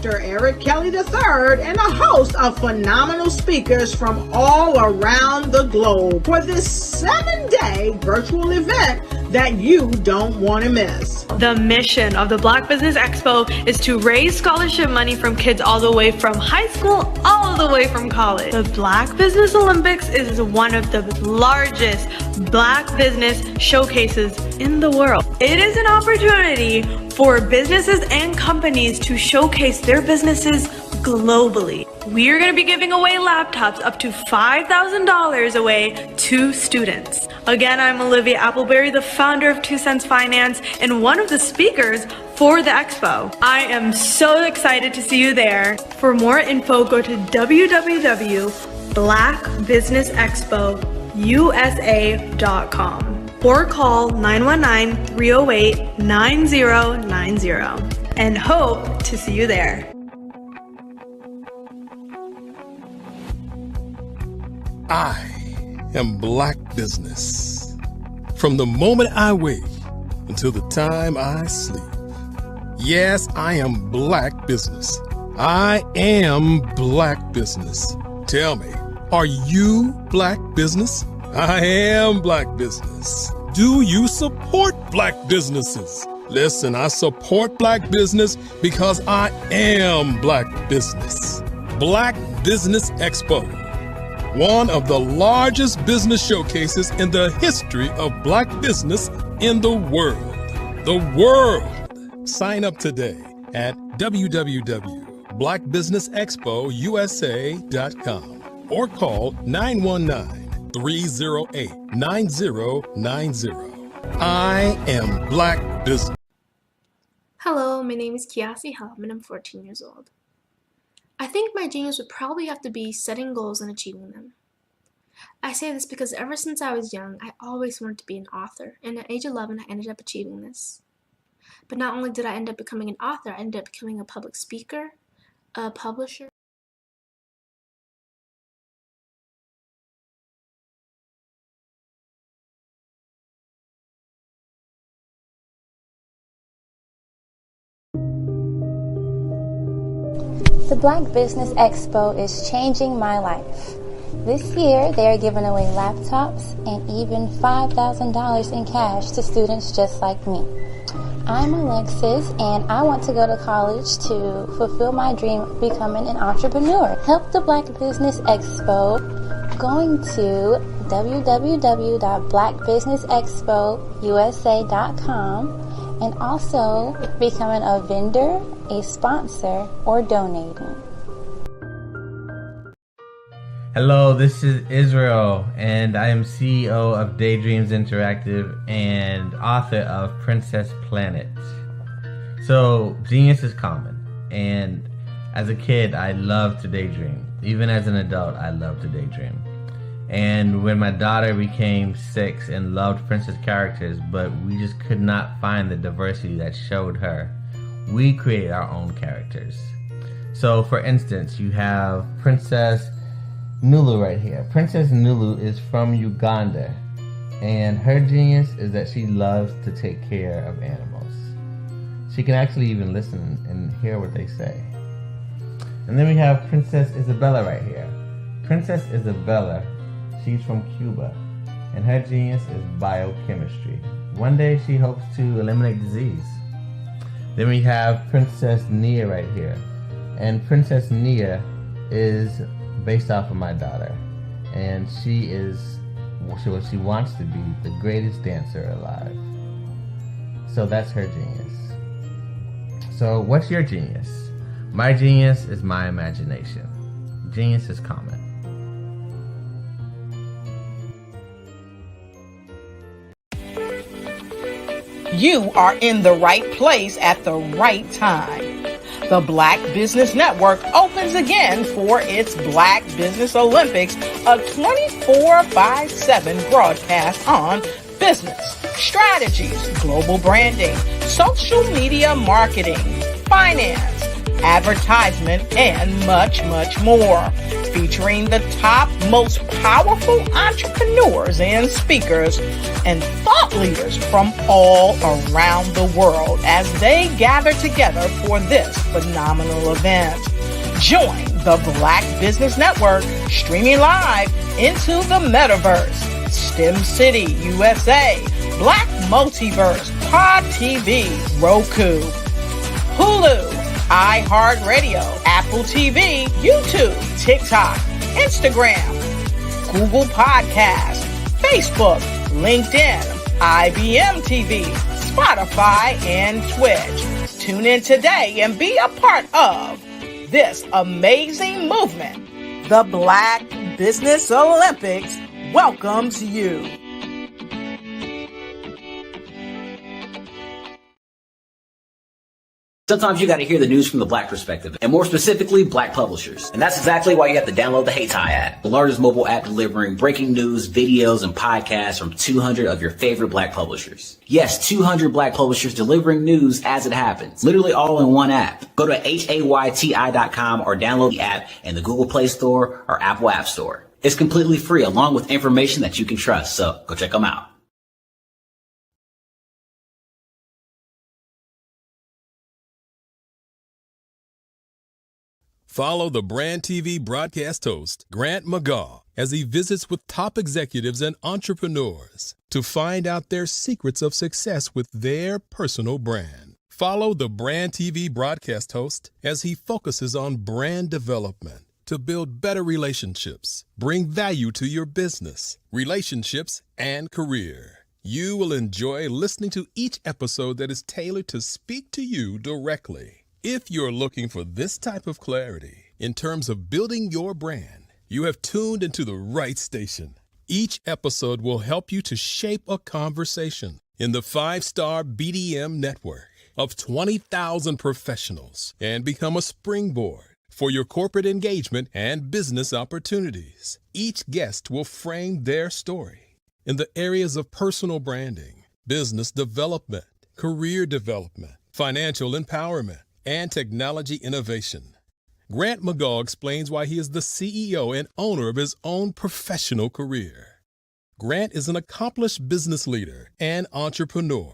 Dr. Eric Kelly III and a host of phenomenal speakers from all around the globe for this 7-day virtual event that you don't want to miss. The mission of the Black Business Expo is to raise scholarship money from kids all the way from high school all the way from college. The Black Business Olympics is one of the largest Black business showcases in the world. It is an opportunity for businesses and companies to showcase their businesses globally. We are going to be giving away laptops up to $5,000 away to students. Again, I'm Olivia Appleberry, the founder of 2 Cents Finance and one of the speakers for the expo. I am so excited to see you there. For more info, go to www.blackbusinessexpousa.com or call 919-308-9090 and hope to see you there. I am Black Business. From the moment I wake until the time I sleep. Yes, I am Black Business. I am Black Business. Tell me, are you Black Business? I am Black Business. Do you support Black businesses? Listen, I support Black business because I am Black Business. Black Business Expo, one of the largest business showcases in the history of Black business in the world. The world! Sign up today at www.blackbusinessexpousa.com or call 919-308-9090. I am Black Business. Hello, my name is Kiasi Helm and I'm 14 years old. I think my genius would probably have to be setting goals and achieving them. I say this because ever since I was young, I always wanted to be an author, and at age 11, I ended up achieving this. But not only did I end up becoming an author, I ended up becoming a public speaker, a publisher. The Black Business Expo is changing my life. This year, they are giving away laptops and even $5,000 in cash to students just like me. I'm Alexis, and I want to go to college to fulfill my dream of becoming an entrepreneur. Help the Black Business Expo going to www.blackbusinessexpousa.com and also becoming a vendor, a sponsor, or donating. Hello, this is Israel, and I am CEO of Daydreams Interactive and author of Princess Planet. So, genius is common, and as a kid, I loved to daydream. Even as an adult, I love to daydream. And when my daughter became 6 and loved princess characters, but we just could not find the diversity that showed her, we created our own characters. So, for instance, you have Princess Nulu right here. Princess Nulu is from Uganda, and her genius is that she loves to take care of animals. She can actually even listen and hear what they say. And then we have Princess Isabella right here. Princess Isabella, she's from Cuba, and her genius is biochemistry. One day she hopes to eliminate disease. Then we have Princess Nia right here. And Princess Nia is based off of my daughter, and she wants to be the greatest dancer alive. So that's her genius. So what's your genius? My genius is my imagination. Genius is common. You are in the right place at the right time. The Black Business Network opens again for its Black Business Olympics, a 24/7 broadcast on business, strategies, global branding, social media marketing, finance, advertisement, and much, much more. Featuring the top, most powerful entrepreneurs and speakers and thought leaders from all around the world as they gather together for this phenomenal event. Join the Black Business Network streaming live into the metaverse, STEM City USA, Black Multiverse, Pod TV, Roku, Hulu, iHeartRadio, Apple TV, YouTube, TikTok, Instagram, Google Podcasts, Facebook, LinkedIn, IBM TV, Spotify, and Twitch. Tune in today and be a part of this amazing movement. The Black Business Olympics welcomes you. Sometimes you got to hear the news from the Black perspective, and more specifically, Black publishers. And that's exactly why you have to download the HeyTie app, the largest mobile app delivering breaking news, videos, and podcasts from 200 of your favorite Black publishers. Yes, 200 Black publishers delivering news as it happens, literally all in one app. Go to HAYTI.com or download the app in the Google Play Store or Apple App Store. It's completely free, along with information that you can trust, so go check them out. Follow the Brand TV broadcast host, Grant McGaw, as he visits with top executives and entrepreneurs to find out their secrets of success with their personal brand. Follow the Brand TV broadcast host as he focuses on brand development to build better relationships, bring value to your business, relationships, and career. You will enjoy listening to each episode that is tailored to speak to you directly. If you're looking for this type of clarity in terms of building your brand, you have tuned into the right station. Each episode will help you to shape a conversation in the 5-star BDM network of 20,000 professionals and become a springboard for your corporate engagement and business opportunities. Each guest will frame their story in the areas of personal branding, business development, career development, financial empowerment, and technology innovation. Grant McGaw explains why he is the CEO and owner of his own professional career. Grant is an accomplished business leader and entrepreneur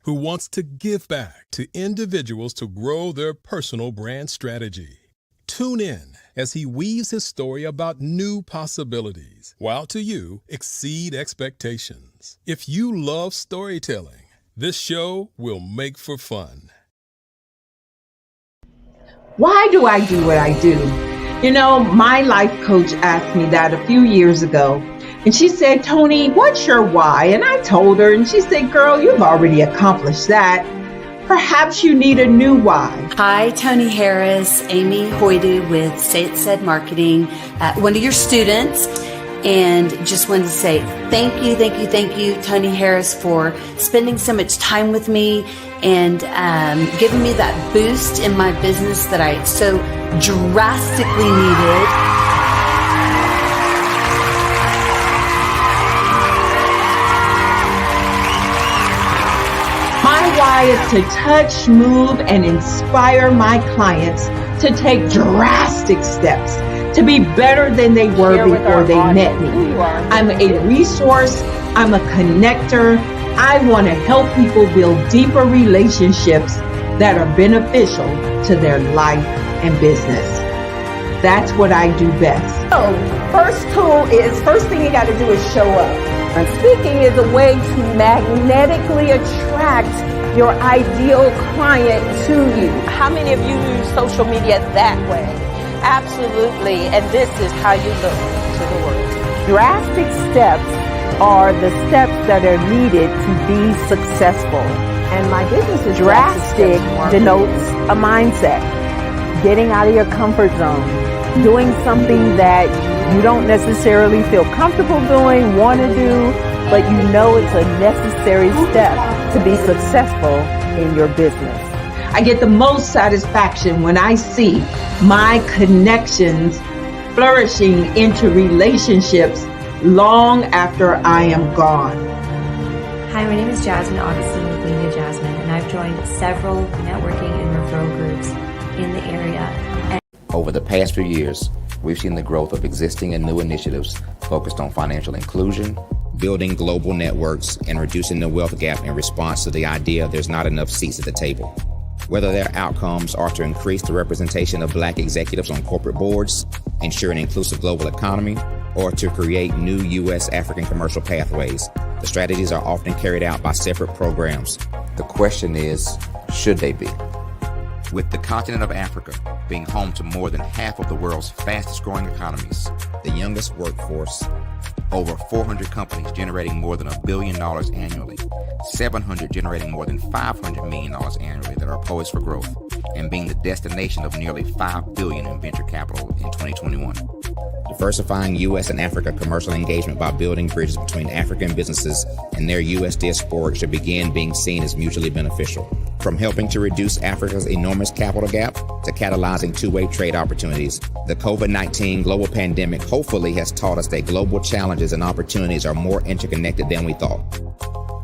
who wants to give back to individuals to grow their personal brand strategy. Tune in as he weaves his story about new possibilities, while to you exceed expectations. If you love storytelling, this show will make for fun. Why do I do what I do? You know, my life coach asked me that a few years ago. And she said, Tony, what's your why? And I told her, and she said, girl, you've already accomplished that. Perhaps you need a new why. Hi, Tony Harris, Amy Hoydu with Say It Said Marketing, one of your students. And just wanted to say thank you, Tony Harris, for spending so much time with me and giving me that boost in my business that I so drastically needed. My why is to touch, move, and inspire my clients to take drastic steps to be better than they were before they met me. I'm a resource. I'm a connector. I want to help people build deeper relationships that are beneficial to their life and business. That's what I do best. So, first thing you got to do is show up. And speaking is a way to magnetically attract your ideal client to you. How many of you use social media that way? Absolutely, and this is how you look to the world. Drastic steps are the steps that are needed to be successful. And my business is drastic denotes a mindset. Getting out of your comfort zone, doing something that you don't necessarily feel comfortable doing, want to do, but you know it's a necessary step to be successful in your business. I get the most satisfaction when I see my connections flourishing into relationships long after I am gone. Hi, my name is Jasmine Augustine with Media Jasmine, and I've joined several networking and referral groups in the area. Over the past few years, we've seen the growth of existing and new initiatives focused on financial inclusion, building global networks, and reducing the wealth gap in response to the idea there's not enough seats at the table. Whether their outcomes are to increase the representation of Black executives on corporate boards, ensure an inclusive global economy, or to create new U.S. African commercial pathways, the strategies are often carried out by separate programs. The question is, should they be? With the continent of Africa being home to more than half of the world's fastest growing economies, the youngest workforce, over 400 companies generating more than $1 billion annually, 700 generating more than $500 million annually that are poised for growth, and being the destination of nearly $5 billion in venture capital in 2021. Diversifying U.S. and Africa commercial engagement by building bridges between African businesses and their U.S. diaspora should begin being seen as mutually beneficial. From helping to reduce Africa's enormous capital gap to catalyzing two-way trade opportunities, the COVID-19 global pandemic hopefully has taught us that global challenges and opportunities are more interconnected than we thought.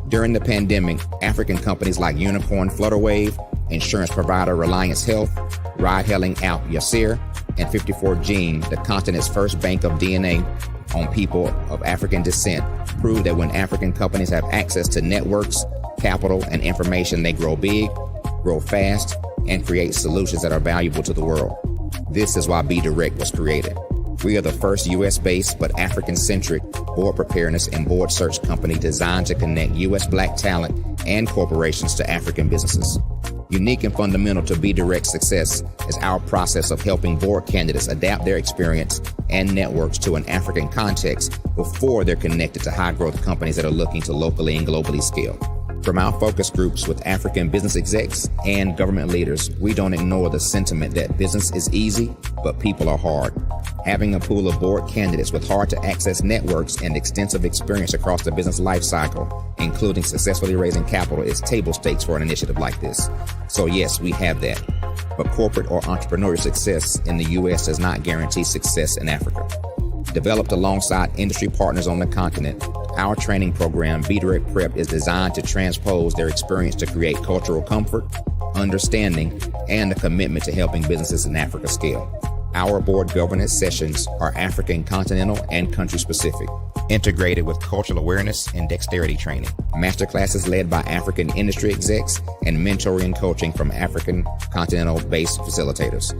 During the pandemic, African companies like Unicorn Flutterwave, insurance provider Reliance Health, ride-hailing app Yasir, and 54 Gene, the continent's first bank of DNA on people of African descent, proved that when African companies have access to networks, capital, and information, they grow big, grow fast, and create solutions that are valuable to the world. This is why Be Direct was created. We are the first U.S.-based but African-centric board preparedness and board search company designed to connect U.S. Black talent and corporations to African businesses. Unique and fundamental to Be Direct's success is our process of helping board candidates adapt their experience and networks to an African context before they're connected to high-growth companies that are looking to locally and globally scale. From our focus groups with African business execs and government leaders, we don't ignore the sentiment that business is easy, but people are hard. Having a pool of board candidates with hard-to-access networks and extensive experience across the business life cycle, including successfully raising capital, is table stakes for an initiative like this. So yes, we have that. But corporate or entrepreneurial success in the U.S. does not guarantee success in Africa. Developed alongside industry partners on the continent, our training program, Be Direct Prep, is designed to transpose their experience to create cultural comfort, understanding, and a commitment to helping businesses in Africa scale. Our board governance sessions are African, continental, and country-specific, integrated with cultural awareness and dexterity training, masterclasses led by African industry execs, and mentoring and coaching from African continental-based facilitators.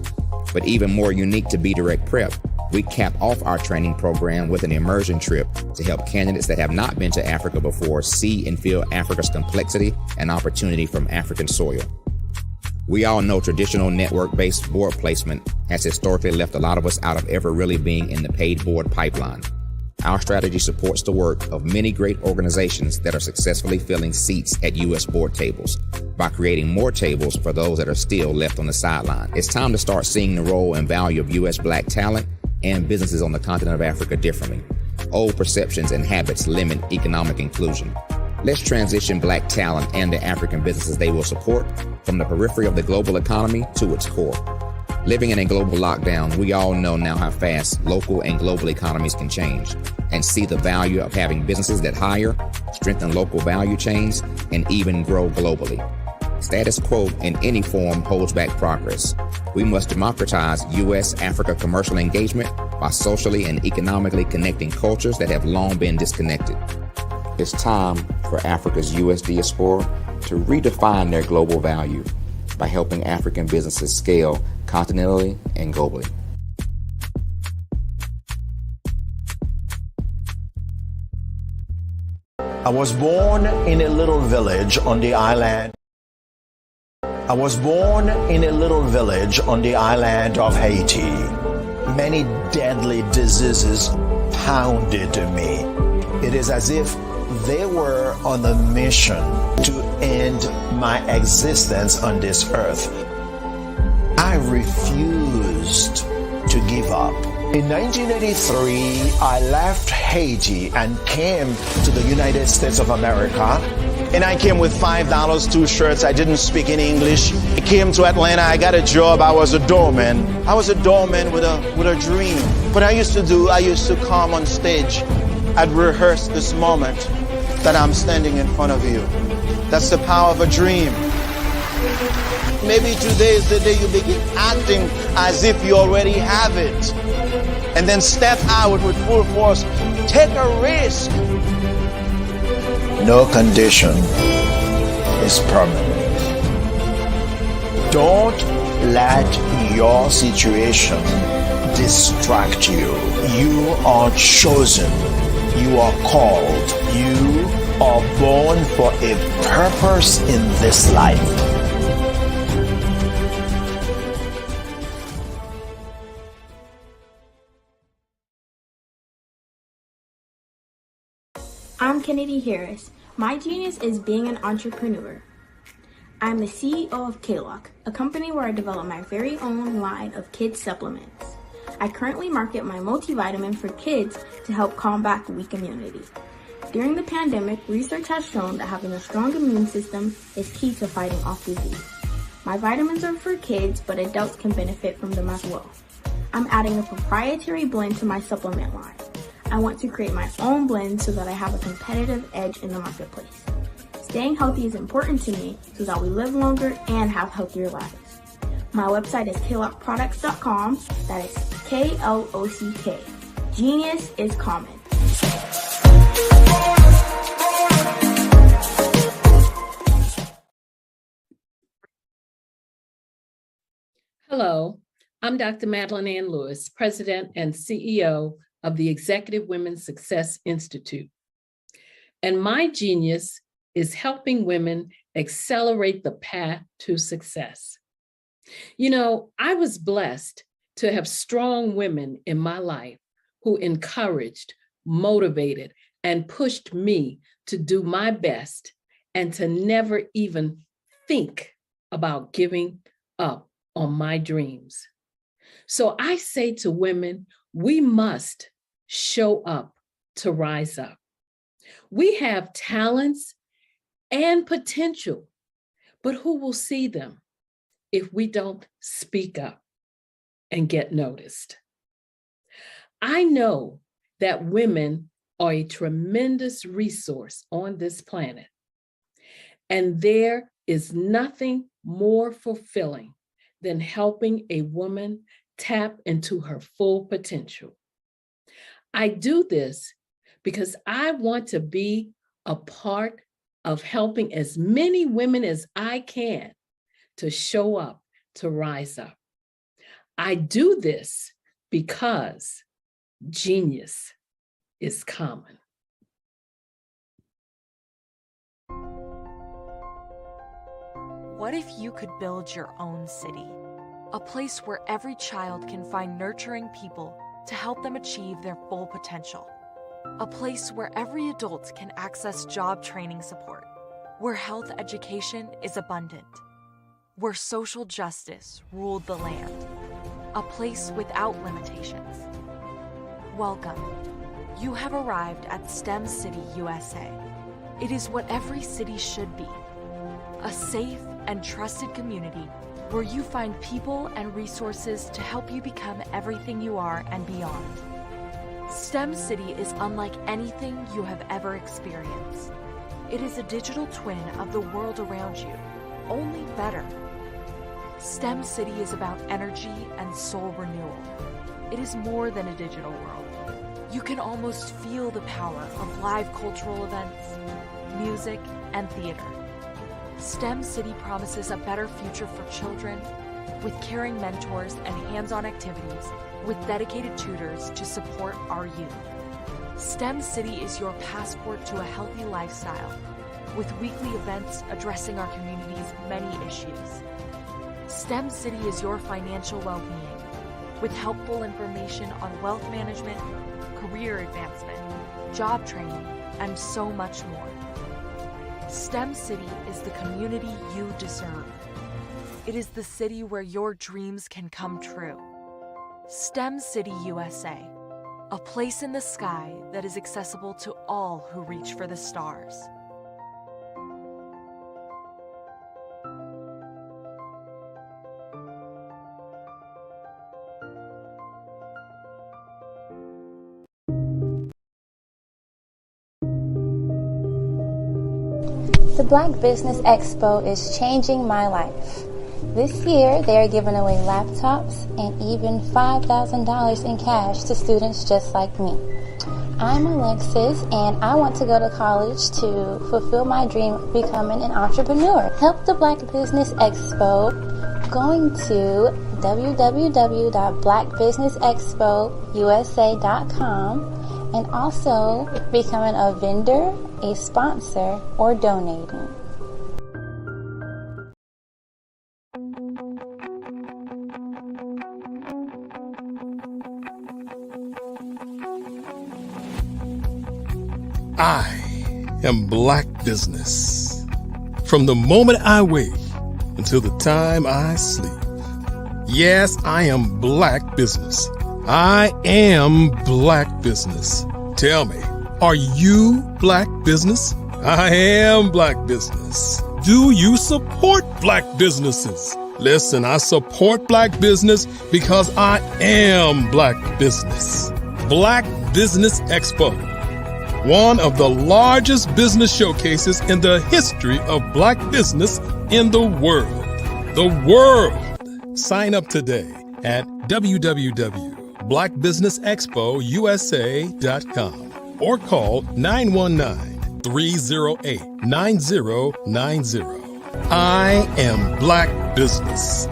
But even more unique to Be Direct Prep, we cap off our training program with an immersion trip to help candidates that have not been to Africa before see and feel Africa's complexity and opportunity from African soil. We all know traditional network-based board placement has historically left a lot of us out of ever really being in the paid board pipeline. Our strategy supports the work of many great organizations that are successfully filling seats at U.S. board tables by creating more tables for those that are still left on the sideline. It's time to start seeing the role and value of U.S. Black talent and businesses on the continent of Africa differently. Old perceptions and habits limit economic inclusion. Let's transition Black talent and the African businesses they will support from the periphery of the global economy to its core. Living in a global lockdown, we all know now how fast local and global economies can change, and see the value of having businesses that hire, strengthen local value chains, and even grow globally. Status quo in any form holds back progress. We must democratize U.S.-Africa commercial engagement by socially and economically connecting cultures that have long been disconnected. It's time for Africa's U.S. diaspora to redefine their global value by helping African businesses scale continentally and globally. I was born in a little village on the island. I was born in a little village on the island of Haiti. many deadly diseases pounded me. It is as if they were on a mission to end my existence on this earth. I refused to give up. In 1983, I left Haiti and came to the United States of America. And I came with $5, 2 shirts. I didn't speak in English. I came to Atlanta. I got a job. I was a doorman. I was a doorman with a dream. What I used to come on stage. I'd rehearse this moment that I'm standing in front of you. That's the power of a dream. Maybe today is the day you begin acting as if you already have it. And then step out with full force. Take a risk. No condition is permanent. Don't let your situation distract you. You are chosen. You are called. You are born for a purpose in this life. I'm Kennedy Harris. My genius is being an entrepreneur. I'm the CEO of K-Lock, a company where I develop my very own line of kids supplements. I currently market my multivitamin for kids to help combat weak immunity. During the pandemic, research has shown that having a strong immune system is key to fighting off disease. My vitamins are for kids, but adults can benefit from them as well. I'm adding a proprietary blend to my supplement line. I want to create my own blend so that I have a competitive edge in the marketplace. Staying healthy is important to me so that we live longer and have healthier lives. My website is klockproducts.com. That is K-L-O-C-K. Genius is common. Hello, I'm Dr. Madeline Ann Lewis, President and CEO of the Executive Women's Success Institute. And my genius is helping women accelerate the path to success. You know, I was blessed to have strong women in my life who encouraged, motivated, and pushed me to do my best and to never even think about giving up on my dreams. So I say to women, we must show up to rise up. We have talents and potential, but who will see them if we don't speak up and get noticed? I know that women are a tremendous resource on this planet, and there is nothing more fulfilling than helping a woman tap into her full potential. I do this because I want to be a part of helping as many women as I can to show up, to rise up. I do this because genius is common. What if you could build your own city? A place where every child can find nurturing people to help them achieve their full potential. A place where every adult can access job training support, where health education is abundant, where social justice ruled the land. A place without limitations. Welcome. You have arrived at STEM City USA. It is what every city should be. A safe and trusted community where you find people and resources to help you become everything you are and beyond. STEM City is unlike anything you have ever experienced. It is a digital twin of the world around you, only better. STEM City is about energy and soul renewal. It is more than a digital world. You can almost feel the power of live cultural events, music, and theater. STEM City promises a better future for children with caring mentors and hands-on activities with dedicated tutors to support our youth. STEM City is your passport to a healthy lifestyle with weekly events addressing our community's many issues. STEM City is your financial well-being, with helpful information on wealth management, career advancement, job training, and so much more. STEM City is the community you deserve. It is the city where your dreams can come true. STEM City USA, a place in the sky that is accessible to all who reach for the stars. The Black Business Expo is changing my life. This year, they are giving away laptops and even $5,000 in cash to students just like me. I'm Alexis, and I want to go to college to fulfill my dream of becoming an entrepreneur. Help the Black Business Expo going to www.blackbusinessexpousa.com and also becoming a vendor, a sponsor, or donating. I am Black Business. From the moment I wake until the time I sleep. Yes, I am Black Business. I am Black Business. Tell me, are you Black Business? I am Black Business. Do you support Black businesses? Listen, I support Black business because I am Black Business. Black Business Expo, one of the largest business showcases in the history of Black business in the world. The world! Sign up today at www.blackbusinessexpousa.com or call 919-308-9090. I am Black Business.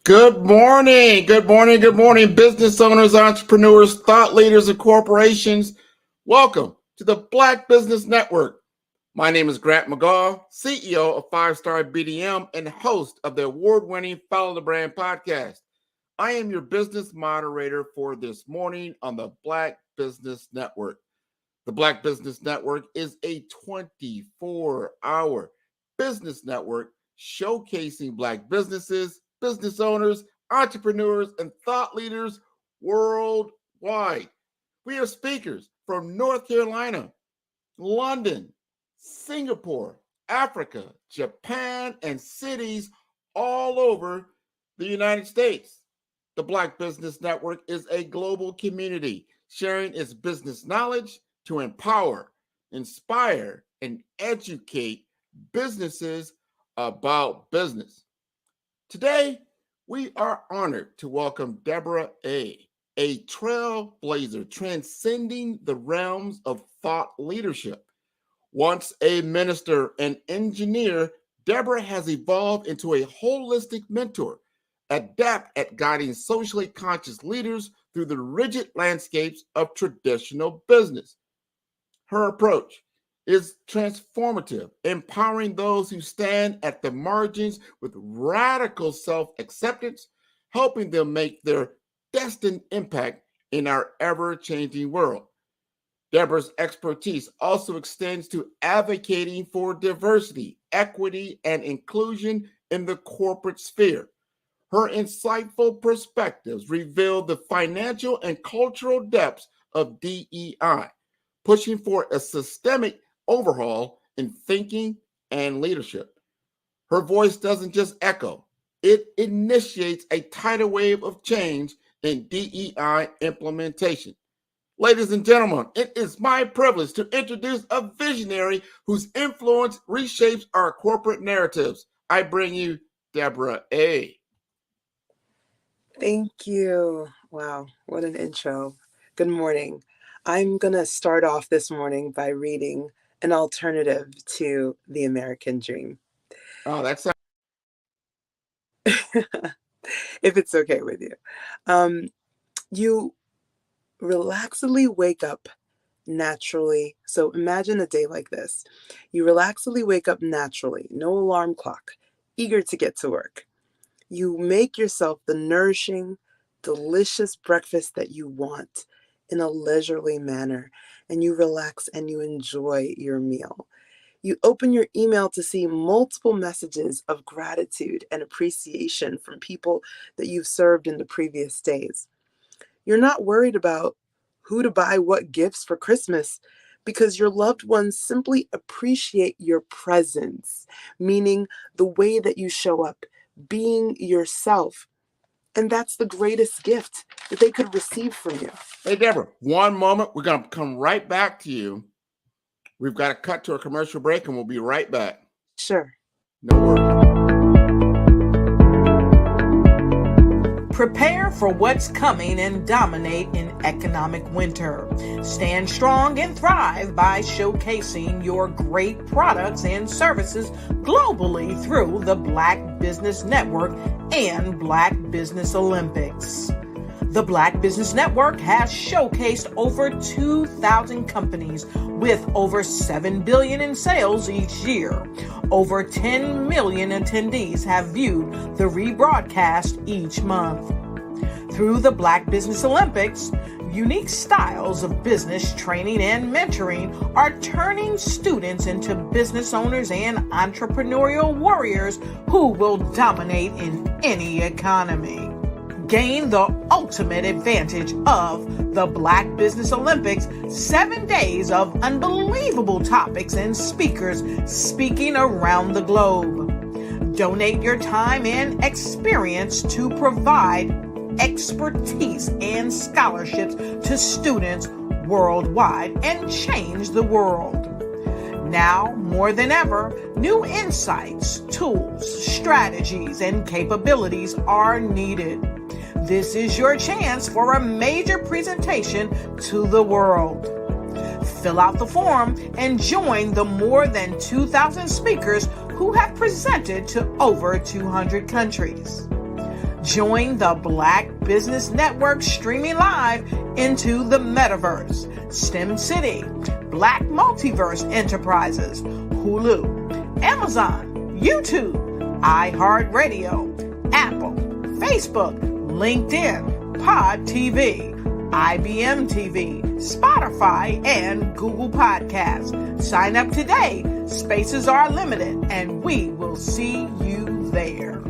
Good morning, business owners, entrepreneurs, thought leaders, and corporations. Welcome to the Black Business Network. My name is Grant McGaw, CEO of 5-Star BDM and host of the award-winning Follow the Brand podcast. I am your business moderator for this morning on the Black Business Network. The Black Business Network is a 24-hour business network showcasing Black businesses, business owners, entrepreneurs, and thought leaders worldwide. We have speakers from North Carolina, London, Singapore, Africa, Japan, and cities all over the United States. The Black Business Network is a global community sharing its business knowledge to empower, inspire, and educate businesses about business. Today, we are honored to welcome Deborah A trailblazer transcending the realms of thought leadership. Once a minister and engineer, Deborah has evolved into a holistic mentor, adept at guiding socially conscious leaders through the rigid landscapes of traditional business. Her approach is transformative, empowering those who stand at the margins with radical self-acceptance, helping them make their destined impact in our ever-changing world. Deborah's expertise also extends to advocating for diversity, equity, and inclusion in the corporate sphere. Her insightful perspectives reveal the financial and cultural depths of DEI, pushing for a systemic overhaul in thinking and leadership. Her voice doesn't just echo, it initiates a tidal wave of change in DEI implementation. Ladies and gentlemen, it is my privilege to introduce a visionary whose influence reshapes our corporate narratives. I bring you Deborah A. Thank you. Wow, what an intro. Good morning. I'm going to start off this morning by reading an alternative to the American dream. Oh, that's if it's okay with you. You relaxedly wake up naturally. So imagine a day like this. You relaxedly wake up naturally, no alarm clock, eager to get to work. You make yourself the nourishing, delicious breakfast that you want in a leisurely manner, and you relax and you enjoy your meal. You open your email to see multiple messages of gratitude and appreciation from people that you've served in the previous days. You're not worried about who to buy what gifts for Christmas because your loved ones simply appreciate your presence, meaning the way that you show up, being yourself. And that's the greatest gift that they could receive from you. Hey, Deborah, one moment. We're going to come right back to you. We've got to cut to a commercial break, and we'll be right back. Sure. No worries. Prepare for what's coming and dominate in economic winter. Stand strong and thrive by showcasing your great products and services globally through the Black Business Network and Black Business Olympics. The Black Business Network has showcased over 2,000 companies with over $7 billion in sales each year. Over 10 million attendees have viewed the rebroadcast each month. Through the Black Business Olympics, unique styles of business training and mentoring are turning students into business owners and entrepreneurial warriors who will dominate in any economy. Gain the ultimate advantage of the Black Business Olympics, 7 days of unbelievable topics and speakers speaking around the globe. Donate your time and experience to provide expertise and scholarships to students worldwide and change the world. Now, more than ever, new insights, tools, strategies, and capabilities are needed. This is your chance for a major presentation to the world. Fill out the form and join the more than 2,000 speakers who have presented to over 200 countries. Join the Black Business Network streaming live into the Metaverse, STEM City, Black Multiverse Enterprises, Hulu, Amazon, YouTube, iHeartRadio, Apple, Facebook, LinkedIn, Pod TV, IBM TV, Spotify, and Google Podcasts. Sign up today. Spaces are limited, and we will see you there.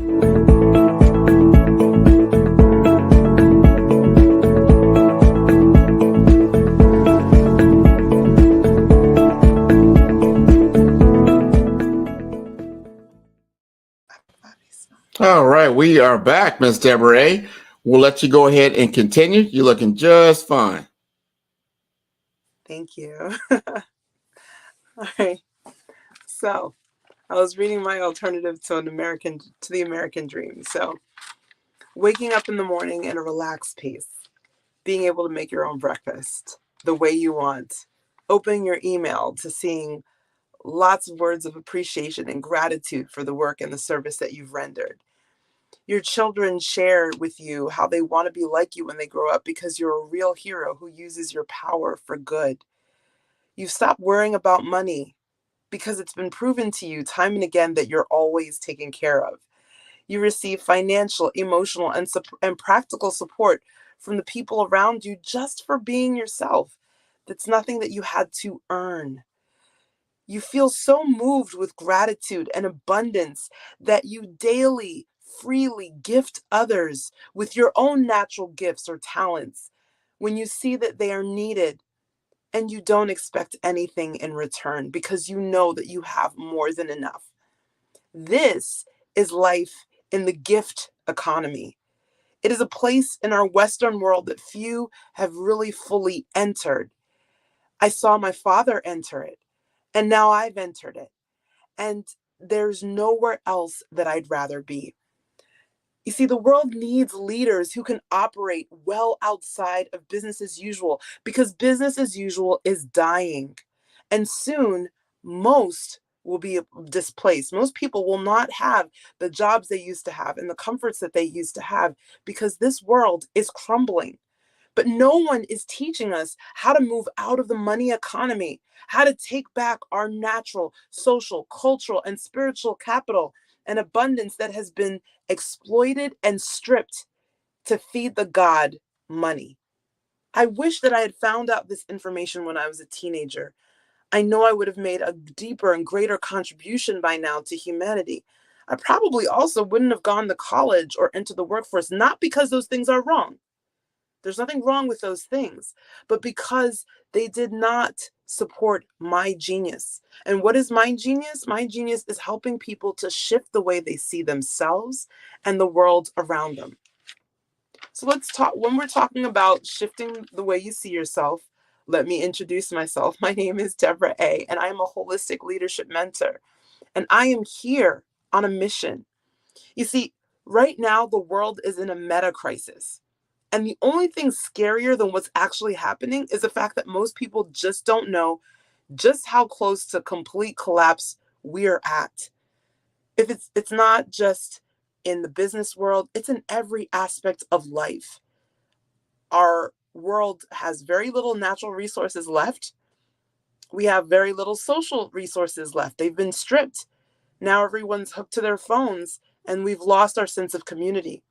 All right, we are back, Miss Deborah. We'll let you go ahead and continue. You're looking just fine. Thank you. All right. So I was reading my alternative to the American dream. So waking up in the morning in a relaxed pace, being able to make your own breakfast the way you want, opening your email to seeing lots of words of appreciation and gratitude for the work and the service that you've rendered. Your children share with you how they want to be like you when they grow up because you're a real hero who uses your power for good. You've stopped worrying about money because it's been proven to you time and again that you're always taken care of. You receive financial, emotional, and practical support from the people around you just for being yourself. That's nothing that you had to earn. You feel so moved with gratitude and abundance that you daily, freely gift others with your own natural gifts or talents when you see that they are needed, and you don't expect anything in return because you know that you have more than enough. This is life in the gift economy. It is a place in our Western world that few have really fully entered. I saw my father enter it, and now I've entered it. And there's nowhere else that I'd rather be. You see, the world needs leaders who can operate well outside of business as usual, because business as usual is dying. And soon, most will be displaced. Most people will not have the jobs they used to have and the comforts that they used to have because this world is crumbling. But no one is teaching us how to move out of the money economy, how to take back our natural, social, cultural, and spiritual capital and abundance that has been exploited and stripped to feed the god money. I wish that I had found out this information when I was a teenager. I know I would have made a deeper and greater contribution by now to humanity. I probably also wouldn't have gone to college or into the workforce, not because those things are wrong. There's nothing wrong with those things, but because they did not support my genius. And what is my genius? My genius is helping people to shift the way they see themselves and the world around them. So let's talk, when we're talking about shifting the way you see yourself, let me introduce myself. My name is Deborah A., and I am a holistic leadership mentor. And I am here on a mission. You see, right now, the world is in a meta crisis. And the only thing scarier than what's actually happening is the fact that most people just don't know just how close to complete collapse we're at. If it's not just in the business world, it's in every aspect of life. Our world has very little natural resources left. We have very little social resources left. They've been stripped. Now everyone's hooked to their phones, and we've lost our sense of community,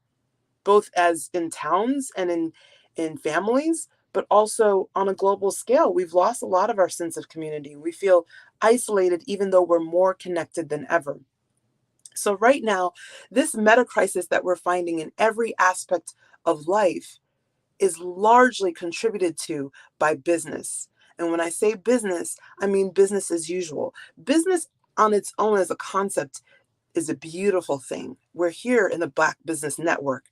both as in towns and in families, but also on a global scale. We've lost a lot of our sense of community. We feel isolated, even though we're more connected than ever. So right now, this meta crisis that we're finding in every aspect of life is largely contributed to by business. And when I say business, I mean business as usual. Business on its own as a concept is a beautiful thing. We're here in the Black Business Network.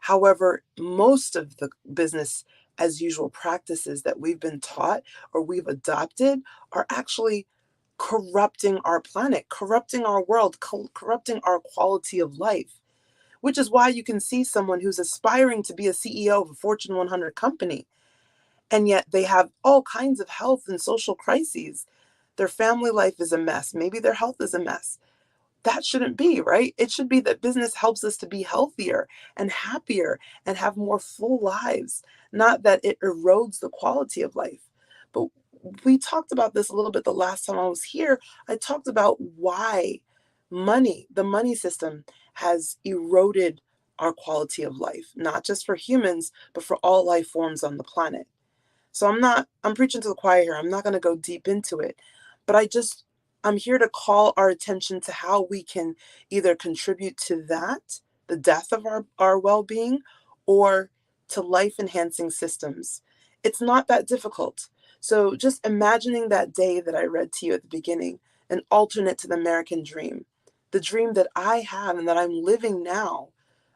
However, most of the business as usual practices that we've been taught or we've adopted are actually corrupting our planet, corrupting our world, corrupting our quality of life, which is why you can see someone who's aspiring to be a CEO of a Fortune 100 company, and yet they have all kinds of health and social crises. Their family life is a mess. Maybe their health is a mess. That shouldn't be, right? It should be that business helps us to be healthier and happier and have more full lives, not that it erodes the quality of life. But we talked about this a little bit the last time I was here. I talked about why the money system has eroded our quality of life, not just for humans, but for all life forms on the planet. So I'm preaching to the choir here. I'm not going to go deep into it, but I'm here to call our attention to how we can either contribute to that, the death of our well-being, or to life-enhancing systems. It's not that difficult. So just imagining that day that I read to you at the beginning, an alternate to the American dream, the dream that I have and that I'm living now,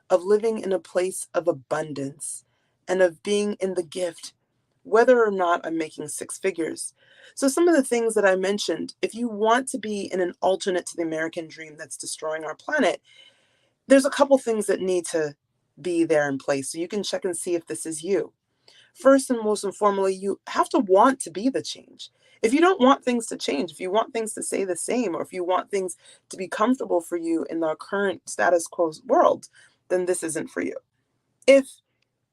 of living in a place of abundance and of being in the gift, whether or not I'm making six figures. So some of the things that I mentioned, if you want to be in an alternate to the American dream that's destroying our planet, there's a couple things that need to be there in place so you can check and see if this is you. First and most informally, you have to want to be the change. If you don't want things to change, if you want things to stay the same, or if you want things to be comfortable for you in our current status quo world, then this isn't for you. If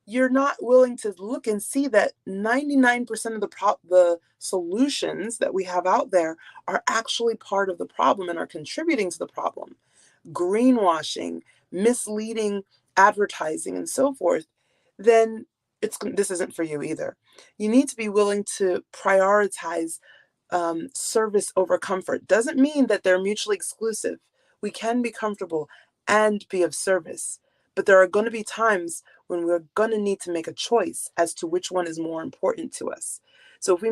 you're not willing to look and see that 99% of the solutions that we have out there are actually part of the problem and are contributing to the problem, greenwashing, misleading advertising, and so forth, then this isn't for you either. You need to be willing to prioritize service over comfort. Doesn't mean that they're mutually exclusive. We can be comfortable and be of service, but there are going to be times when we're going to need to make a choice as to which one is more important to us. So if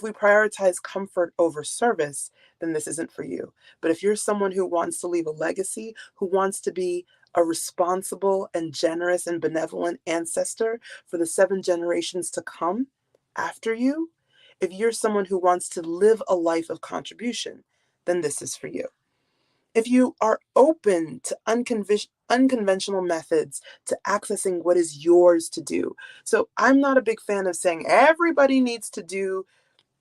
we prioritize comfort over service, then this isn't for you. But if you're someone who wants to leave a legacy, who wants to be a responsible and generous and benevolent ancestor for the 7 generations to come after you, if you're someone who wants to live a life of contribution, then this is for you. If you are open to unconventional methods to accessing what is yours to do. So I'm not a big fan of saying everyone needs to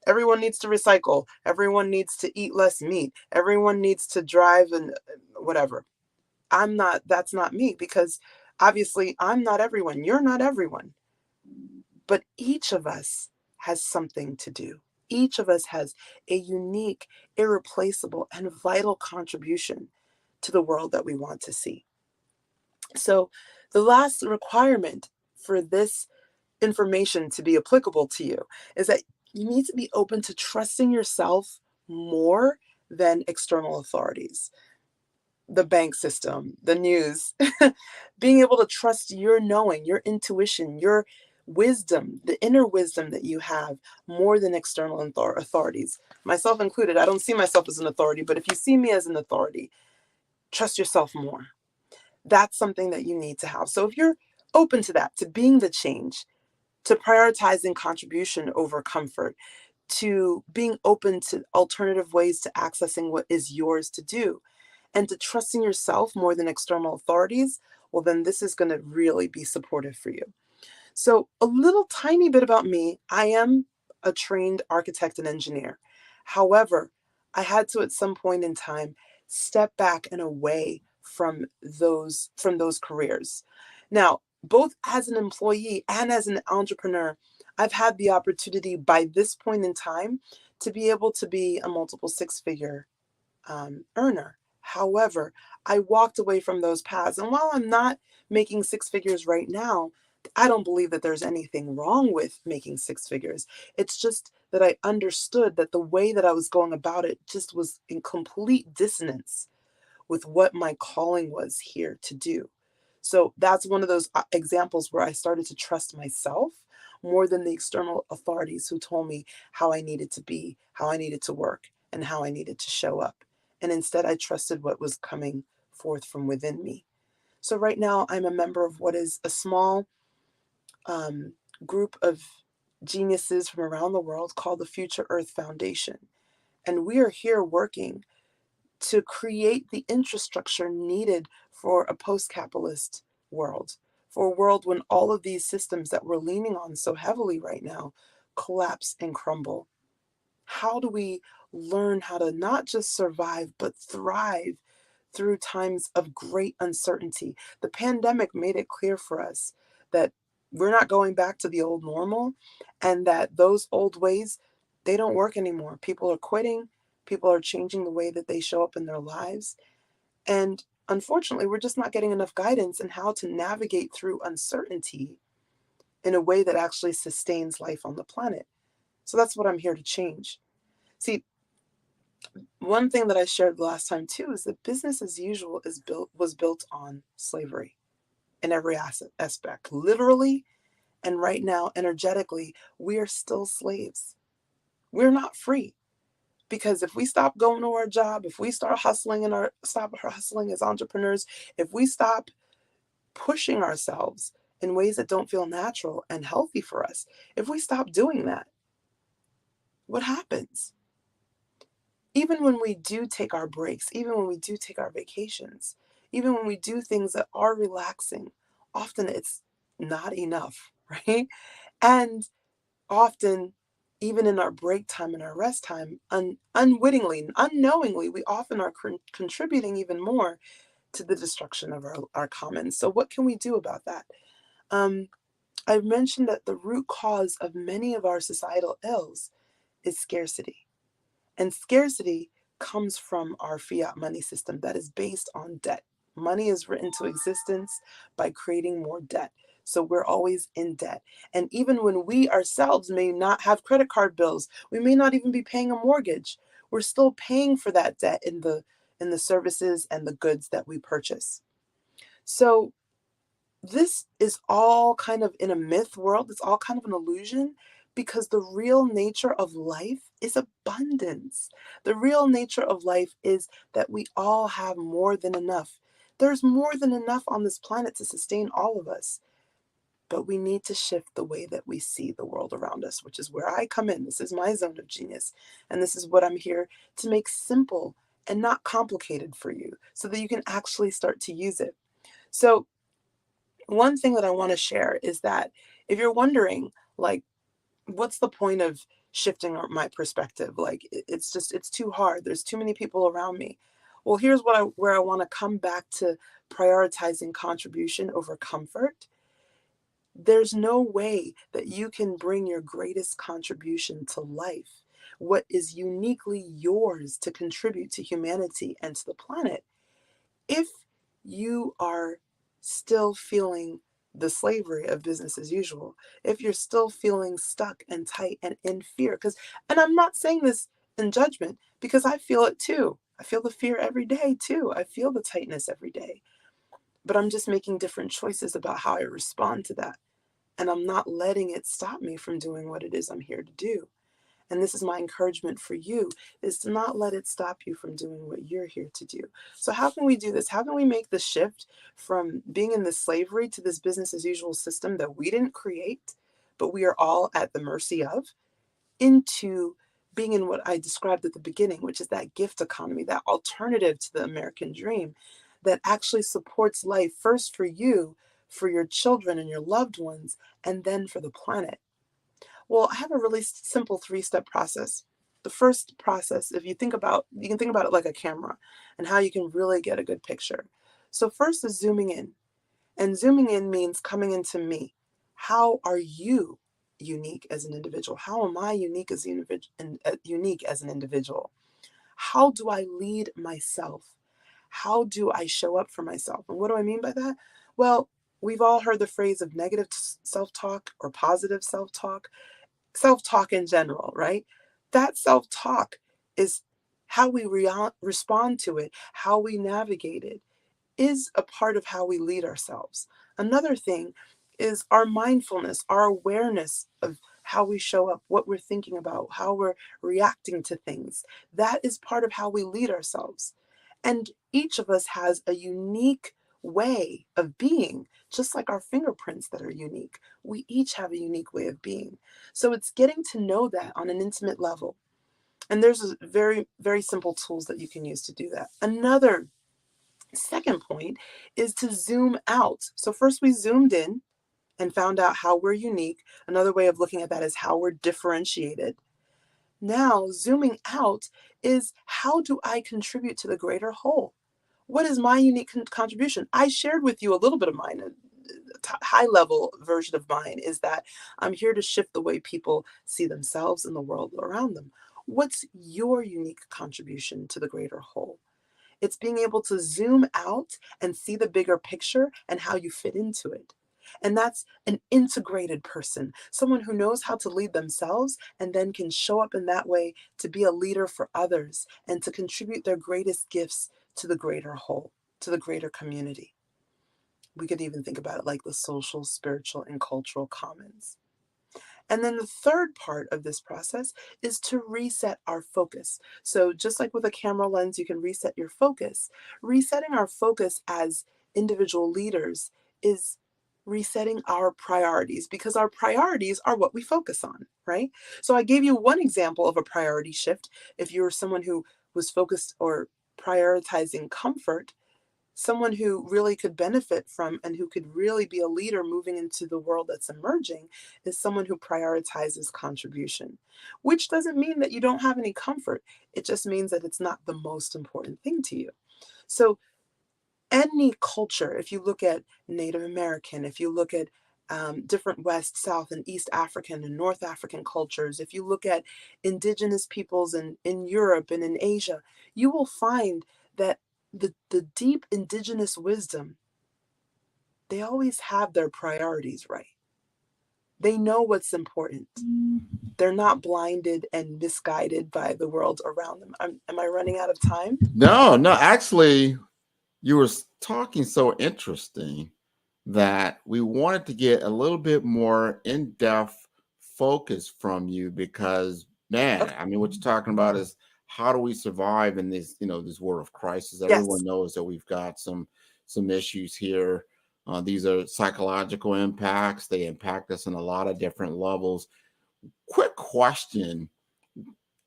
recycle, everyone needs to eat less meat, everyone needs to drive and whatever. That's not me, because obviously I'm not everyone. You're not everyone. But each of us has something to do. Each of us has a unique, irreplaceable, and vital contribution to the world that we want to see. So the last requirement for this information to be applicable to you is that you need to be open to trusting yourself more than external authorities, the bank system, the news, being able to trust your knowing, your intuition, your wisdom, the inner wisdom that you have more than external authorities, myself included. I don't see myself as an authority, but if you see me as an authority, trust yourself more. That's something that you need to have. So if you're open to that, to being the change, to prioritizing contribution over comfort, to being open to alternative ways to accessing what is yours to do, and to trusting yourself more than external authorities, well, then this is going to really be supportive for you. So a little tiny bit about me. I am a trained architect and engineer. However, I had to, at some point in time, step back and away from those careers. Now, both as an employee and as an entrepreneur, I've had the opportunity by this point in time to be able to be a multiple six-figure earner. However, I walked away from those paths. And while I'm not making six figures right now, I don't believe that there's anything wrong with making six figures. It's just that I understood that the way that I was going about it just was in complete dissonance with what my calling was here to do. So that's one of those examples where I started to trust myself more than the external authorities who told me how I needed to be, how I needed to work, and how I needed to show up. And instead, I trusted what was coming forth from within me. So right now, I'm a member of what is a small group of geniuses from around the world called the Future Earth Foundation. And we are here working to create the infrastructure needed for a post-capitalist world, for a world when all of these systems that we're leaning on so heavily right now collapse and crumble. How do we learn how to not just survive, but thrive through times of great uncertainty? The pandemic made it clear for us that we're not going back to the old normal, and that those old ways, they don't work anymore. People are quitting. People are changing the way that they show up in their lives. And unfortunately, we're just not getting enough guidance in how to navigate through uncertainty in a way that actually sustains life on the planet. So that's what I'm here to change. See, one thing that I shared the last time too is that business as usual was built on slavery in every aspect. Literally, and right now, energetically, we are still slaves. We're not free. Because if we stop going to our job, if we stop hustling as entrepreneurs, if we stop pushing ourselves in ways that don't feel natural and healthy for us, if we stop doing that, what happens? Even when we do take our breaks, even when we do take our vacations, even when we do things that are relaxing, often it's not enough, right? And often, even in our break time and our rest time, unwittingly, unknowingly, we often are contributing even more to the destruction of our commons. So what can we do about that? I've mentioned that the root cause of many of our societal ills is scarcity. And scarcity comes from our fiat money system that is based on debt. Money is written to existence by creating more debt. So we're always in debt. And even when we ourselves may not have credit card bills, we may not even be paying a mortgage, we're still paying for that debt in the services and the goods that we purchase. So this is all kind of in a myth world. It's all kind of an illusion, because the real nature of life is abundance. The real nature of life is that we all have more than enough. There's more than enough on this planet to sustain all of us. But we need to shift the way that we see the world around us, which is where I come in. This is my zone of genius. And this is what I'm here to make simple and not complicated for you, so that you can actually start to use it. So one thing that I want to share is that if you're wondering, like, what's the point of shifting my perspective? Like, it's too hard. There's too many people around me. Well, here's where I want to come back to prioritizing contribution over comfort. There's no way that you can bring your greatest contribution to life, what is uniquely yours to contribute to humanity and to the planet, if you are still feeling the slavery of business as usual, if you're still feeling stuck and tight and in fear. And I'm not saying this in judgment, because I feel it too. I feel the fear every day too. I feel the tightness every day. But I'm just making different choices about how I respond to that. And I'm not letting it stop me from doing what it is I'm here to do. And this is my encouragement for you, is to not let it stop you from doing what you're here to do. So how can we do this? How can we make the shift from being in this slavery to this business as usual system that we didn't create, but we are all at the mercy of, into being in what I described at the beginning, which is that gift economy, that alternative to the American dream that actually supports life first for you, for your children and your loved ones, and then for the planet. Well, I have a really simple 3-step process. The first process, if you can think about it like a camera and how you can really get a good picture. So first is zooming in. And zooming in means coming into me. How are you unique as an individual? How am I unique as an individual? How do I lead myself? How do I show up for myself? And what do I mean by that? Well, we've all heard the phrase of negative self-talk or positive self-talk in general, right? That self-talk is how we respond to it, how we navigate it, is a part of how we lead ourselves. Another thing is our mindfulness, our awareness of how we show up, what we're thinking about, how we're reacting to things. That is part of how we lead ourselves. And each of us has a unique way of being, just like our fingerprints that are unique. We each have a unique way of being. So it's getting to know that on an intimate level. And there's very, very simple tools that you can use to do that. Another second point is to zoom out. So first we zoomed in and found out how we're unique. Another way of looking at that is how we're differentiated. Now, zooming out is, how do I contribute to the greater whole? What is my unique contribution? I shared with you a little bit of mine. A high-level version of mine is that I'm here to shift the way people see themselves and the world around them. What's your unique contribution to the greater whole? It's being able to zoom out and see the bigger picture and how you fit into it. And that's an integrated person, someone who knows how to lead themselves and then can show up in that way to be a leader for others and to contribute their greatest gifts to the greater whole, to the greater community. We could even think about it like the social, spiritual, and cultural commons. And then the third part of this process is to reset our focus. So just like with a camera lens, you can reset your focus. Resetting our focus as individual leaders is resetting our priorities, because our priorities are what we focus on, right? So I gave you one example of a priority shift. If you were someone who was focused or prioritizing comfort, someone who really could benefit from and who could really be a leader moving into the world that's emerging is someone who prioritizes contribution, which doesn't mean that you don't have any comfort. It just means that it's not the most important thing to you. So any culture, if you look at Native American, if you look at different West, South, and East African and North African cultures, if you look at indigenous peoples in Europe and in Asia, you will find that the deep indigenous wisdom, they always have their priorities right. They know what's important. They're not blinded and misguided by the world around them. Am I running out of time? No, actually, you were talking so interesting that we wanted to get a little bit more in-depth focus from you, because, man, I mean, what you're talking about is, how do we survive in this, this world of crisis? Everyone knows that we've got some issues here. These are psychological impacts. They impact us on a lot of different levels. Quick question.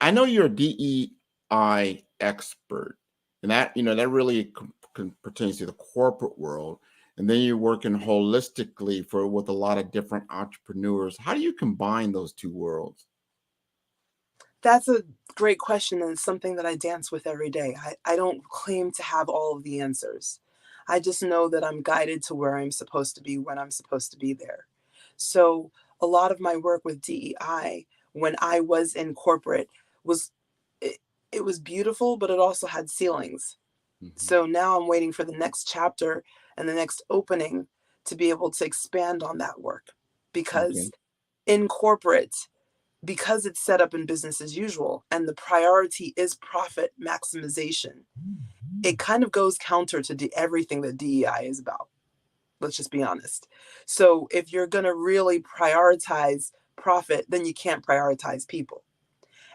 I know you're a DEI expert, and that, that really pertains to the corporate world. And then you're working holistically with a lot of different entrepreneurs. How do you combine those two worlds? That's a great question, and it's something that I dance with every day. I don't claim to have all of the answers. I just know that I'm guided to where I'm supposed to be when I'm supposed to be there. So a lot of my work with DEI when I was in corporate was, it was beautiful, but it also had ceilings. So now I'm waiting for the next chapter and the next opening to be able to expand on that work, because in corporate, because it's set up in business as usual and the priority is profit maximization, it kind of goes counter to everything that DEI is about. Let's just be honest. So if you're going to really prioritize profit, then you can't prioritize people.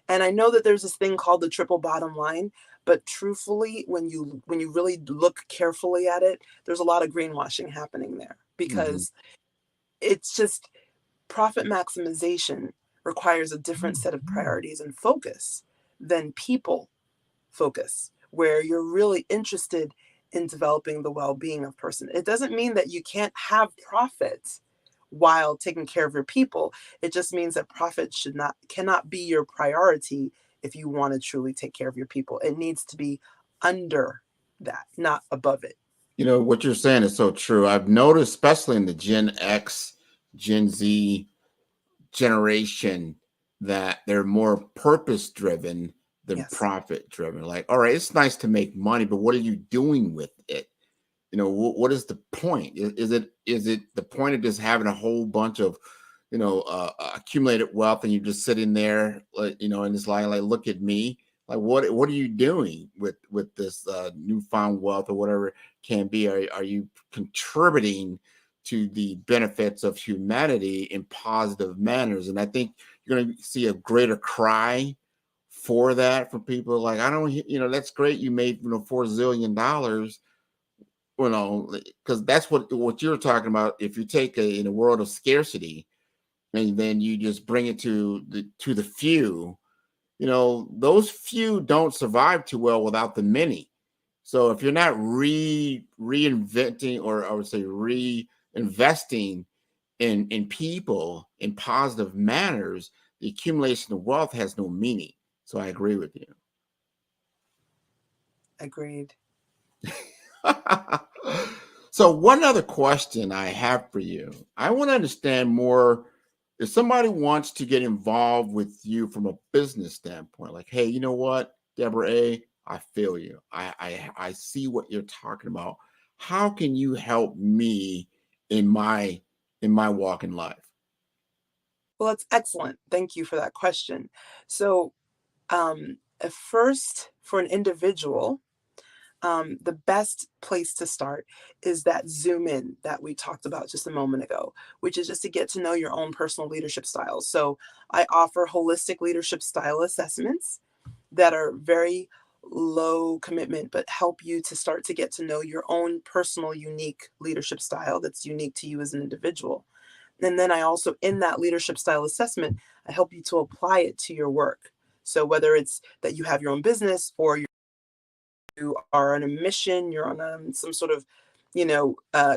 And I know that there's this thing called the triple bottom line, but truthfully, when you really look carefully at it, there's a lot of greenwashing happening there, because it's just profit maximization requires a different set of priorities and focus than people focus, where you're really interested in developing the well-being of person. It doesn't mean that you can't have profit while taking care of your people. It just means that profit cannot be your priority if you want to truly take care of your people. It needs to be under that, not above it. You know, what you're saying is so true. I've noticed, especially in the Gen X, Gen Z generation, that they're more purpose driven than profit driven. Like, all right, it's nice to make money, but what are you doing with it? You know, what is the point? Is it the point of just having a whole bunch of, accumulated wealth, and you're just sitting there, in this line, like, look at me. Like, what are you doing with this newfound wealth, or whatever it can be? Are you contributing to the benefits of humanity in positive manners? And I think you're going to see a greater cry for that from people. Like, I don't, that's great. You made, $4 zillion, because that's what you're talking about. If you take in a world of scarcity, and then you just bring it to the few, those few don't survive too well without the many. So if you're not reinventing, or I would say reinvesting in people in positive manners, the accumulation of wealth has no meaning. So I agree with you. Agreed. So one other question I have for you. I want to understand more. If somebody wants to get involved with you from a business standpoint, like, hey, you know what, Deborah A., I feel you. I see what you're talking about. How can you help me in my walk in life? Well, that's excellent. Thank you for that question. So, at first, for an individual, the best place to start is that zoom in that we talked about just a moment ago, which is just to get to know your own personal leadership styles. So I offer holistic leadership style assessments that are very low commitment, but help you to start to get to know your own personal, unique leadership style that's unique to you as an individual. And then I also, in that leadership style assessment, I help you to apply it to your work. So whether it's that you have your own business, or you are on a mission, you're on some sort of,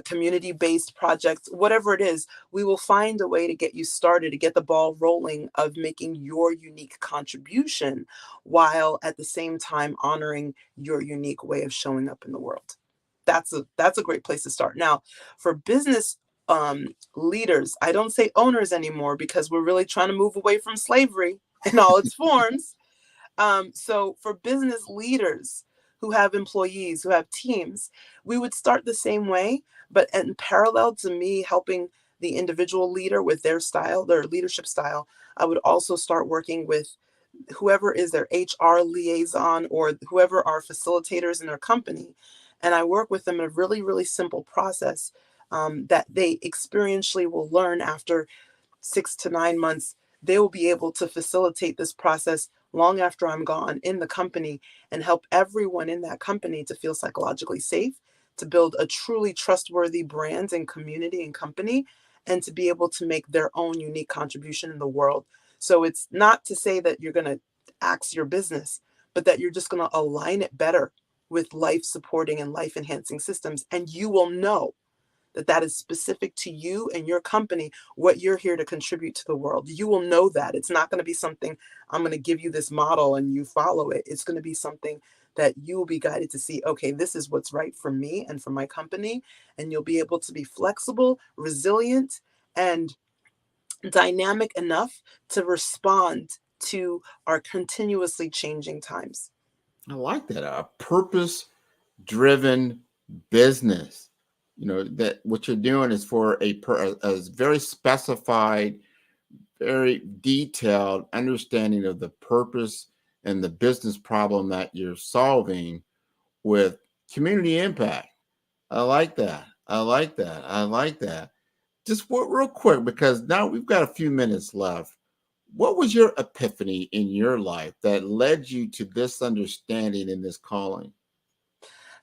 community-based project, whatever it is, we will find a way to get you started, to get the ball rolling of making your unique contribution, while at the same time honoring your unique way of showing up in the world. That's a great place to start. Now, for business leaders, I don't say owners anymore, because we're really trying to move away from slavery in all its forms. So for business leaders who have employees, who have teams, we would start the same way, but in parallel to me helping the individual leader with their style, their leadership style, I would also start working with whoever is their HR liaison, or whoever are facilitators in their company. And I work with them in a really, really simple process that they experientially will learn after 6 to 9 months. They will be able to facilitate this process long after I'm gone in the company, and help everyone in that company to feel psychologically safe, to build a truly trustworthy brand and community and company, and to be able to make their own unique contribution in the world. So it's not to say that you're going to axe your business, but that you're just going to align it better with life supporting and life enhancing systems. And you will know that is specific to you and your company, what you're here to contribute to the world. You will know that. It's not going to be something, I'm going to give you this model and you follow it. It's going to be something that you will be guided to see, okay, this is what's right for me and for my company. And you'll be able to be flexible, resilient, and dynamic enough to respond to our continuously changing times. I like that. A purpose-driven business. That what you're doing is for a very specified, very detailed understanding of the purpose and the business problem that you're solving with community impact. I like that. I like that. I like that. Just real quick, because now we've got a few minutes left. What was your epiphany in your life that led you to this understanding and this calling?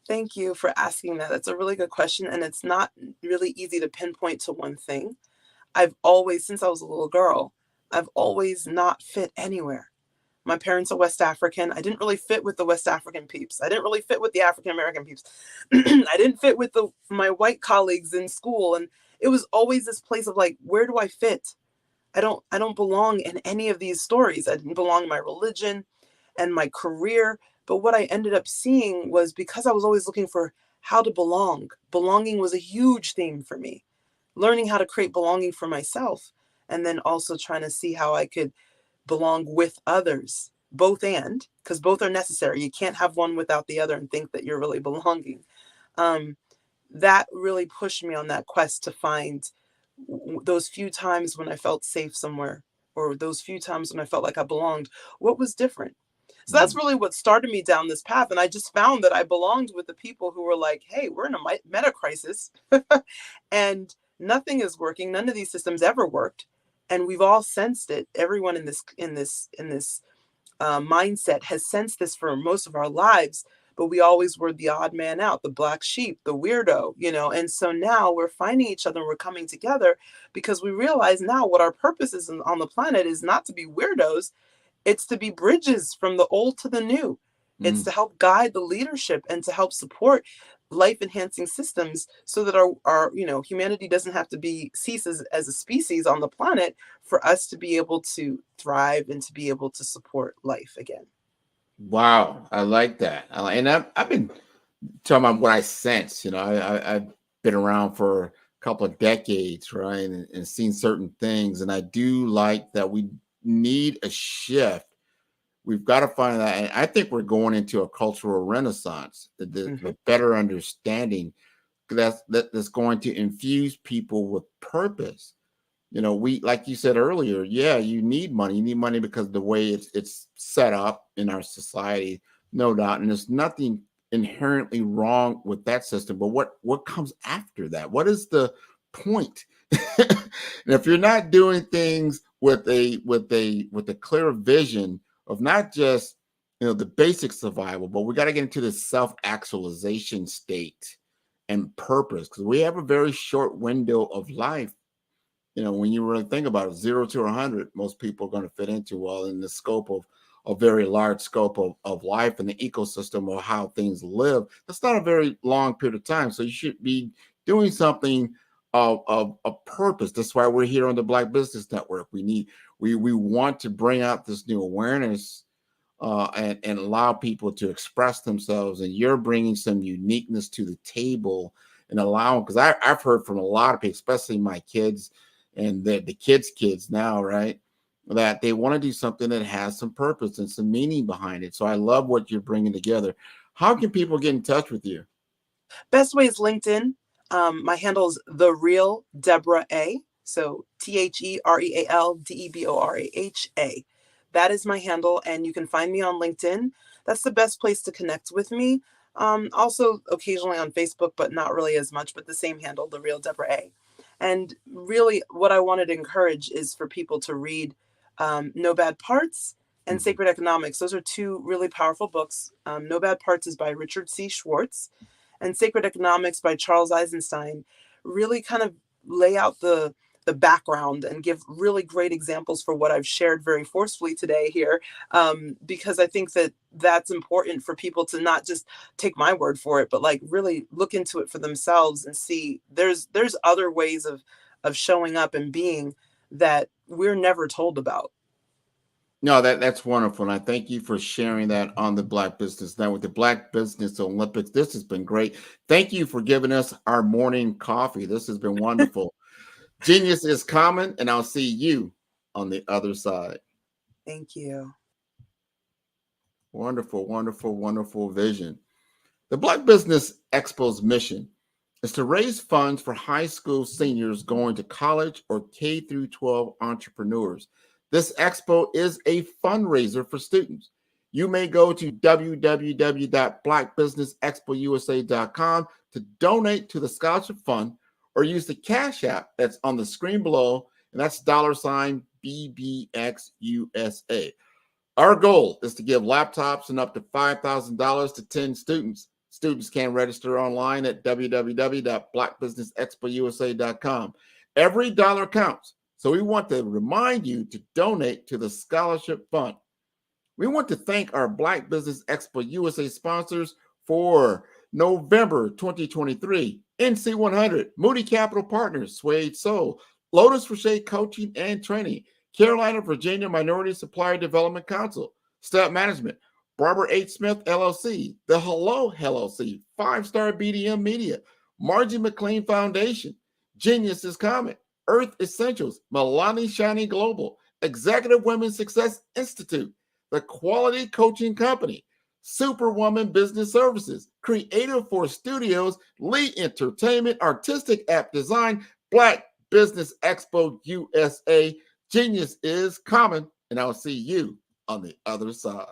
Thank you for asking that. That's a really good question. And it's not really easy to pinpoint to one thing. I've always, since I was a little girl, I've always not fit anywhere. My parents are West African. I didn't really fit with the West African peeps. I didn't really fit with the African American peeps. I didn't fit with my white colleagues in school. And it was always this place of like, where do I fit? I don't belong in any of these stories. I didn't belong in my religion and my career. But what I ended up seeing was, because I was always looking for how to belong, belonging was a huge theme for me. Learning how to create belonging for myself, and then also trying to see how I could belong with others, because both are necessary. You can't have one without the other and think that you're really belonging. That really pushed me on that quest to find those few times when I felt safe somewhere, or those few times when I felt like I belonged. What was different? So that's really what started me down this path. And I just found that I belonged with the people who were like, hey, we're in a meta crisis and nothing is working. None of these systems ever worked. And we've all sensed it. Everyone in this mindset has sensed this for most of our lives, but we always were the odd man out, the black sheep, the weirdo, and so now we're finding each other and we're coming together because we realize now what our purpose is on the planet is not to be weirdos. It's to be bridges from the old to the new. It's to help guide the leadership and to help support life enhancing systems so that our humanity doesn't have to cease as a species on the planet, for us to be able to thrive and to be able to support life again. Wow, I like that. And I've been talking about what I sense. I've been around for a couple of decades, right, and seen certain things. And I do like that we need a shift. We've got to find that. And I think we're going into a cultural renaissance, the better understanding that's going to infuse people with purpose. We, like you said earlier, you need money. You need money because of the way it's set up in our society, no doubt. And there's nothing inherently wrong with that system. But what comes after that? What is the point? And if you're not doing things with a clear vision of not just the basic survival, but we got to get into this self-actualization state and purpose, because we have a very short window of life. When you really think about it, 0 to 100, most people are going to fit into, well, in the scope of a very large scope of life and the ecosystem of how things live. That's not a very long period of time. So you should be doing something of purpose. That's why we're here on the Black Business Network. We want to bring out this new awareness and allow people to express themselves. And you're bringing some uniqueness to the table and allowing, because I've heard from a lot of people, especially my kids and the kids now, right, that they want to do something that has some purpose and some meaning behind it. So I love what you're bringing together. How can people get in touch with you? Best way is LinkedIn. My handle is The Real Deborah A. So TheRealDeboraha. That is my handle, and you can find me on LinkedIn. That's the best place to connect with me. Also occasionally on Facebook, but not really as much, but the same handle, The Real Deborah A. And really what I wanted to encourage is for people to read No Bad Parts and Sacred Economics. Those are two really powerful books. No Bad Parts is by Richard C. Schwartz, and Sacred Economics by Charles Eisenstein really kind of lay out the background and give really great examples for what I've shared very forcefully today here, because I think that that's important for people to not just take my word for it, but like really look into it for themselves and see there's other ways of showing up and being that we're never told about. No, that's wonderful. And I thank you for sharing that on the Black Business Network, the Black Business Olympics. This has been great. Thank you for giving us our morning coffee. This has been wonderful. Genius is common, and I'll see you on the other side. Thank you. Wonderful, wonderful, wonderful vision. The Black Business Expo's mission is to raise funds for high school seniors going to college or K through 12 entrepreneurs. This expo is a fundraiser for students. You may go to www.blackbusinessexpousa.com to donate to the scholarship fund, or use the Cash App that's on the screen below, and that's $BBXUSA. Our goal is to give laptops and up to $5,000 to 10 students. Students can register online at www.blackbusinessexpousa.com. Every dollar counts, so we want to remind you to donate to the scholarship fund. We want to thank our Black Business Expo USA sponsors for November 2023, NC100, Moody Capital Partners, Suede Soul, Lotus Rocher Coaching and Training, Carolina, Virginia Minority Supplier Development Council, Step Management, Barbara H. Smith, LLC, The Hello LLC, 5-Star BDM Media, Margie McLean Foundation, Genius is Common, Earth Essentials, Milani Shiny Global, Executive Women's Success Institute, The Quality Coaching Company, Superwoman Business Services, Creative Force Studios, Lee Entertainment, Artistic App Design, Black Business Expo USA. Genius is common, and I'll see you on the other side.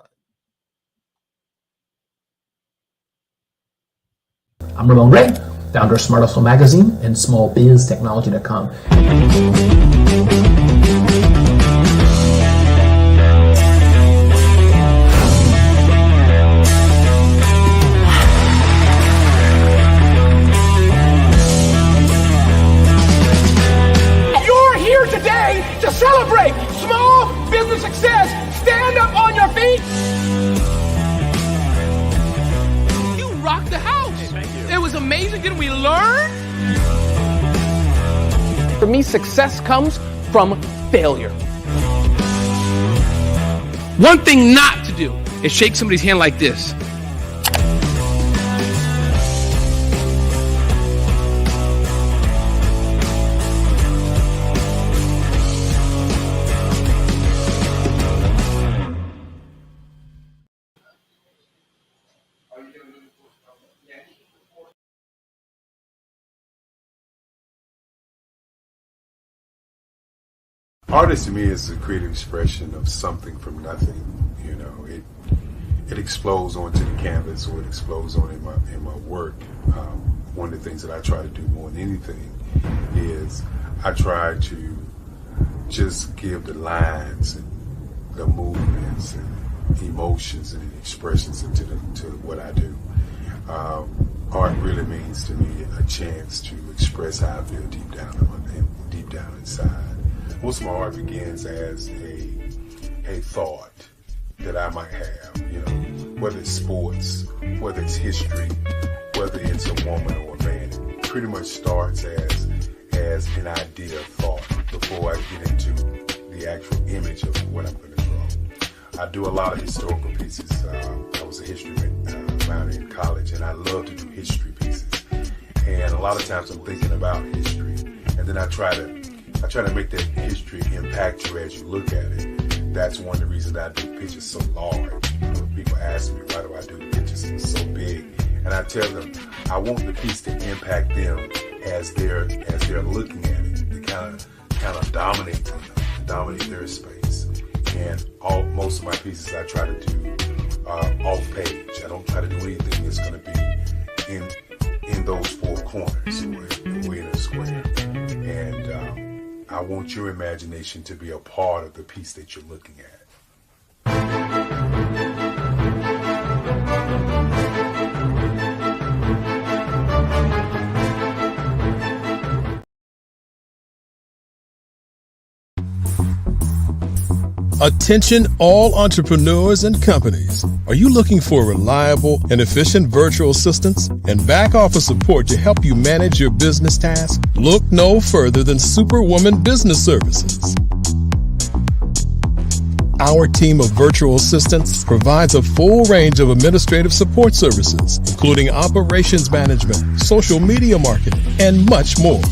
I'm Ramon Ray, founder of Smart Hustle Magazine and smallbiztechnology.com. To celebrate small business success. Stand up on your feet. You rocked the house. Hey, thank you. It was amazing. Didn't we learn? For me, success comes from failure. One thing not to do is shake somebody's hand like this. Artist to me is a creative expression of something from nothing. You know, it explodes onto the canvas, or it explodes on in my work. One of the things that I try to do more than anything is I try to just give the lines and the movements and emotions and expressions into what I do. Art really means to me a chance to express how I feel deep down inside. Most of my art begins as a thought that I might have, you know, whether it's sports, whether it's history, whether it's a woman or a man. It pretty much starts as an idea of thought before I get into the actual image of what I'm going to draw. I do a lot of historical pieces. I was a history minor in college, and I love to do history pieces. And a lot of times I'm thinking about history, and then I try to make that history impact you as you look at it. That's one of the reasons I do pictures so large. You know, people ask me, why do I do pictures so big? And I tell them, I want the piece to impact them as they're looking at it, to kind of dominate them, to dominate their space. And most of my pieces I try to do off page. I don't try to do anything that's going to be in those four corners or in a square. And I want your imagination to be a part of the piece that you're looking at. Attention all entrepreneurs and companies. Are you looking for reliable and efficient virtual assistants and back office support to help you manage your business tasks? Look no further than Superwoman Business Services. Our team of virtual assistants provides a full range of administrative support services, including operations management, social media marketing, and much more.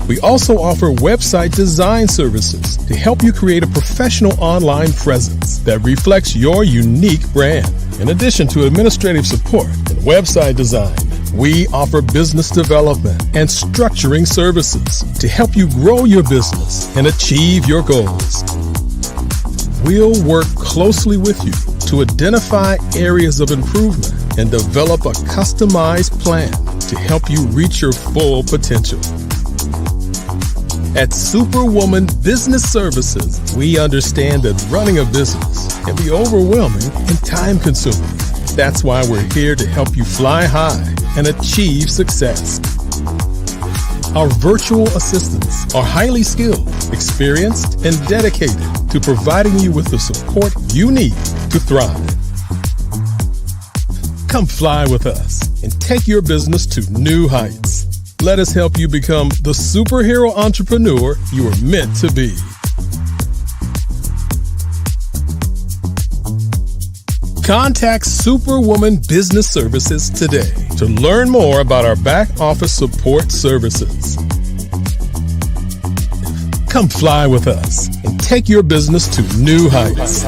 We also offer website design services to help you create a professional online presence that reflects your unique brand. In addition to administrative support and website design, we offer business development and structuring services to help you grow your business and achieve your goals. We'll work closely with you to identify areas of improvement and develop a customized plan to help you reach your full potential. At Superwoman Business Services, we understand that running a business can be overwhelming and time-consuming. That's why we're here to help you fly high and achieve success. Our virtual assistants are highly skilled, experienced, and dedicated to providing you with the support you need to thrive. Come fly with us and take your business to new heights. Let us help you become the superhero entrepreneur you are meant to be. Contact Superwoman Business Services today to learn more about our back office support services. Come fly with us and take your business to new heights.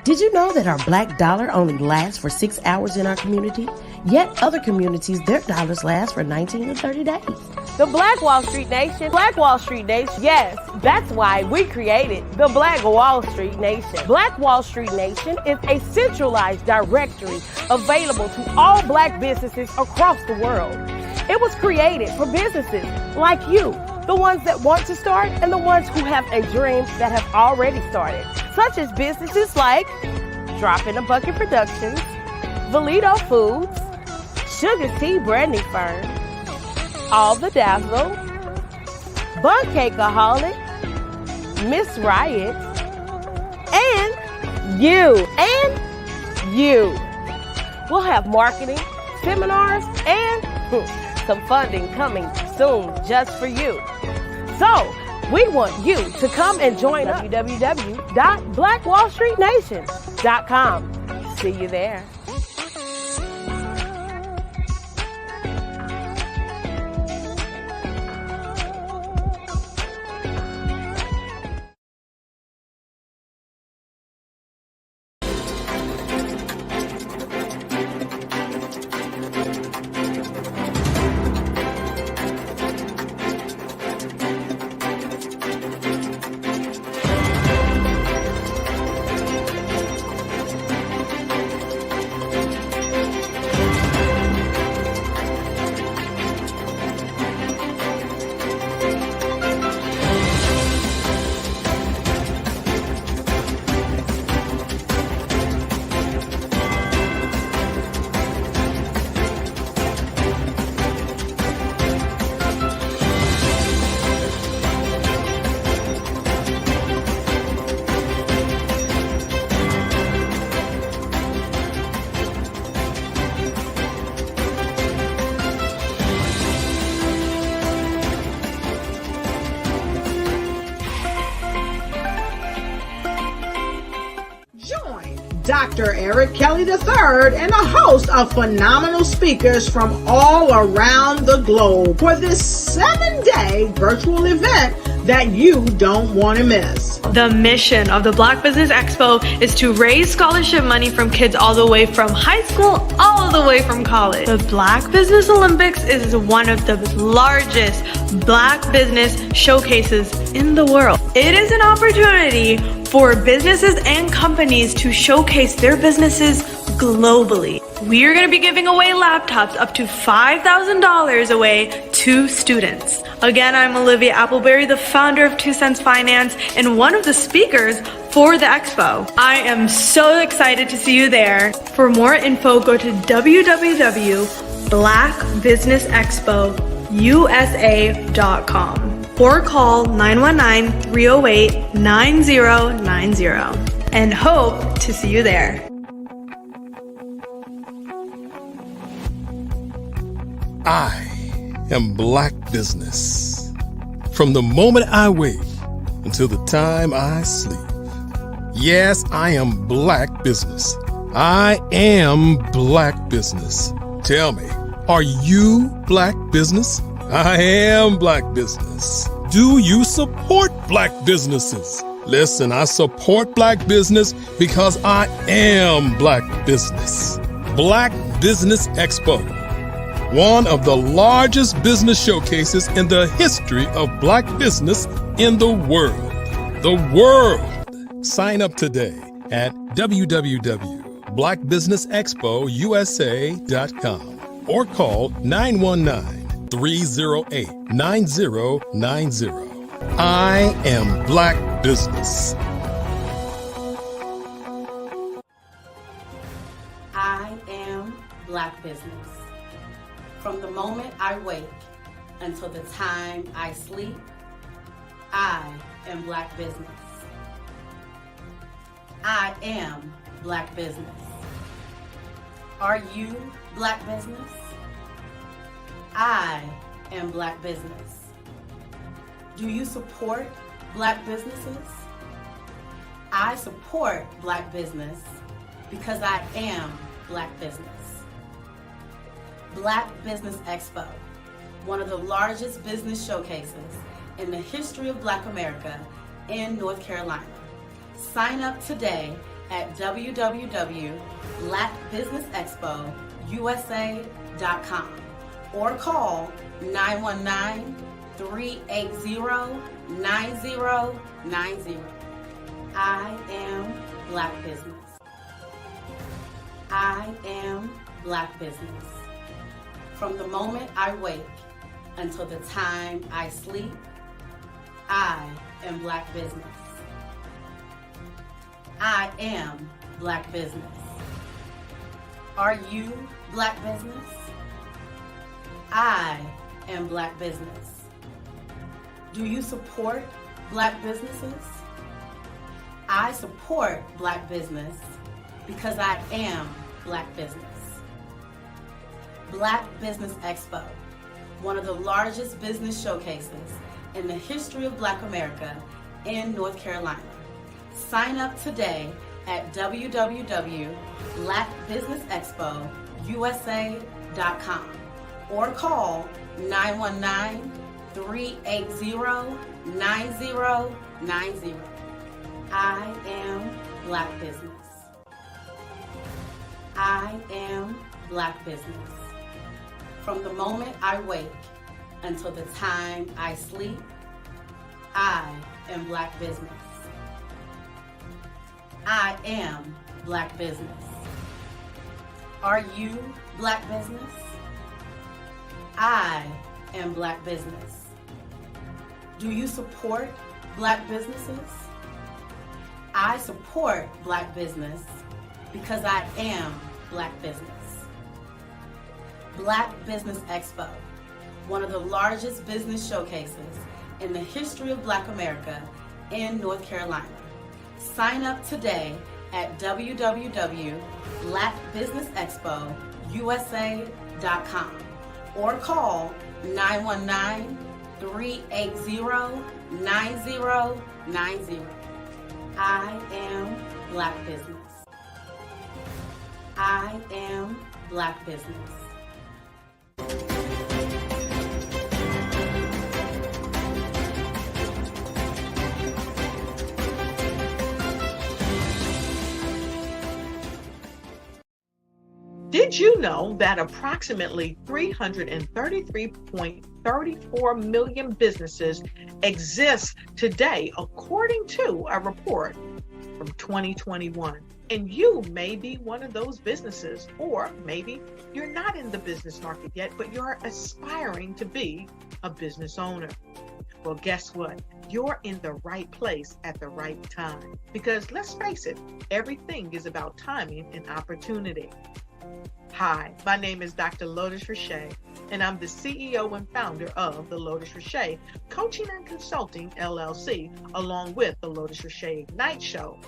Did you know that our black dollar only lasts for 6 hours in our community? Yet other communities, their dollars last for 19 to 30 days. The Black Wall Street Nation. Black Wall Street Nation. Yes, that's why we created the Black Wall Street Nation. Black Wall Street Nation is a centralized directory available to all black businesses across the world. It was created for businesses like you, the ones that want to start and the ones who have a dream that have already started, such as businesses like Drop in a Bucket Productions, Valito Foods, Sugar Tea Branding Firm, All the Dazzle, Bun Cakeaholic, Miss Riot, and you. We'll have marketing, seminars, and some funding coming soon just for you. So, we want you to come and join us. www.blackwallstreetnation.com. See you there. Dr. Eric Kelly III and a host of phenomenal speakers from all around the globe for this 7-day virtual event that you don't want to miss. The mission of the Black Business Expo is to raise scholarship money from kids all the way from high school, all the way from college. The Black Business Olympics is one of the largest Black business showcases in the world. It is an opportunity for businesses and companies to showcase their businesses globally. We are going to be giving away laptops up to $5,000 away to students. Again, I'm Olivia Appleberry, the founder of 2 Cents Finance and one of the speakers for the expo. I am so excited to see you there. For more info, go to www.blackbusinessexpousa.com or call 919-308-9090 and hope to see you there. I am Black Business. From the moment I wake until the time I sleep. Yes, I am Black Business. I am Black Business. Tell me, are you Black Business? I am Black Business. Do you support Black businesses? Listen, I support Black business because I am Black Business. Black Business Expo, one of the largest business showcases in the history of Black business in the world. The world! Sign up today at www.blackbusinessexpousa.com or call 919-308-9090. I am Black Business. I am Black Business. From the moment I wake until the time I sleep, I am Black Business. I am Black Business. Are you Black Business? I am Black Business. Do you support Black businesses? I support Black business because I am Black business. Black Business Expo, one of the largest business showcases in the history of Black America in North Carolina. Sign up today at www.blackbusinessexpousa.com or call 919-380-9090. I am Black Business. I am Black Business. From the moment I wake until the time I sleep, I am Black Business. I am Black Business. Are you Black Business? I am Black Business. Do you support Black businesses? I support Black business because I am Black business. Black Business Expo, one of the largest business showcases in the history of Black America in North Carolina. Sign up today at www.blackbusinessexpousa.com or call 919-380-9090. I am Black Business. I am Black Business. From the moment I wake until the time I sleep, I am Black Business. I am Black Business. Are you Black Business? I am Black Business. Do you support Black businesses? I support Black business because I am Black business. Black Business Expo, one of the largest business showcases in the history of Black America in North Carolina. Sign up today at www.blackbusinessexpousa.com or call 919-380-9090. I am Black Business. I am Black Business. Did you know that approximately 333.34 million businesses exist today, according to a report from 2021? And you may be one of those businesses, or maybe you're not in the business market yet, but you're aspiring to be a business owner. Well, guess what? You're in the right place at the right time. Because let's face it, everything is about timing and opportunity. Hi, my name is Dr. Lotus Richey, and I'm the CEO and founder of the Lotus Richey Coaching and Consulting LLC, along with the Lotus Richey Ignite Show.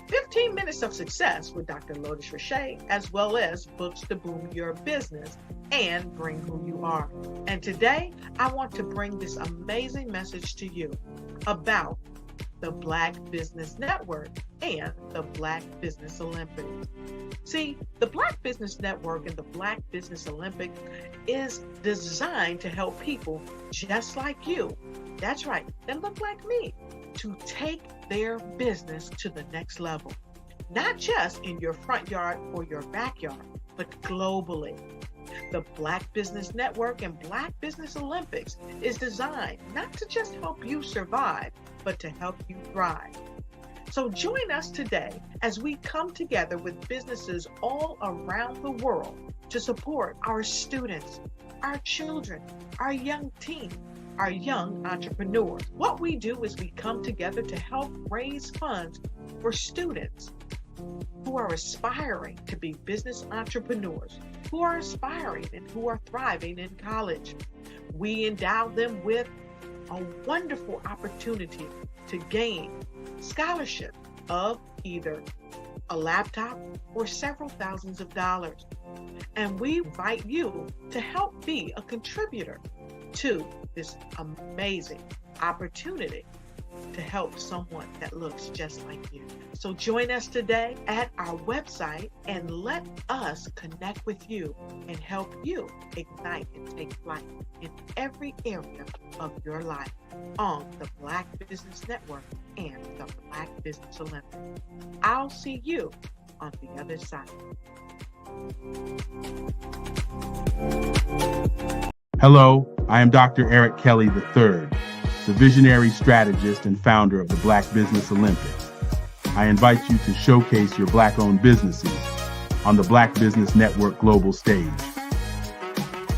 15 minutes of success with Dr. Lotus Richey, as well as books to boom your business and bring who you are. And today, I want to bring this amazing message to you about the Black Business Network and the Black Business Olympics. See, the Black Business Network and the Black Business Olympics is designed to help people just like you, that's right, that look like me, to take their business to the next level. Not just in your front yard or your backyard, but globally. The Black Business Network and Black Business Olympics is designed not to just help you survive, but to help you thrive. So join us today as we come together with businesses all around the world to support our students, our children, our young teens, our young entrepreneurs. What we do is we come together to help raise funds for students who are aspiring to be business entrepreneurs, who are aspiring and who are thriving in college. We endow them with a wonderful opportunity to gain scholarship of either a laptop or several thousands of dollars. And we invite you to help be a contributor to this amazing opportunity to help someone that looks just like you. So join us today at our website and let us connect with you and help you ignite and take flight in every area of your life on the Black Business Network and the Black Business Olympics. I'll see you on the other side. Hello, I am Dr. Eric Kelly III, the visionary strategist and founder of the Black Business Olympics. I invite you to showcase your Black-owned businesses on the Black Business Network global stage.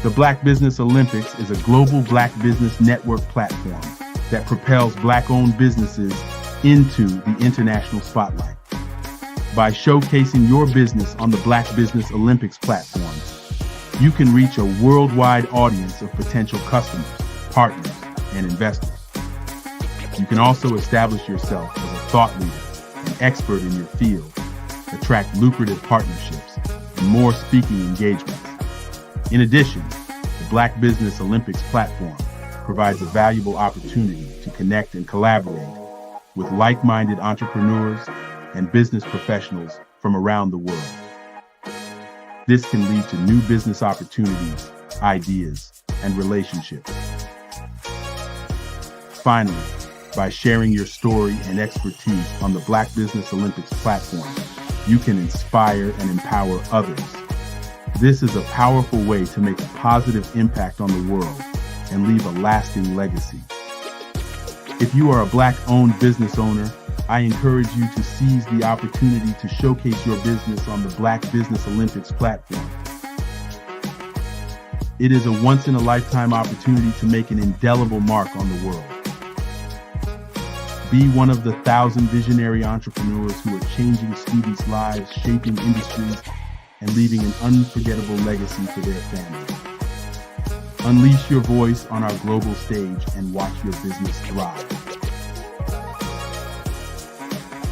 The Black Business Olympics is a global Black Business Network platform that propels Black-owned businesses into the international spotlight. By showcasing your business on the Black Business Olympics platforms, you can reach a worldwide audience of potential customers, partners, and investors. You can also establish yourself as a thought leader, an expert in your field, attract lucrative partnerships, and more speaking engagements. In addition, the Black Business Olympics platform provides a valuable opportunity to connect and collaborate with like-minded entrepreneurs and business professionals from around the world. This can lead to new business opportunities, ideas, and relationships. Finally, by sharing your story and expertise on the Black Business Olympics platform, you can inspire and empower others. This is a powerful way to make a positive impact on the world and leave a lasting legacy. If you are a Black-owned business owner, I encourage you to seize the opportunity to showcase your business on the Black Business Olympics platform. It is a once-in-a-lifetime opportunity to make an indelible mark on the world. Be one of the 1,000 visionary entrepreneurs who are changing students' lives, shaping industries, and leaving an unforgettable legacy for their families. Unleash your voice on our global stage and watch your business thrive.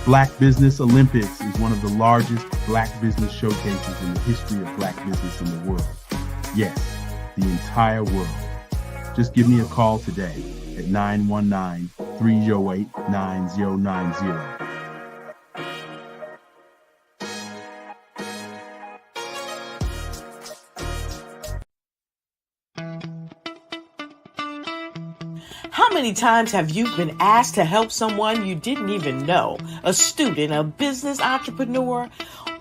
Black Business Olympics is one of the largest Black business showcases in the history of Black business in the world. Yes, the entire world. Just give me a call today at 919-308-9090. How many times have you been asked to help someone you didn't even know, a student, a business entrepreneur,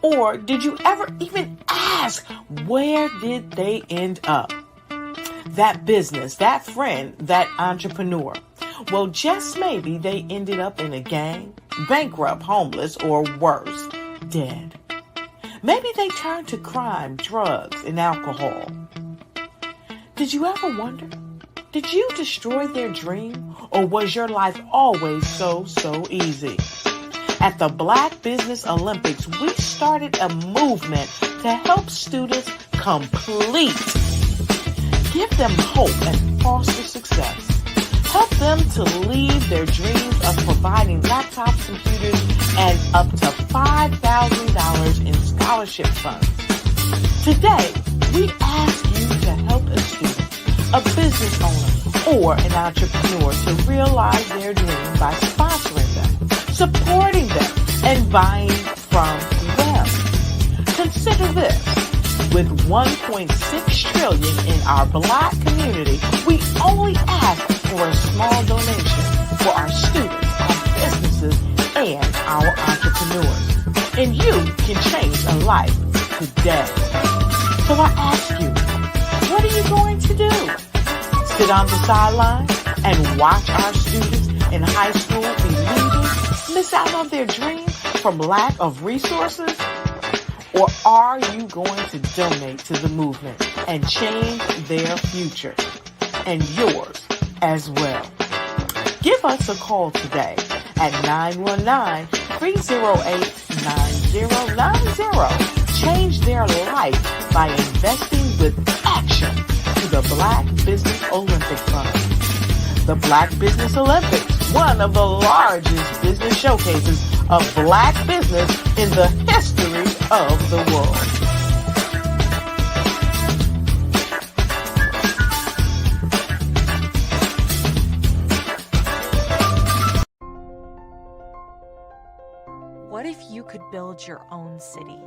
or did you ever even ask, where did they end up? That business, that friend, that entrepreneur. Well, just maybe they ended up in a gang, bankrupt, homeless, or worse, dead. Maybe they turned to crime, drugs, and alcohol. Did you ever wonder? Did you destroy their dream, or was your life always so easy? At the Black Business Olympics, we started a movement to help students complete. Give them hope and foster success. Help them to leave their dreams of providing laptops, computers, and up to $5,000 in scholarship funds. Today, we ask you to help a student, a business owner, or an entrepreneur to realize their dream by sponsoring them. supporting them, and buying from them. Consider this. With $1.6 trillion in our Black community, we only ask for a small donation for our students, our businesses, and our entrepreneurs. And you can change a life today. So I ask you, what are you going to do? Sit on the sideline and watch our students in high school be leaving, miss out on their dreams from lack of resources? Or are you going to donate to the movement and change their future and yours as well? Give us a call today at 919-308-9090. Change their life by investing with action to the Black Business Olympic Fund. The Black Business Olympics, one of the largest business showcases of Black business in the history of the world. What if you could build your own city?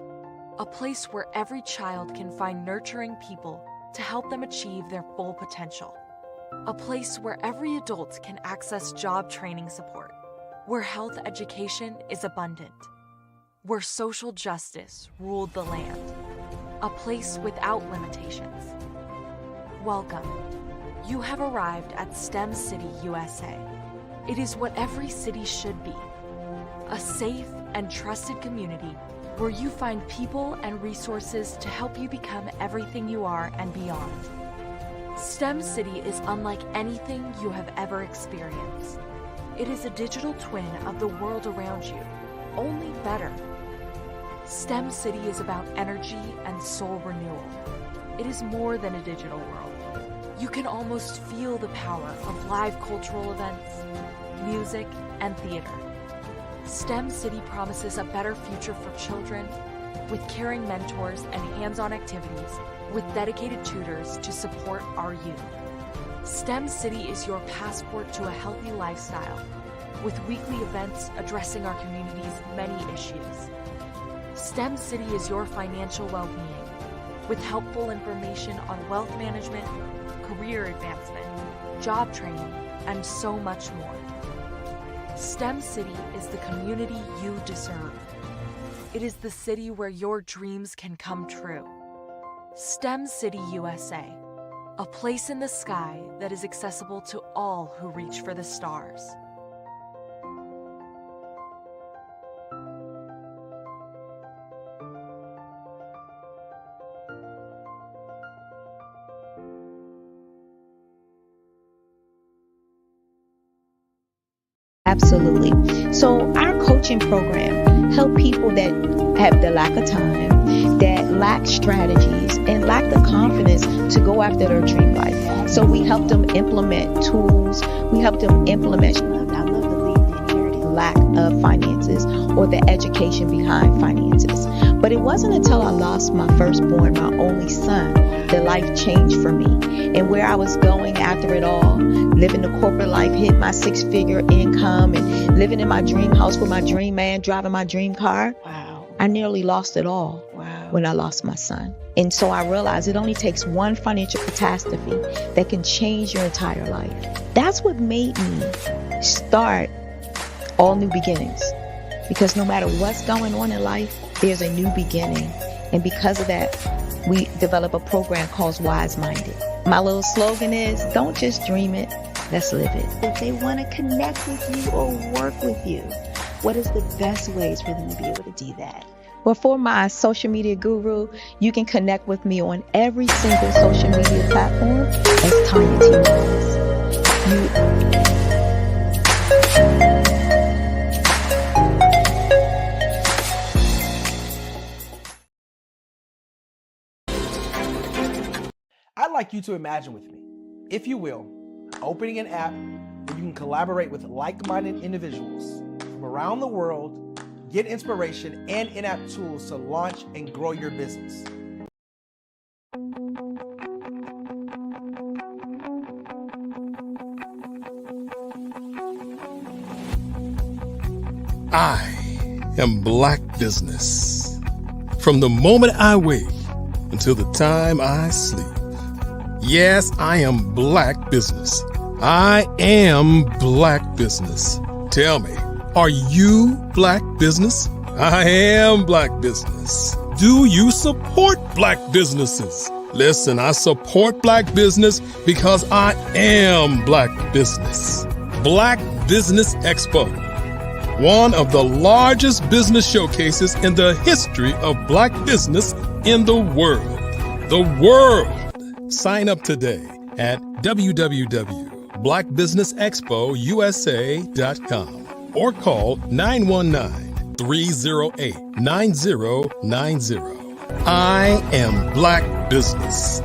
A place where every child can find nurturing people to help them achieve their full potential. A place where every adult can access job training support, where health education is abundant, where social justice ruled the land. A place without limitations. Welcome. You have arrived at STEM City USA. It is what every city should be. A safe and trusted community where you find people and resources to help you become everything you are and beyond. STEM City is unlike anything you have ever experienced. It is a digital twin of the world around you, only better. STEM City is about energy and soul renewal. It is more than a digital world. You can almost feel the power of live cultural events, music, and theater. STEM City promises a better future for children with caring mentors and hands-on activities with dedicated tutors to support our youth. STEM City is your passport to a healthy lifestyle with weekly events addressing our community's many issues. STEM City is your financial well-being with helpful information on wealth management, career advancement, job training, and so much more. STEM City is the community you deserve. It is the city where your dreams can come true. STEM City USA, a place in the sky that is accessible to all who reach for the stars. Absolutely. So our coaching program help people that have the lack of time, that lack strategies, and lack the confidence to go after their dream life. So we help them implement tools. We help them implement, I love to leave the inherited lack of finances or the education behind finances. But it wasn't until I lost my firstborn, my only son, that life changed for me. And where I was going after it all, living the corporate life, hit my 6-figure income and living in my dream house with my dream man, driving my dream car. Wow. I nearly lost it all when I lost my son. And so I realized it only takes one financial catastrophe that can change your entire life. That's what made me start All New Beginnings. Because no matter what's going on in life, there's a new beginning. And because of that, we develop a program called Wise Minded. My little slogan is, don't just dream it, let's live it. If they want to connect with you or work with you, what is the best ways for them to be able to do that? Well, for my social media guru, you can connect with me on every single social media platform as Tanya T. Wallace. I'd like you to imagine with me, if you will, opening an app where you can collaborate with like-minded individuals from around the world, get inspiration and in-app tools to launch and grow your business. I am Black Business. From the moment I wake until the time I sleep. Yes, I am Black Business. I am Black Business. Tell me, are you Black Business? I am Black Business. Do you support Black businesses? Listen, I support Black business because I am Black Business. Black Business Expo, one of the largest business showcases in the history of Black business in the world. The world. Sign up today at www.blackbusinessexpousa.com or call 919-308-9090. I am Black Business.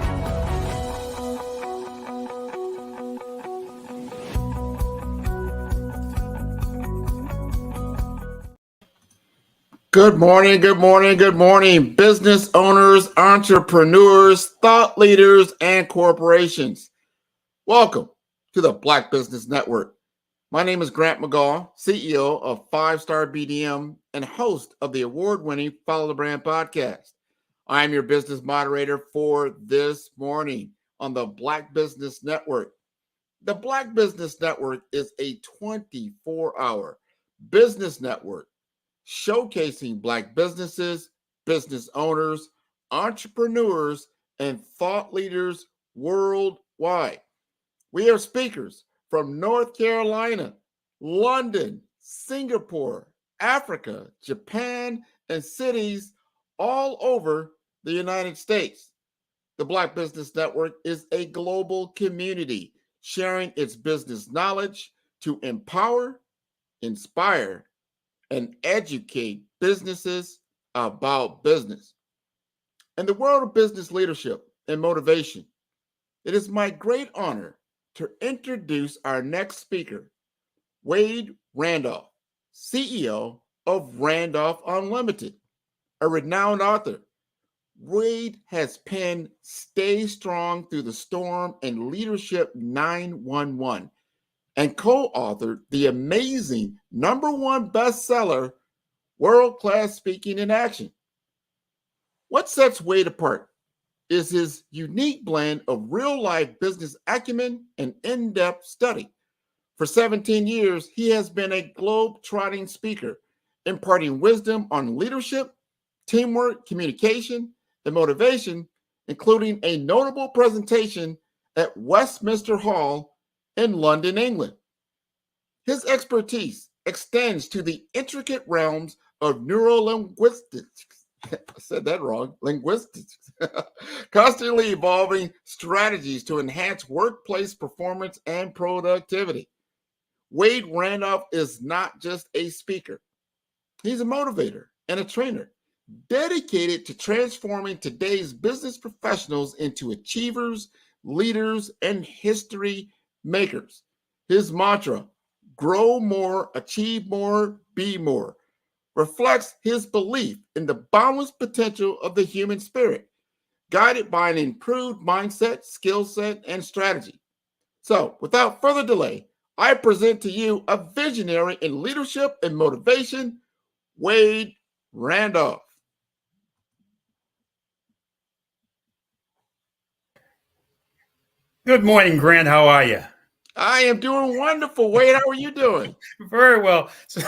Good morning, good morning, good morning, business owners, entrepreneurs, thought leaders, and corporations. Welcome to the Black Business Network. My name is Grant McGaw, CEO of 5 Star BDM and host of the award-winning Follow the Brand podcast. I am your business moderator for this morning on the Black Business Network. The Black Business Network is a 24-hour business network showcasing Black businesses, business owners, entrepreneurs, and thought leaders worldwide. We have speakers from North Carolina, London, Singapore, Africa, Japan, and cities all over the United States. The Black Business Network is a global community sharing its business knowledge to empower, inspire, and educate businesses about business. In the world of business leadership and motivation, it is my great honor to introduce our next speaker, Wade Randolph, CEO of Randolph Unlimited, a renowned author. Wade has penned Stay Strong Through the Storm and Leadership 911 and co-authored the amazing #1 bestseller, World Class Speaking in Action. What sets Wade apart is his unique blend of real-life business acumen and in-depth study. For 17 years, he has been a globe-trotting speaker, imparting wisdom on leadership, teamwork, communication, and motivation, including a notable presentation at Westminster Hall in London, England. His expertise extends to the intricate realms of neurolinguistics. I said that wrong. Linguistics. Constantly evolving strategies to enhance workplace performance and productivity. Wade Randolph is not just a speaker. He's a motivator and a trainer dedicated to transforming today's business professionals into achievers, leaders, and history makers. His mantra, grow more, achieve more, be more, reflects his belief in the boundless potential of the human spirit, guided by an improved mindset, skill set, and strategy. So, without further delay, I present to you a visionary in leadership and motivation, Wade Randolph. Good morning, Grant. How are you? I am doing wonderful. Wade, how are you doing? Very well. So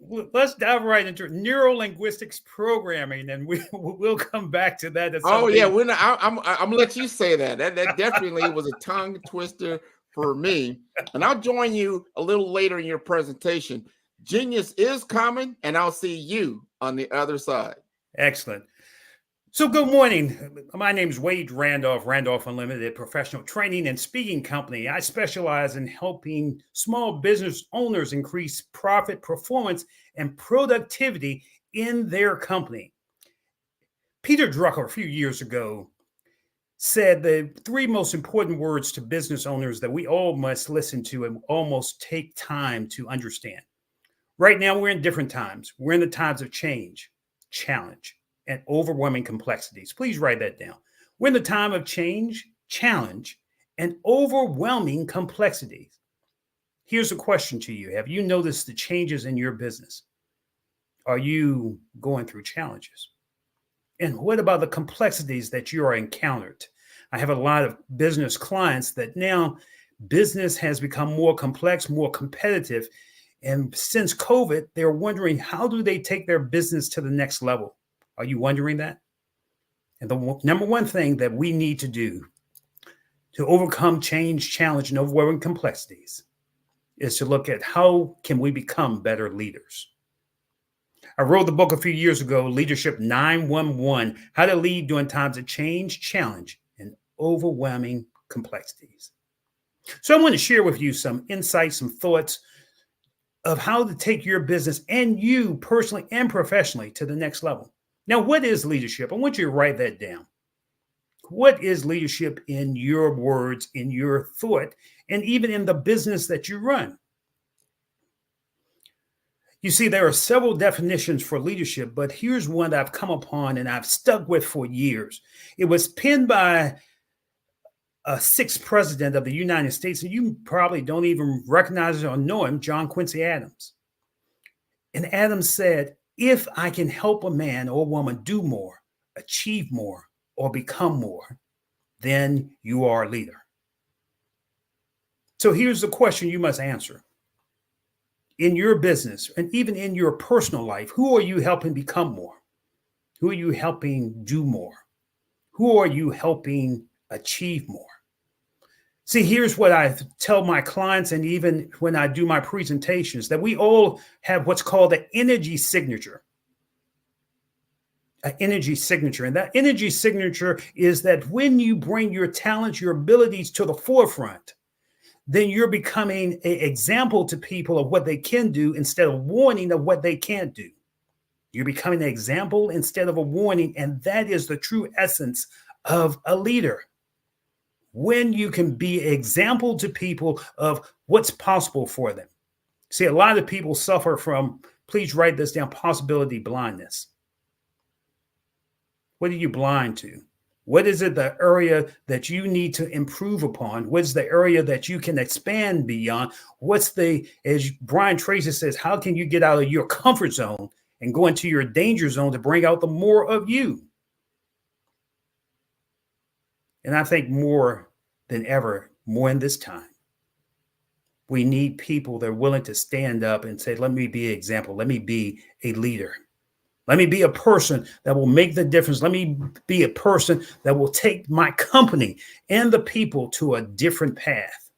let's dive right into neurolinguistics programming, and we'll come back to that. Oh yeah, I'm gonna let you say that. That definitely was a tongue twister for me. And I'll join you a little later in your presentation. Genius is common, and I'll see you on the other side. Excellent. So good morning. My name is Wade Randolph, Randolph Unlimited professional training and speaking company. I specialize in helping small business owners increase profit, performance, and productivity in their company. Peter Drucker, a few years ago, said the 3 most important words to business owners that we all must listen to and almost take time to understand. Right now, we're in different times. We're in the times of change, challenge, and overwhelming complexities. Please write that down. We're in the time of change, challenge, and overwhelming complexities. Here's a question to you. Have you noticed the changes in your business? Are you going through challenges? And what about the complexities that you are encountered? I have a lot of business clients that now business has become more complex, more competitive. And since COVID, they're wondering, how do they take their business to the next level? Are you wondering that? And the number one thing that we need to do to overcome change, challenge, and overwhelming complexities is to look at how can we become better leaders. I wrote the book a few years ago, Leadership 911, How to Lead During Times of Change, Challenge, and Overwhelming Complexities. So I want to share with you some insights, some thoughts of how to take your business and you personally and professionally to the next level. Now, what is leadership? I want you to write that down. What is leadership in your words, in your thought, and even in the business that you run? You see, there are several definitions for leadership, but here's one that I've come upon and I've stuck with for years. It was penned by a sixth president of the United States, and you probably don't even recognize it or know him, John Quincy Adams. And Adams said, if I can help a man or a woman do more, achieve more, or become more, then you are a leader. So here's the question you must answer. In your business and even in your personal life, who are you helping become more? Who are you helping do more? Who are you helping achieve more? See, here's what I tell my clients, and even when I do my presentations, that we all have what's called an energy signature. An energy signature. And that energy signature is that when you bring your talents, your abilities to the forefront, then you're becoming an example to people of what they can do instead of warning of what they can't do. You're becoming an example instead of a warning. And that is the true essence of a leader. When you can be an example to people of what's possible for them. See, a lot of people suffer from, please write this down, possibility blindness. What are you blind to? What is it, the area that you need to improve upon? What's the area that you can expand beyond? What's the, as Brian Tracy says, how can you get out of your comfort zone and go into your danger zone to bring out the more of you? And I think more than ever, more in this time, we need people that are willing to stand up and say, let me be an example. Let me be a leader. Let me be a person that will make the difference. Let me be a person that will take my company and the people to a different path.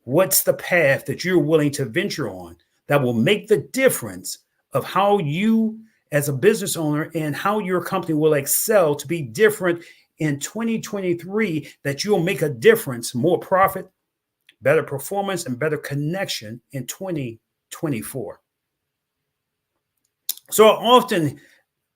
What's the path that you're willing to venture on that will make the difference of how you as a business owner and how your company will excel to be different in 2023, that you'll make a difference, more profit, better performance, and better connection in 2024. So I often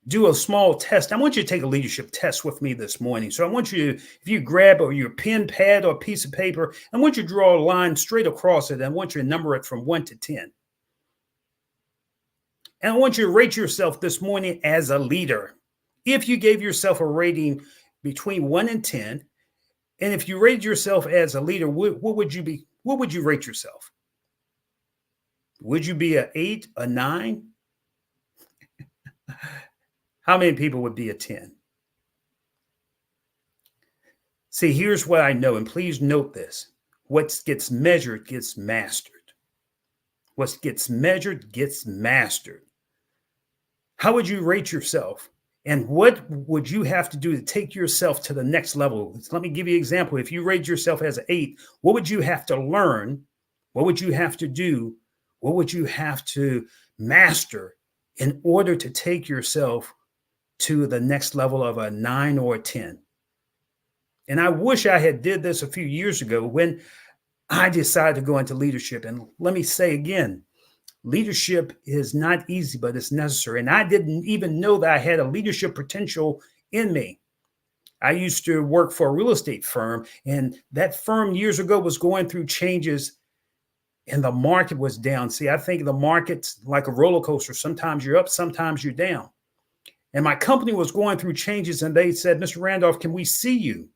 do a small test. I want you to take a leadership test with me this morning. So I want you to, if you grab your pen, pad, or a piece of paper, I want you to draw a line straight across it. And I want you to number it from 1 to 10. And I want you to rate yourself this morning as a leader. If you gave yourself a rating between 1 and 10, and if you rated yourself as a leader, what would you be? What would you rate yourself? Would you be an 8, a 9? How many people would be a 10? See, here's what I know, and please note this. What gets measured gets mastered. What gets measured gets mastered. How would you rate yourself? And what would you have to do to take yourself to the next level? Let me give you an example. If you rate yourself as an 8, what would you have to learn? What would you have to do? What would you have to master in order to take yourself to the next level of a 9 or a 10? And I wish I had did this a few years ago when I decided to go into leadership. And let me say again, leadership is not easy, but it's necessary. And I didn't even know that I had a leadership potential in me. I used to work for a real estate firm, and that firm years ago was going through changes and the market was down. See, I think the market's like a roller coaster. Sometimes you're up, sometimes you're down. And my company was going through changes, and they said, Mr. Randolph, can we see you?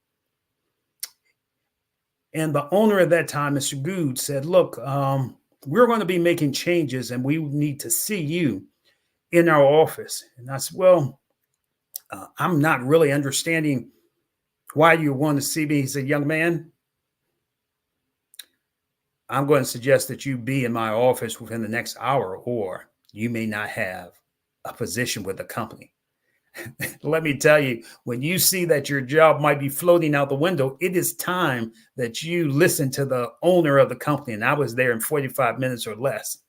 And the owner at that time, Mr. Good, said, look, we're going to be making changes and we need to see you in our office. And I said, well, I'm not really understanding why you want to see me. He said, young man, I'm going to suggest that you be in my office within the next hour, or you may not have a position with the company. Let me tell you, when you see that your job might be floating out the window, it is time that you listen to the owner of the company. And I was there in 45 minutes or less.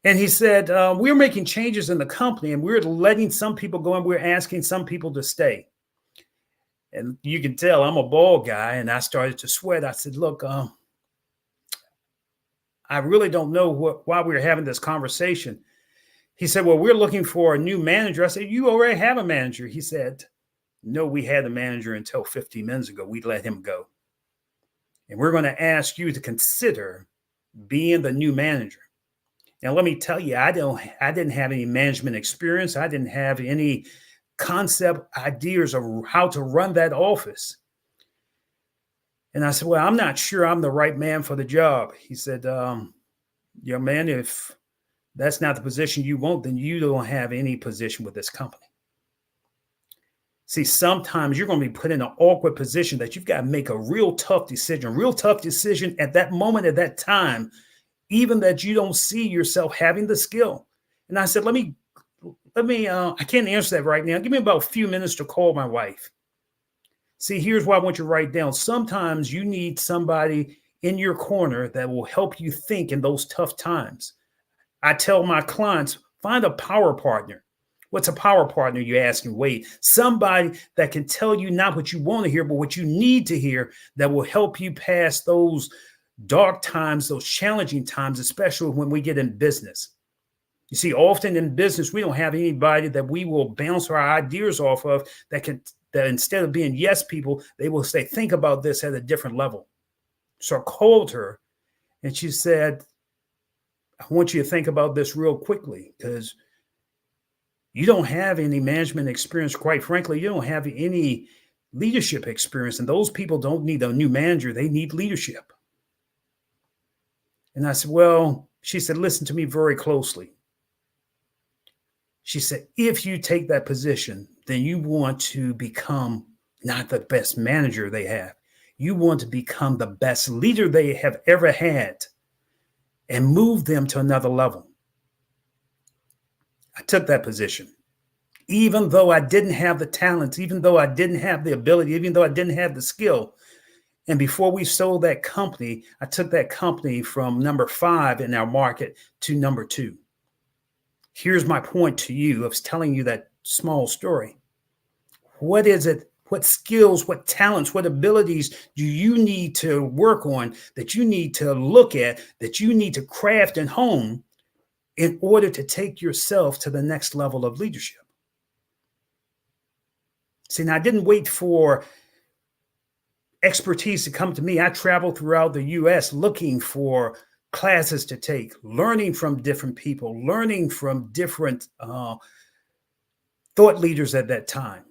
And he said, we're making changes in the company and we're letting some people go and we're asking some people to stay. And you can tell I'm a bald guy and I started to sweat. I said, look, I really don't know why we're having this conversation. He said, well, we're looking for a new manager. I said, you already have a manager. He said, no, we had a manager until 15 minutes ago. We let him go. And we're going to ask you to consider being the new manager. Now, let me tell you, I didn't have any management experience. I didn't have any concept ideas of how to run that office. And I said, well, I'm not sure I'm the right man for the job. He said, young man, if that's not the position you want, then you don't have any position with this company. See, sometimes you're going to be put in an awkward position that you've got to make a real tough decision at that moment, at that time, even that you don't see yourself having the skill. And I said, let me, I can't answer that right now. Give me about a few minutes to call my wife. See, here's what I want you to write down. Sometimes you need somebody in your corner that will help you think in those tough times. I tell my clients, find a power partner. What's a power partner? You're asking, Wade. Somebody that can tell you not what you want to hear, but what you need to hear, that will help you pass those dark times, those challenging times, especially when we get in business. You see, often in business, we don't have anybody that we will bounce our ideas off of that instead of being yes people, they will say, think about this at a different level. So I called her and she said, I want you to think about this real quickly because you don't have any management experience. Quite frankly, you don't have any leadership experience. And those people don't need a new manager. They need leadership. And I said, well, she said, listen to me very closely. She said, if you take that position, then you want to become not the best manager they have. You want to become the best leader they have ever had and move them to another level. I took that position. Even though I didn't have the talents, even though I didn't have the ability, even though I didn't have the skill. And before we sold that company, I took that company from number 5 in our market to number 2. Here's my point to you. I was telling you that small story. What is it? What skills, what talents, what abilities do you need to work on, that you need to look at, that you need to craft and hone in order to take yourself to the next level of leadership? See, now I didn't wait for expertise to come to me. I traveled throughout the U.S. looking for classes to take, learning from different people, learning from different thought leaders at that time.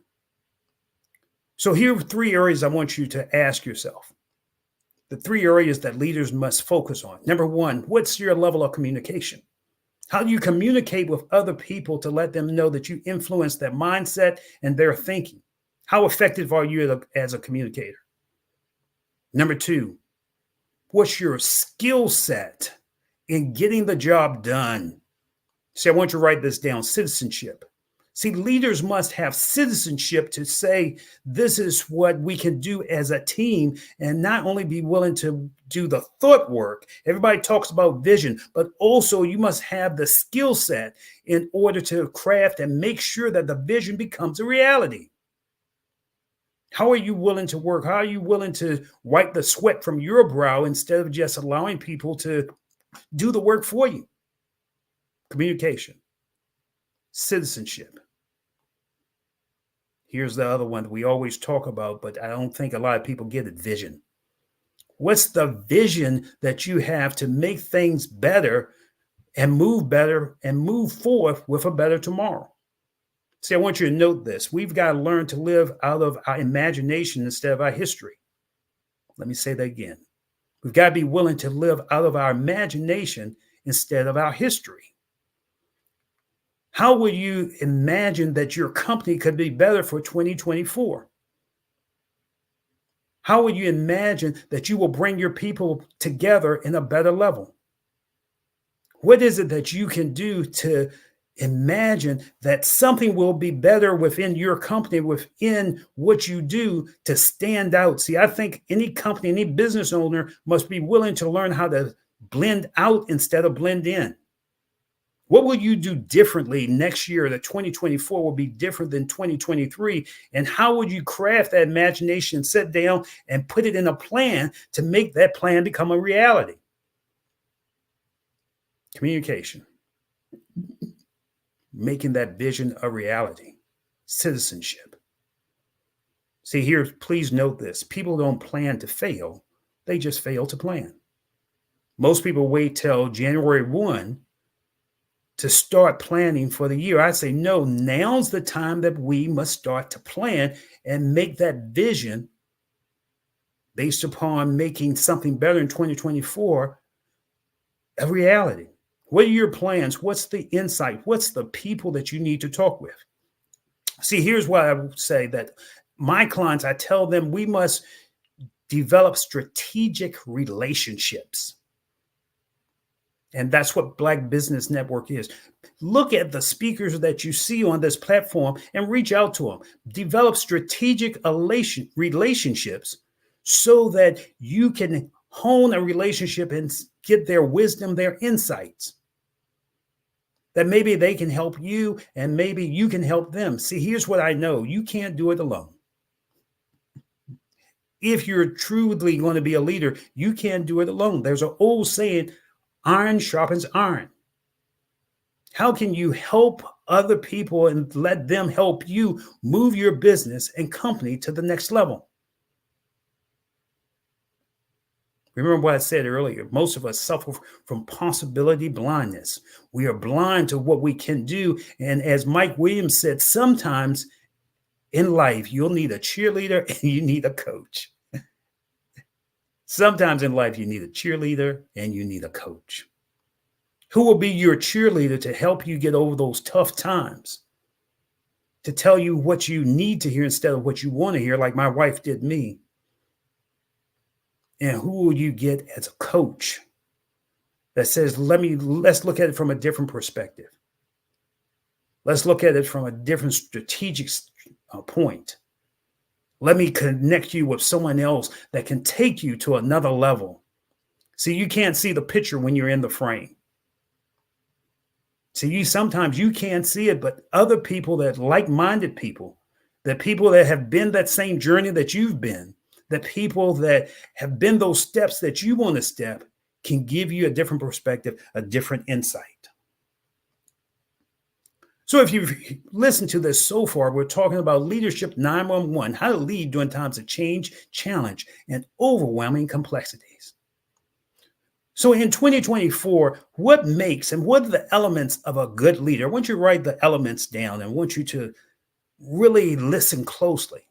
So here are 3 areas I want you to ask yourself. The 3 areas that leaders must focus on. Number 1, what's your level of communication? How do you communicate with other people to let them know that you influence their mindset and their thinking? How effective are you as a communicator? Number 2, what's your skill set in getting the job done? See, I want you to write this down, citizenship. See, leaders must have citizenship to say, this is what we can do as a team, and not only be willing to do the thought work. Everybody talks about vision, but also you must have the skill set in order to craft and make sure that the vision becomes a reality. How are you willing to work? How are you willing to wipe the sweat from your brow instead of just allowing people to do the work for you? Communication, citizenship. Here's the other one that we always talk about, but I don't think a lot of people get it, vision. What's the vision that you have to make things better and move forward with a better tomorrow? See, I want you to note this. We've got to learn to live out of our imagination instead of our history. Let me say that again. We've got to be willing to live out of our imagination instead of our history. How would you imagine that your company could be better for 2024? How would you imagine that you will bring your people together in a better level? What is it that you can do to imagine that something will be better within your company, within what you do to stand out? See, I think any company, any business owner must be willing to learn how to blend out instead of blend in. What will you do differently next year that 2024 will be different than 2023? And how would you craft that imagination, sit down and put it in a plan to make that plan become a reality? Communication. Making that vision a reality. Citizenship. See here, please note this. People don't plan to fail. They just fail to plan. Most people wait till January 1 to start planning for the year. I say, no, now's the time that we must start to plan and make that vision based upon making something better in 2024 a reality. What are your plans? What's the insight? What's the people that you need to talk with? See, here's what I would say that my clients, I tell them we must develop strategic relationships. And that's what Black Business Network is. Look at the speakers that you see on this platform and reach out to them. Develop strategic relationships so that you can hone a relationship and get their wisdom, their insights. That maybe they can help you and maybe you can help them. See, here's what I know. You can't do it alone. If you're truly going to be a leader, you can't do it alone. There's an old saying, iron sharpens iron. How can you help other people and let them help you move your business and company to the next level? Remember what I said earlier, most of us suffer from possibility blindness. We are blind to what we can do. And as Mike Williams said, sometimes in life, you'll need a cheerleader and you need a coach. Sometimes in life, you need a cheerleader and you need a coach. Who will be your cheerleader to help you get over those tough times? To tell you what you need to hear instead of what you want to hear, like my wife did me. And who will you get as a coach that says, let's look at it from a different perspective. Let's look at it from a different strategic point. Let me connect you with someone else that can take you to another level. See, you can't see the picture when you're in the frame. See, sometimes you can't see it, but other people that like-minded people, that people that have been that same journey that you've been, that people that have been those steps that you want to step can give you a different perspective, a different insight. So if you've listened to this so far, we're talking about Leadership 911, how to lead during times of change, challenge, and overwhelming complexities. So in 2024, what makes and what are the elements of a good leader? I want you to write the elements down and I want you to really listen closely.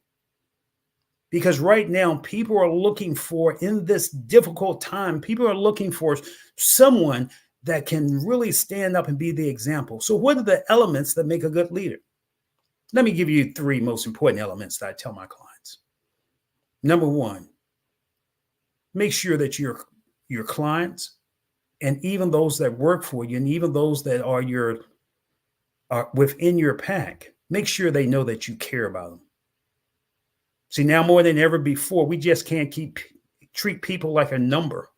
Because right now, people are looking for, in this difficult time, people are looking for someone that can really stand up and be the example. So what are the elements that make a good leader? Let me give you 3 most important elements that I tell my clients. Number 1, make sure that your clients and even those that work for you and even those that are within your pack, make sure they know that you care about them. See, now more than ever before, we just can't treat people like a number.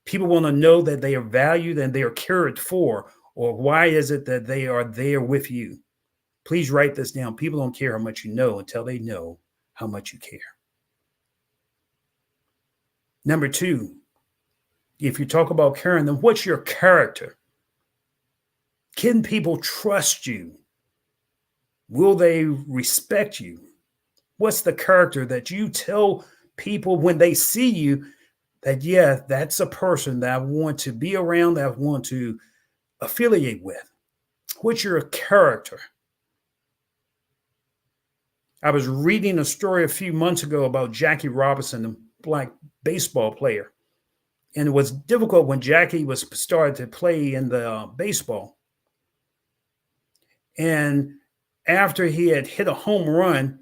People want to know that they are valued and they are cared for, or why is it that they are there with you? Please write this down. People don't care how much you know until they know how much you care. Number 2, if you talk about caring, then what's your character? Can people trust you? Will they respect you? What's the character that you tell people when they see you that, yeah, that's a person that I want to be around, that I want to affiliate with? What's your character? I was reading a story a few months ago about Jackie Robinson, black baseball player. And it was difficult when Jackie was started to play in the baseball. And after he had hit a home run,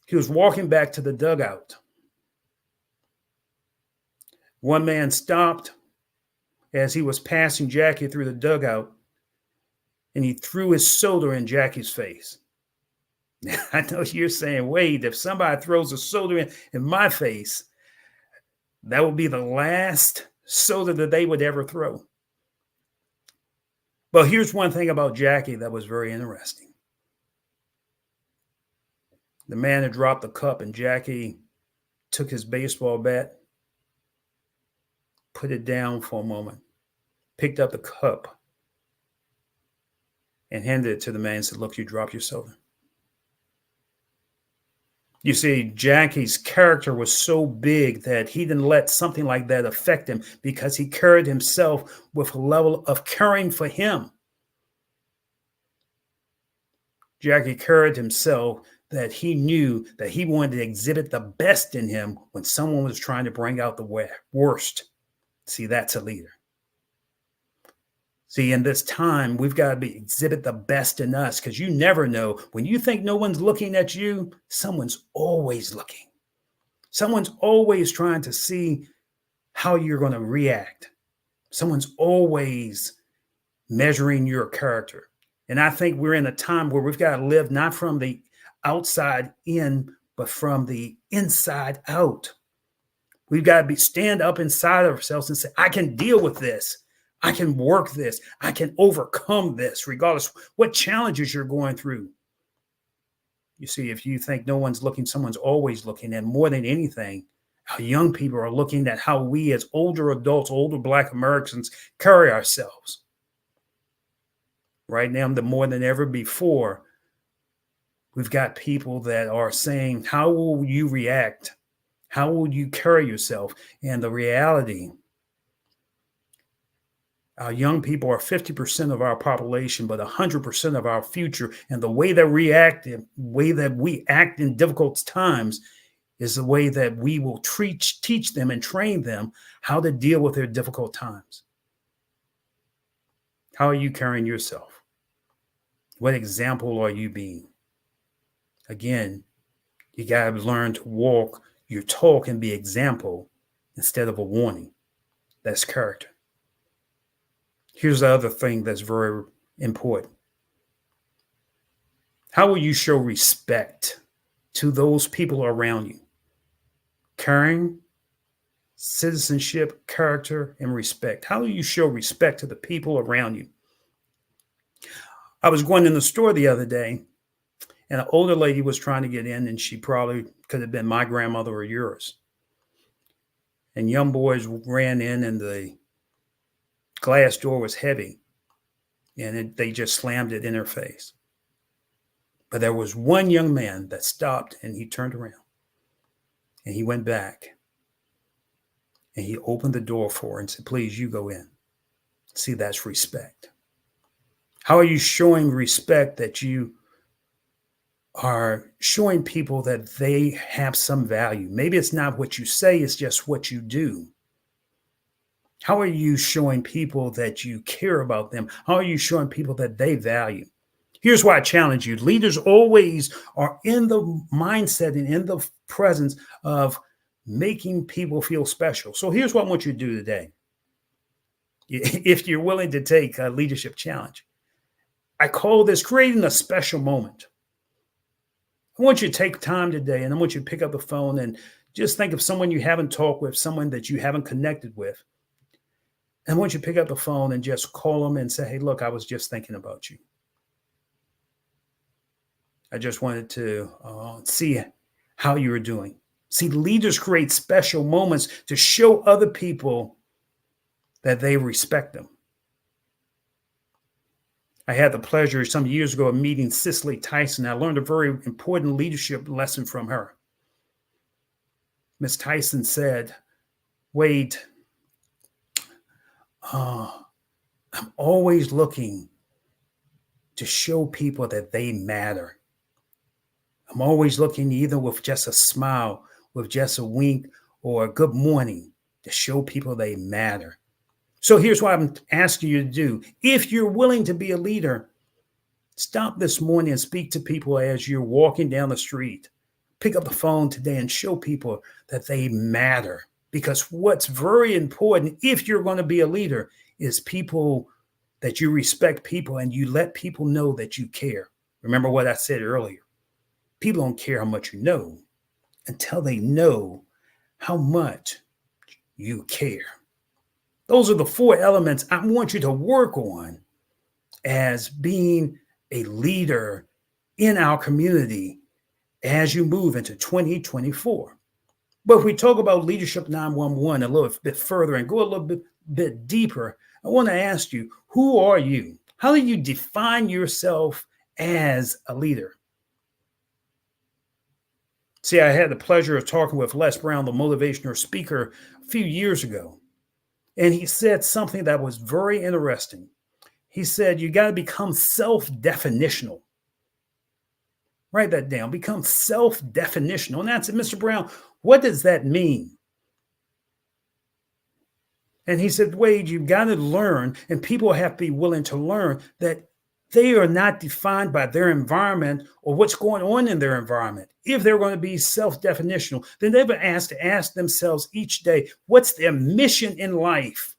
he was walking back to the dugout. One man stopped as he was passing Jackie through the dugout, and he threw his soda in Jackie's face. I know you're saying, Wade, if somebody throws a soda in my face, that would be the last soda that they would ever throw. But here's one thing about Jackie that was very interesting. The man had dropped the cup, and Jackie took his baseball bat, put it down for a moment, picked up the cup, and handed it to the man and said, look, you dropped your soda. You see, Jackie's character was so big that he didn't let something like that affect him because he carried himself with a level of caring for him. Jackie carried himself that he knew that he wanted to exhibit the best in him when someone was trying to bring out the worst. See, that's a leader. See, in this time, we've got to exhibit the best in us, because you never know. When you think no one's looking at you, someone's always looking. Someone's always trying to see how you're going to react. Someone's always measuring your character. And I think we're in a time where we've got to live not from the outside in, but from the inside out. We've got to stand up inside ourselves and say, I can deal with this. I can work this. I can overcome this, regardless what challenges you're going through. You see, if you think no one's looking, someone's always looking. And more than anything, our young people are looking at how we as older adults, older Black Americans carry ourselves. Right now, more than ever before, we've got people that are saying, how will you react? How will you carry yourself? And the reality, our young people are 50% of our population, but 100% of our future. And the way that we act in difficult times is the way that we will teach them and train them how to deal with their difficult times. How are you carrying yourself? What example are you being? Again, you got to learn to walk your talk and be example instead of a warning. That's character. Here's the other thing that's very important. How will you show respect to those people around you? Caring, citizenship, character, and respect. How will you show respect to the people around you? I was going in the store the other day, and an older lady was trying to get in, and she probably could have been my grandmother or yours. And young boys ran in, and the glass door was heavy, and they just slammed it in her face. But there was one young man that stopped, and he turned around, and he went back, and he opened the door for her and said, please, you go in. See, that's respect. How are you showing respect that you are showing people that they have some value? Maybe it's not what you say, it's just what you do. How are you showing people that you care about them? How are you showing people that they value? Here's why I challenge you. Leaders always are in the mindset and in the presence of making people feel special. So here's what I want you to do today. If you're willing to take a leadership challenge, I call this creating a special moment. I want you to take time today, and I want you to pick up the phone and just think of someone you haven't talked with, someone that you haven't connected with. And I want you to pick up the phone and just call them and say, hey, look, I was just thinking about you. I just wanted to see how you were doing. See, leaders create special moments to show other people that they respect them. I had the pleasure some years ago of meeting Cicely Tyson. I learned a very important leadership lesson from her. Miss Tyson said, Wade, I'm always looking to show people that they matter. I'm always looking either with just a smile, with just a wink, or good morning to show people they matter. So here's what I'm asking you to do. If you're willing to be a leader, stop this morning and speak to people as you're walking down the street. Pick up the phone today and show people that they matter. Because what's very important, if you're going to be a leader, is people that you respect people and you let people know that you care. Remember what I said earlier. People don't care how much you know until they know how much you care. Those are the 4 elements I want you to work on as being a leader in our community as you move into 2024. But if we talk about Leadership 911 a little bit further and go a little bit deeper, I want to ask you, who are you? How do you define yourself as a leader? See, I had the pleasure of talking with Les Brown, the motivational speaker, a few years ago. And he said something that was very interesting. He said, you got to become self-definitional. Write that down. Become self-definitional. And I said, Mr. Brown, what does that mean? And he said, Wade, you've got to learn, and people have to be willing to learn that they are not defined by their environment or what's going on in their environment. If they're going to be self-definitional, then they've been asked to ask themselves each day, what's their mission in life?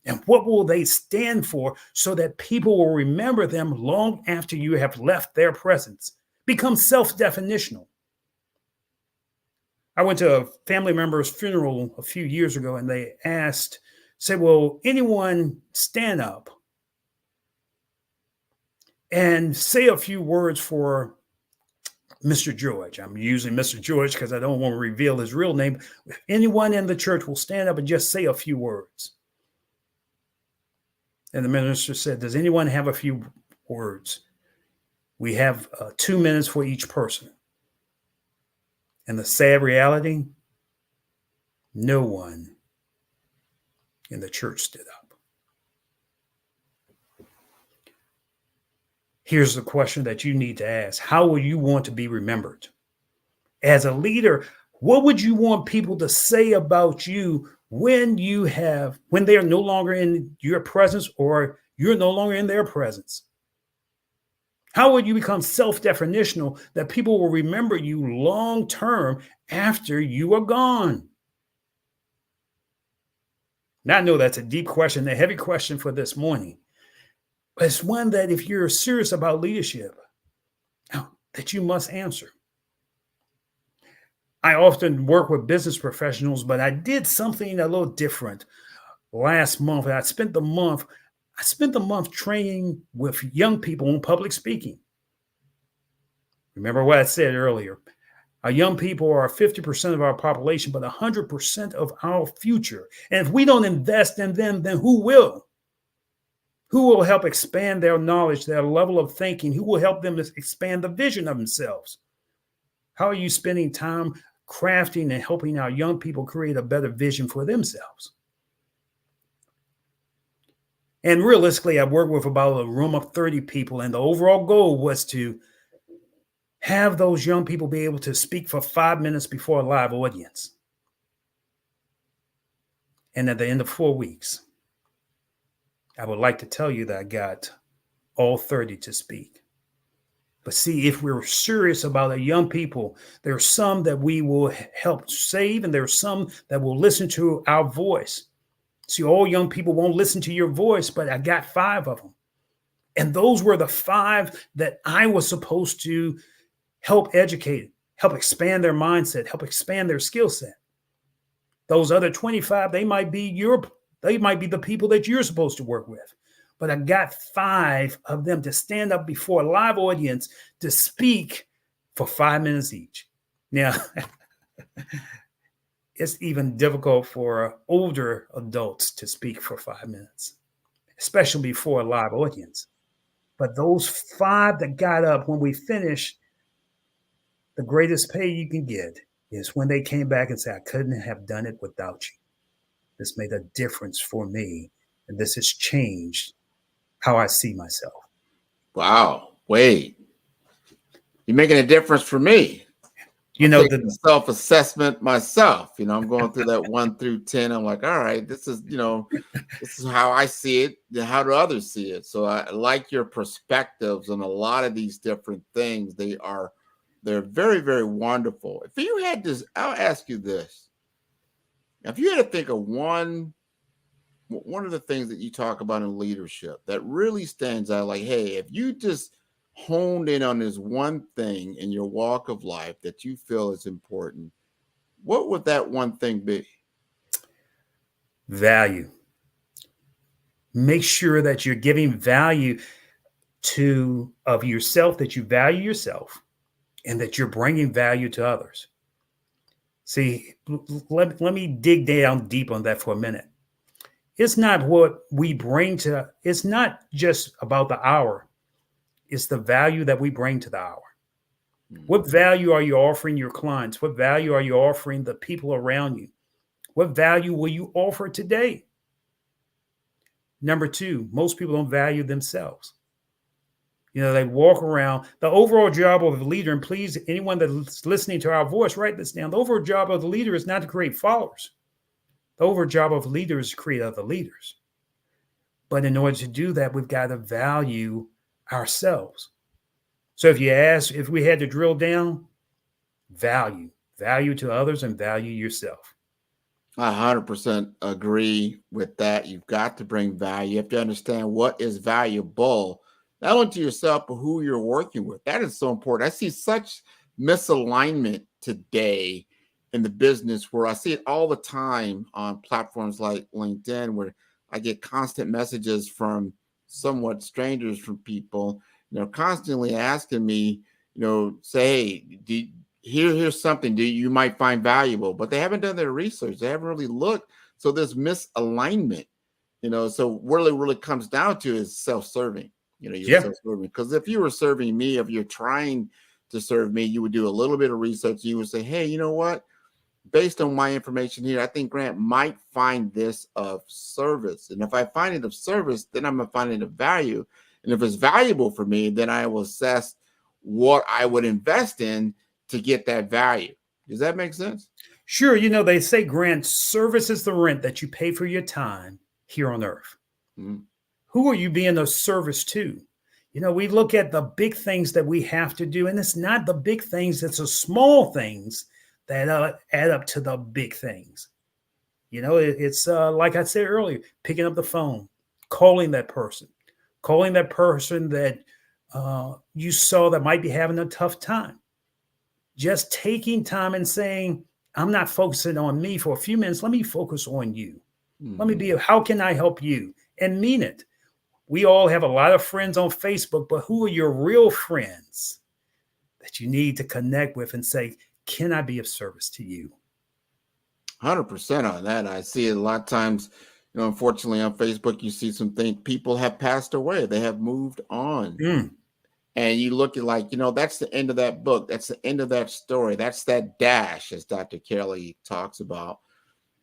And what will they stand for so that people will remember them long after you have left their presence? Become self-definitional. I went to a family member's funeral a few years ago, and they said, will anyone stand up and say a few words for Mr. George? I'm using Mr. George because I don't want to reveal his real name. If anyone in the church will stand up and just say a few words. And the minister said, does anyone have a few words? We have 2 minutes for each person. And the sad reality, no one in the church stood up. Here's the question that you need to ask. How will you want to be remembered? As a leader, what would you want people to say about you when they are no longer in your presence or you're no longer in their presence? How would you become self-definitional that people will remember you long term after you are gone? Now, I know that's a deep question, a heavy question for this morning, but it's one that if you're serious about leadership, that you must answer. I often work with business professionals, but I did something a little different last month. I spent the month training with young people on public speaking. Remember what I said earlier. Our young people are 50% of our population, but 100% of our future. And if we don't invest in them, then who will? Who will help expand their knowledge, their level of thinking? Who will help them to expand the vision of themselves? How are you spending time crafting and helping our young people create a better vision for themselves? And realistically, I worked with about a room of 30 people, and the overall goal was to have those young people be able to speak for 5 minutes before a live audience. And at the end of 4 weeks, I would like to tell you that I got all 30 to speak. But see, if we're serious about our young people, there are some that we will help save, and there are some that will listen to our voice. See, all young people won't listen to your voice, but I got 5 of them. And those were the 5 that I was supposed to help educate, help expand their mindset, help expand their skill set. Those other 25, they might be the people that you're supposed to work with. But I got 5 of them to stand up before a live audience to speak for 5 minutes each. Now, it's even difficult for older adults to speak for 5 minutes, especially before a live audience. But those 5 that got up when we finished, the greatest pay you can get is when they came back and said, I couldn't have done it without you. This made a difference for me, and this has changed how I see myself. Wow. Wait, you're making a difference for me. You I'm know, taking a self-assessment myself. I'm going through that 1 through 10. I'm like, all right, this is how I see it. How do others see it? So I like your perspectives on a lot of these different things. They're very, very wonderful. If you had this, I'll ask you this. If you had to think of one of the things that you talk about in leadership that really stands out, like, hey, if you just honed in on this one thing in your walk of life that you feel is important, what would that one thing be? Value. Make sure that you're giving value of yourself, that you value yourself, and that you're bringing value to others. See, let me dig down deep on that for a minute. It's not what we bring to, it's not just about the hour. It's the value that we bring to the hour. What value are you offering your clients? What value are you offering the people around you? What value will you offer today? Number two, most people don't value themselves. They walk around. The overall job of a leader, and please, anyone that's listening to our voice, write this down. The overall job of the leader is not to create followers. The overall job of a leader is to create other leaders. But in order to do that, we've got to value ourselves. So if we had to drill down, value to others and value yourself. I 100% agree with that. You've got to bring value. You have to understand what is valuable, not only to yourself, but who you're working with. That is so important. I see such misalignment today in the business where I see it all the time on platforms like LinkedIn, where I get constant messages from somewhat strangers, from people, constantly asking me, say, hey, here's something you might find valuable, but they haven't done their research. They haven't really looked. So there's misalignment, so what it really comes down to is self-serving. You're self-serving. Because if you were serving me, if you're trying to serve me, you would do a little bit of research. You would say, hey, you know what? Based on my information here, I think Grant might find this of service. And if I find it of service, then I'm going to find it of value. And if it's valuable for me, then I will assess what I would invest in to get that value. Does that make sense? Sure. They say, Grant, service is the rent that you pay for your time here on earth. Mm-hmm. Who are you being of service to? We look at the big things that we have to do, and it's not the big things, it's the small things that add up to the big things. It's like I said earlier, picking up the phone, calling that person that you saw that might be having a tough time. Just taking time and saying, I'm not focusing on me for a few minutes. Let me focus on you. Mm-hmm. Let me be, how can I help you? And mean it. We all have a lot of friends on Facebook, but who are your real friends that you need to connect with and say, can I be of service to you? 100% on that. I see it a lot of times, unfortunately on Facebook, you see some things, people have passed away. They have moved on. And you look at like, that's the end of that book. That's the end of that story. That's that dash, as Dr. Kelly talks about.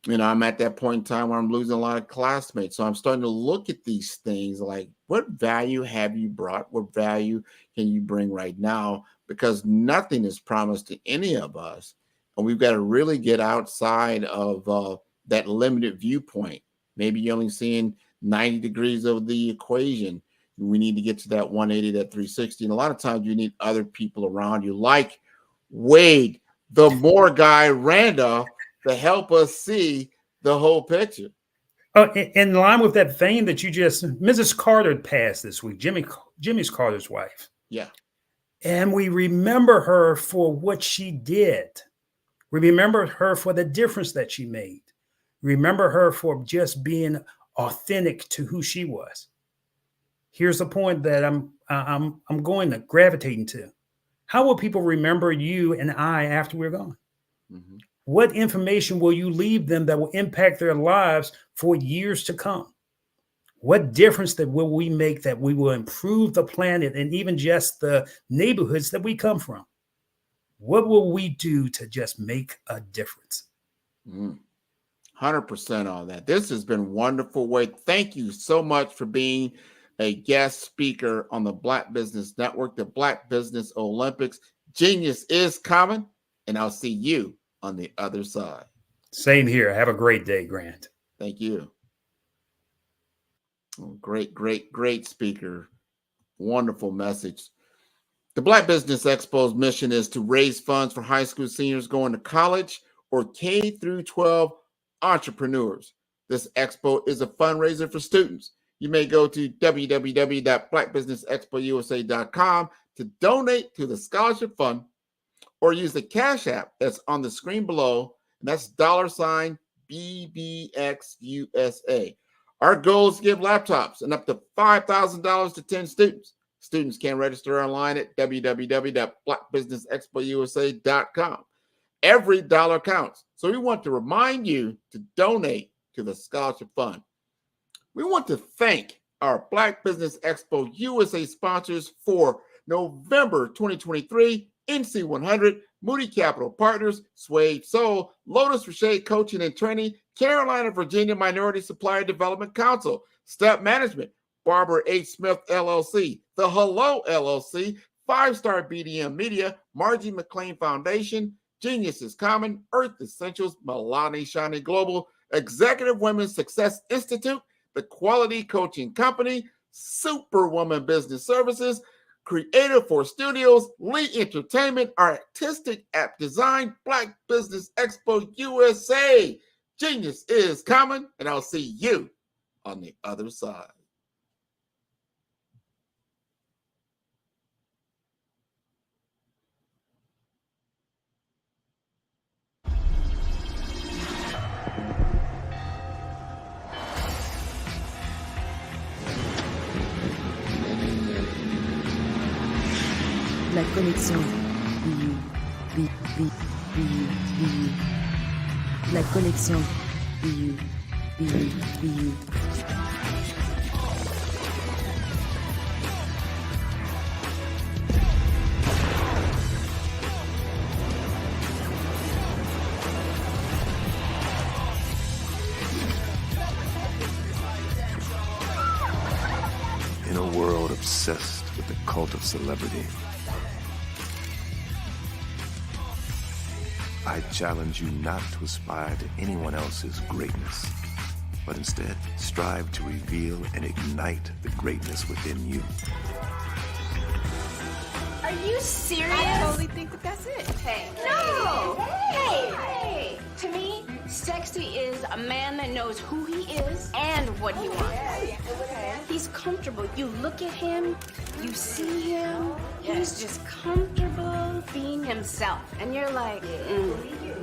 I'm at that point in time where I'm losing a lot of classmates. So I'm starting to look at these things like, what value have you brought? What value can you bring right now? Because nothing is promised to any of us. And we've got to really get outside of that limited viewpoint. Maybe you're only seeing 90 degrees of the equation. We need to get to that 180, that 360. And a lot of times you need other people around you, like Wade, the more guy, Randolph, to help us see the whole picture. In line with that vein that Mrs. Carter passed this week, Jimmy's Carter's wife. Yeah. And we remember her for what she did. We remember her for the difference that she made. Remember her for just being authentic to who she was. Here's the point that I'm going to gravitating to. How will people remember you and I after we're gone? Mm-hmm. What information will you leave them that will impact their lives for years to come? What difference will we make that we will improve the planet and even just the neighborhoods that we come from? What will we do to just make a difference? 100% on that. This has been wonderful, Wade. Thank you so much for being a guest speaker on the Black Business Network, the Black Business Olympics. Genius is common, and I'll see you on the other side. Same here. Have a great day, Grant. Thank you. Oh, great speaker. Wonderful message. The Black Business Expo's mission is to raise funds for high school seniors going to college or K through 12 entrepreneurs. This expo is a fundraiser for students. You may go to www.blackbusinessexpousa.com to donate to the scholarship fund, or use the Cash App that's on the screen below, and that's $BBXUSA. Our goal is to give laptops and up to $5,000 to 10 students. Students can register online at www.blackbusinessexpousa.com. Every dollar counts. So we want to remind you to donate to the scholarship fund. We want to thank our Black Business Expo USA sponsors for November 2023, NC 100, Moody Capital Partners, Suede Soul, Lotus Rocher Coaching and Training, Carolina, Virginia Minority Supplier Development Council, Step Management, Barbara H. Smith LLC, The Hello LLC, 5-Star BDM Media, Margie McLean Foundation, Genius is Common, Earth Essentials, Milani Shani Global, Executive Women's Success Institute, The Quality Coaching Company, Superwoman Business Services, Creative for Studios, Lee Entertainment, Artistic App Design, Black Business Expo USA. Genius is Common, and I'll see you on the other side. La connexion. La connexion. In a world obsessed with the cult of celebrity, I challenge you not to aspire to anyone else's greatness, but instead strive to reveal and ignite the greatness within you. Are you serious? I totally think that's it. Hey. No! Hey! To me, sexy is a man that knows who he is and what he wants. He's comfortable. You look at him, you see him, he's just comfortable being himself. And you're like,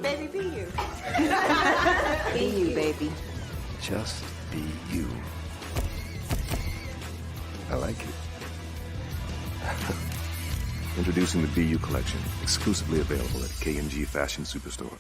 Baby, be you. Be you, baby. Just be you. I like it. Introducing the Be You collection, exclusively available at K&G Fashion Superstore.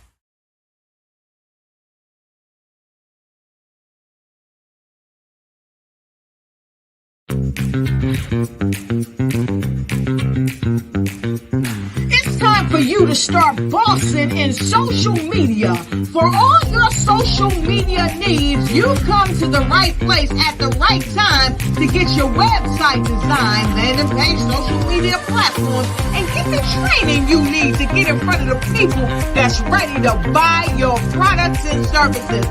It's time for you to start bossing in social media. For all your social media needs, you come to the right place at the right time to get your website designed, landing page, social media platforms, and get the training you need to get in front of the people that's ready to buy your products and services.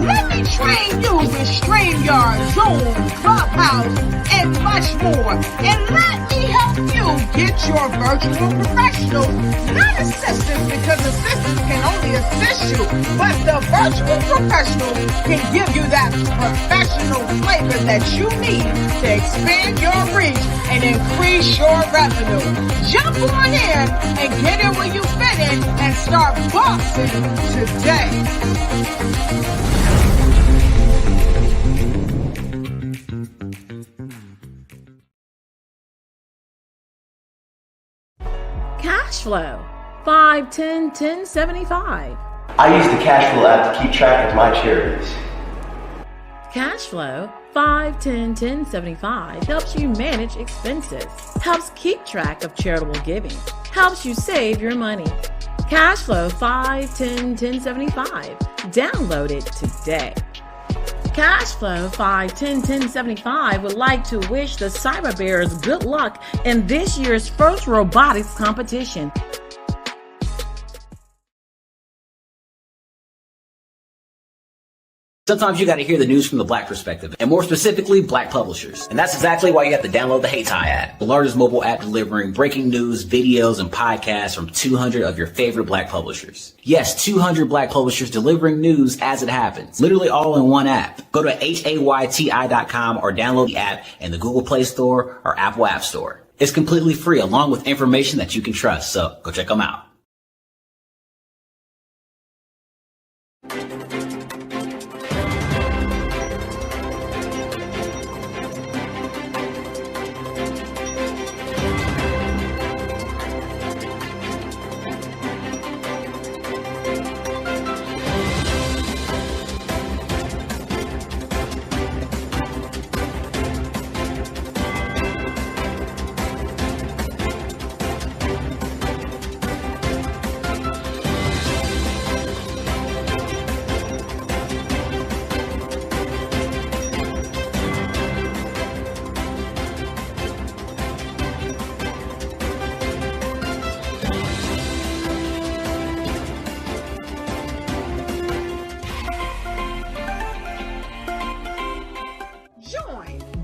Let me train you with StreamYard, Zoom, Clubhouse, and much more. And let me help you get your virtual professionals, not assistants, because assistants can only assist you, but the virtual professionals can give you that professional flavor that you need to expand your reach and increase your revenue. Jump on in and get in where you fit in and start boxing today. Cash flow 5, 10, 10, 75. I use the cash flow app to keep track of my charities. Cash flow 5, 10, 10, 75 helps you manage expenses, helps keep track of charitable giving, helps you save your money. Cash flow 5, 10, 10, 75. Download it today. Cashflow 5101075 would like to wish the Cyber Bears good luck in this year's first robotics competition. Sometimes you got to hear the news from the Black perspective, and more specifically, Black publishers. And that's exactly why you have to download the HeyTie app, the largest mobile app delivering breaking news, videos, and podcasts from 200 of your favorite Black publishers. Yes, 200 Black publishers delivering news as it happens, literally all in one app. Go to HAYTI.com or download the app in the Google Play Store or Apple App Store. It's completely free, along with information that you can trust, so go check them out.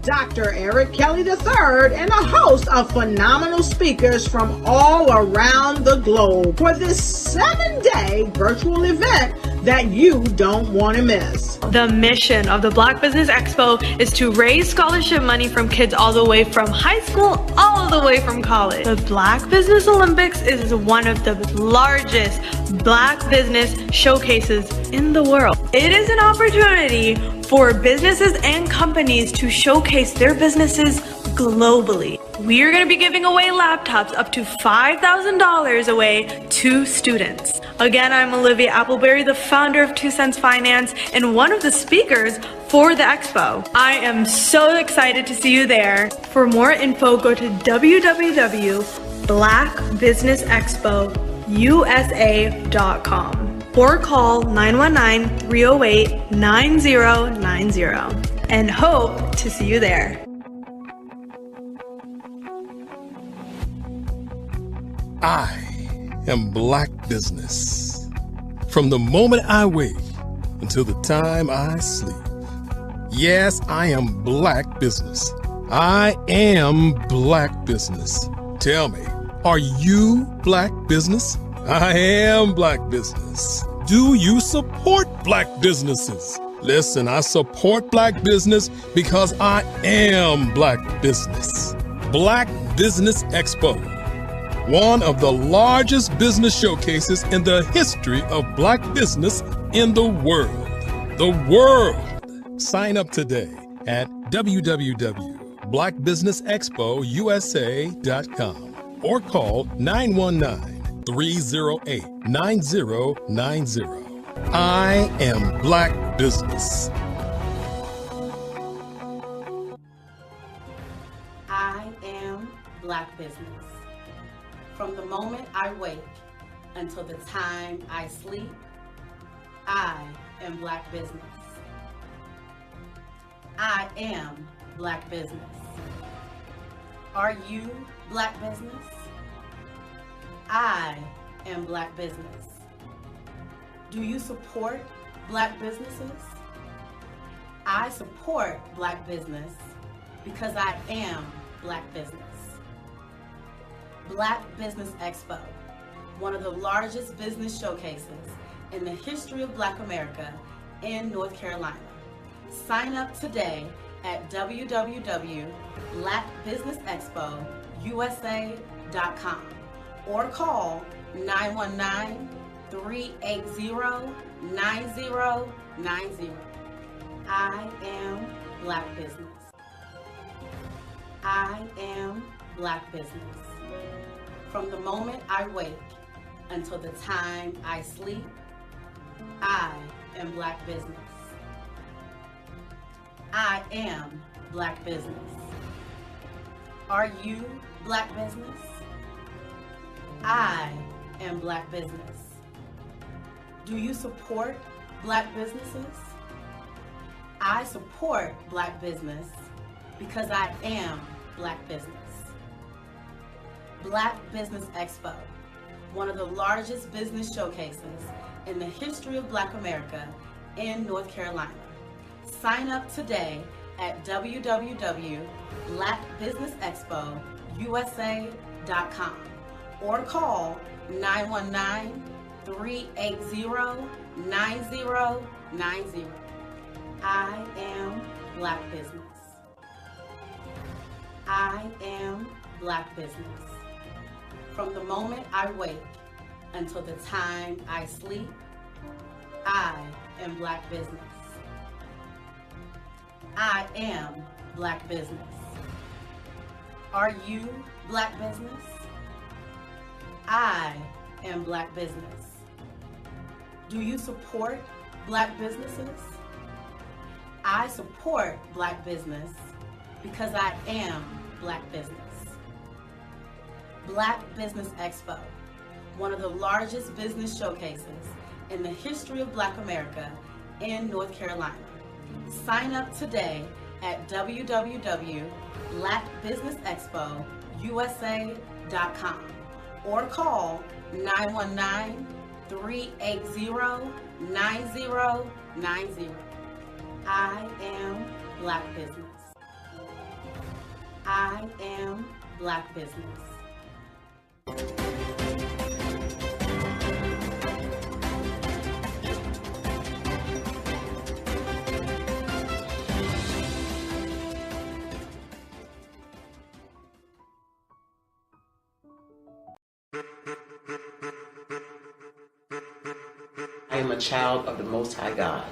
Dr. Eric Kelly III and a host of phenomenal speakers from all around the globe for this 7-day virtual event that you don't want to miss. The mission of the Black Business Expo is to raise scholarship money from kids all the way from high school, all the way from college. The Black Business Olympics is one of the largest Black business showcases in the world. It is an opportunity for businesses and companies to showcase their businesses globally. We are going to be giving away laptops up to $5,000 away to students. Again, I'm Olivia Appleberry, the founder of 2 Cents Finance and one of the speakers for the expo. I am so excited to see you there. For more info, go to www.blackbusinessexpousa.com or call 919-308-9090 and hope to see you there. I am Black Business. From the moment I wake until the time I sleep. Yes, I am Black Business. I am Black Business. Tell me, are you Black Business? I am Black Business. Do you support Black businesses? Listen, I support Black business because I am Black Business. Black Business Expo, one of the largest business showcases in the history of Black business in the world. The world! Sign up today at www.blackbusinessexpousa.com or call 919-308-9090. I am Black Business. I am Black Business. From the moment I wake until the time I sleep, I am Black Business. I am Black Business. Are you Black Business? I am Black Business. Do you support Black businesses? I support Black business because I am Black business. Black Business Expo, one of the largest business showcases in the history of Black America in North Carolina. Sign up today at www.blackbusinessexpousa.com or call 919-380-9090. I am Black Business. I am Black Business. From the moment I wake until the time I sleep, I am Black Business. I am Black Business. Are you Black Business? I am Black Business. Do you support Black businesses? I support Black business because I am Black business. Black Business Expo, one of the largest business showcases in the history of Black America in North Carolina. Sign up today at www.blackbusinessexpousa.com or call 919-380-9090. I am Black Business. I am Black Business. From the moment I wake until the time I sleep, I am Black Business. I am Black Business. Are you Black Business? I am Black Business. Do you support Black businesses? I support Black business because I am Black Business. Black Business Expo, one of the largest business showcases in the history of Black America in North Carolina. Sign up today at www.blackbusinessexpousa.com or call 919-380-9090. I am Black Business. I am Black Business. I am a child of the Most High God.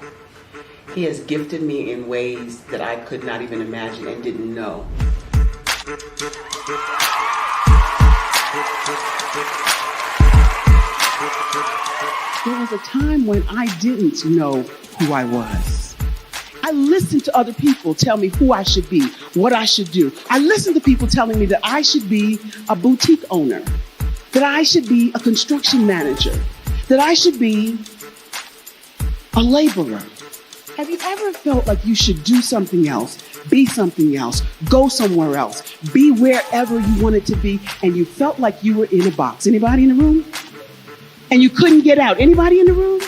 He has gifted me in ways that I could not even imagine and didn't know. There was a time when I didn't know who I was. I listened to other people tell me who I should be, what I should do. I listened to people telling me that I should be a boutique owner, that I should be a construction manager, that I should be a laborer. Have you ever felt like you should do something else, be something else, go somewhere else, be wherever you wanted to be, and you felt like you were in a box? Anybody in the room? And you couldn't get out. Anybody in the room?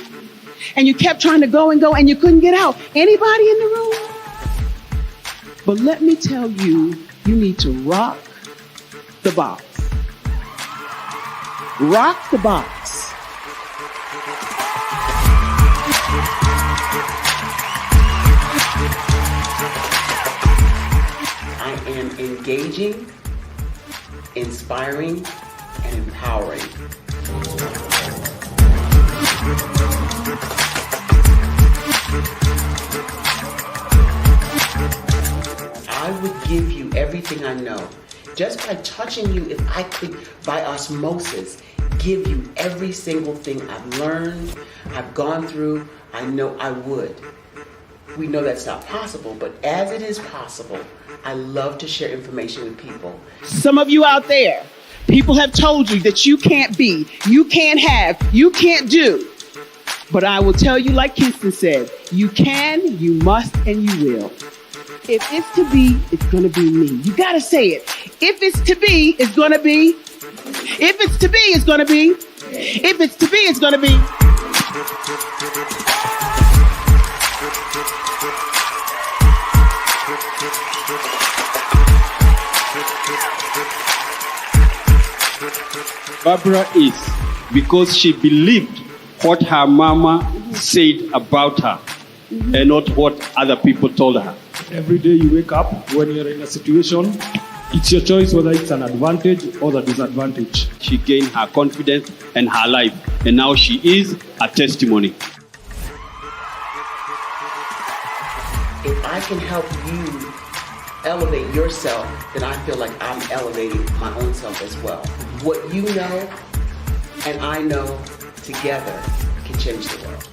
And you kept trying to go and go and you couldn't get out. Anybody in the room? But let me tell you, you need to rock the box. Rock the box. I am engaging, inspiring, and empowering. I would give you everything I know. Just by touching you, if I could, by osmosis, give you every single thing I've learned, I've gone through, I know I would. We know that's not possible, but as it is possible, I love to share information with people. Some of you out there, people have told you that you can't be, you can't have, you can't do. But I will tell you, like Kingston said, you can, you must, and you will. If it's to be, it's going to be me. You got to say it. If it's to be, it's going to be. If it's to be, it's going to be. If it's to be, it's going to be. Barbara is because she believed what her mama said about her and not what other people told her. Every day you wake up, when you're in a situation, it's your choice whether it's an advantage or the disadvantage. She gained her confidence and her life, and now she is a testimony. If I can help you elevate yourself, then I feel like I'm elevating my own self as well. What you know and I know together can change the world.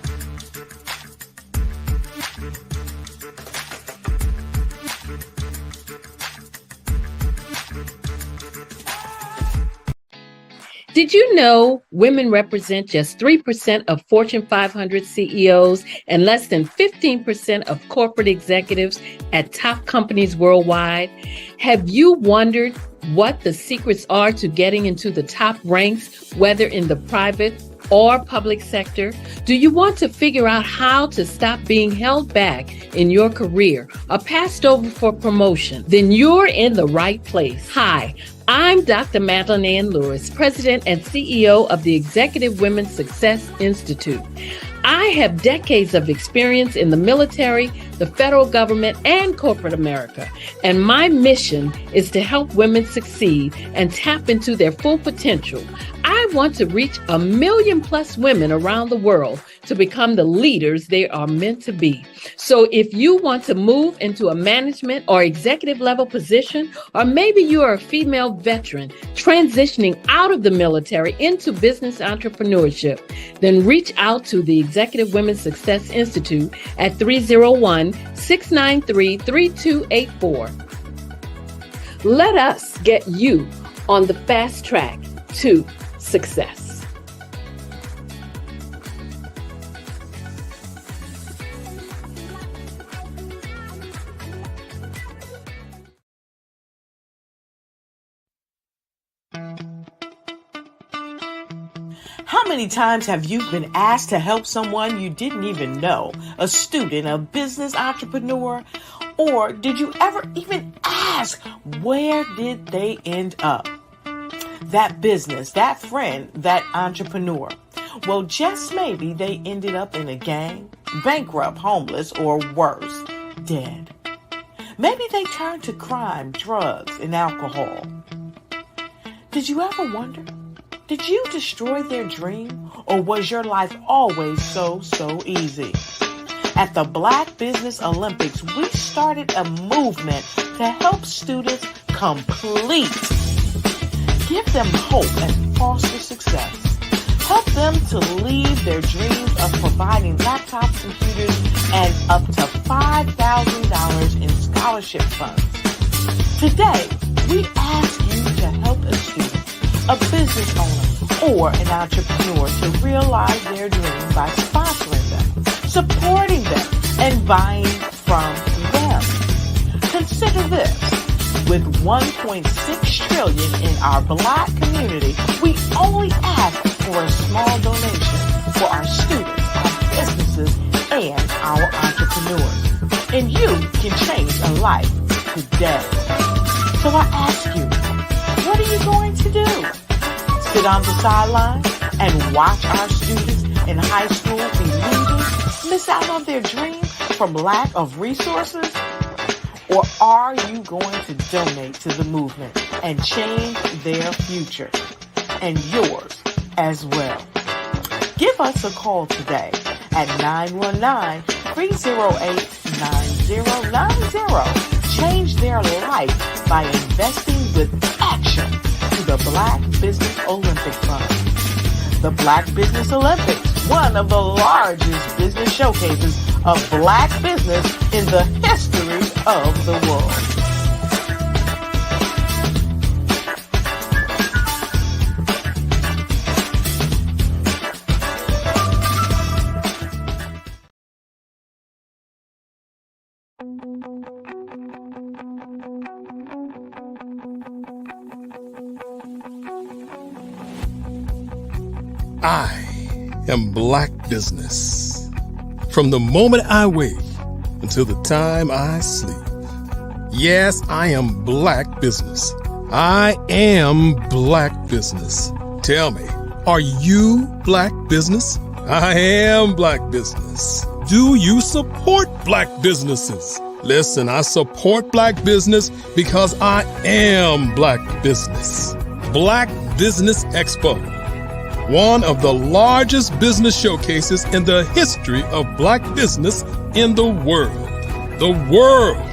Did you know women represent just 3% of Fortune 500 CEOs and less than 15% of corporate executives at top companies worldwide? Have you wondered what the secrets are to getting into the top ranks, whether in the private or public sector? Do you want to figure out how to stop being held back in your career or passed over for promotion? Then you're in the right place. Hi, I'm Dr. Madeline Ann Lewis, President and CEO of the Executive Women's Success Institute. I have decades of experience in the military, the federal government, and corporate America, and my mission is to help women succeed and tap into their full potential. I want to reach 1 million plus women around the world to become the leaders they are meant to be. So if you want to move into a management or executive level position, or maybe you are a female veteran transitioning out of the military into business entrepreneurship, then reach out to the Executive Women's Success Institute at 301-693-3284. Let us get you on the fast track to success. How many times have you been asked to help someone you didn't even know, a student, a business entrepreneur, or did you ever even ask, where did they end up? That business, that friend, that entrepreneur. Well, just maybe they ended up in a gang, bankrupt, homeless, or worse, dead. Maybe they turned to crime, drugs, and alcohol. Did you ever wonder? Did you destroy their dream, or was your life always so easy? At the Black Business Olympics, we started a movement to help students complete. Give them hope and foster success. Help them to leave their dreams of providing laptops, computers, and up to $5,000 in scholarship funds. Today, we ask you to help a student, a business owner, or an entrepreneur to realize their dreams by sponsoring them, supporting them, and buying from them. Consider this. With $1.6 trillion in our Black community, we only ask for a small donation for our students, our businesses, and our entrepreneurs. And you can change a life today. So I ask you, what are you going to do? Sit on the sideline and watch our students in high school be losers, miss out on their dreams from lack of resources? Or are you going to donate to the movement and change their future and yours as well? Give us a call today at 919-308-9090. Change their life by investing with action to the Black Business Olympic Fund. The Black Business Olympics, one of the largest business showcases of Black business in the history of the world. I am Black Business. From the moment I wake until the time I sleep. Yes, I am Black Business. I am Black Business. Tell me, are you Black Business? I am Black Business. Do you support Black businesses? Listen, I support Black business because I am Black Business. Black Business Expo, one of the largest business showcases in the history of Black business in the world. The world!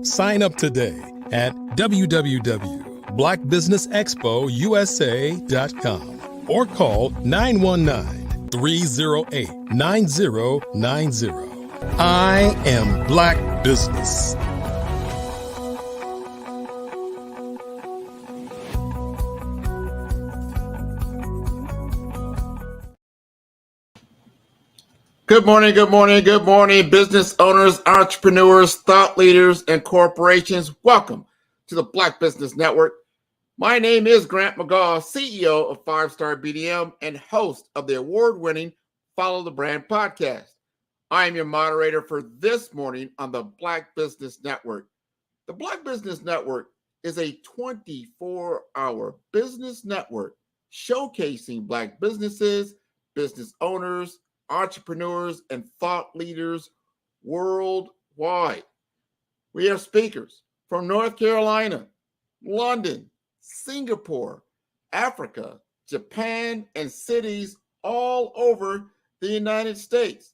Sign up today at www.blackbusinessexpousa.com or call 919-308-9090. I am Black Business. Good morning, good morning, good morning, business owners, entrepreneurs, thought leaders, and corporations. Welcome to the Black Business Network. My name is Grant McGaw, CEO of 5-Star BDM and host of the award-winning Follow the Brand podcast. I am your moderator for this morning on the Black Business Network. The Black Business Network is a 24-hour business network showcasing Black businesses, business owners, entrepreneurs, and thought leaders worldwide. We have speakers from North Carolina, London, Singapore, Africa, Japan, and cities all over the United States.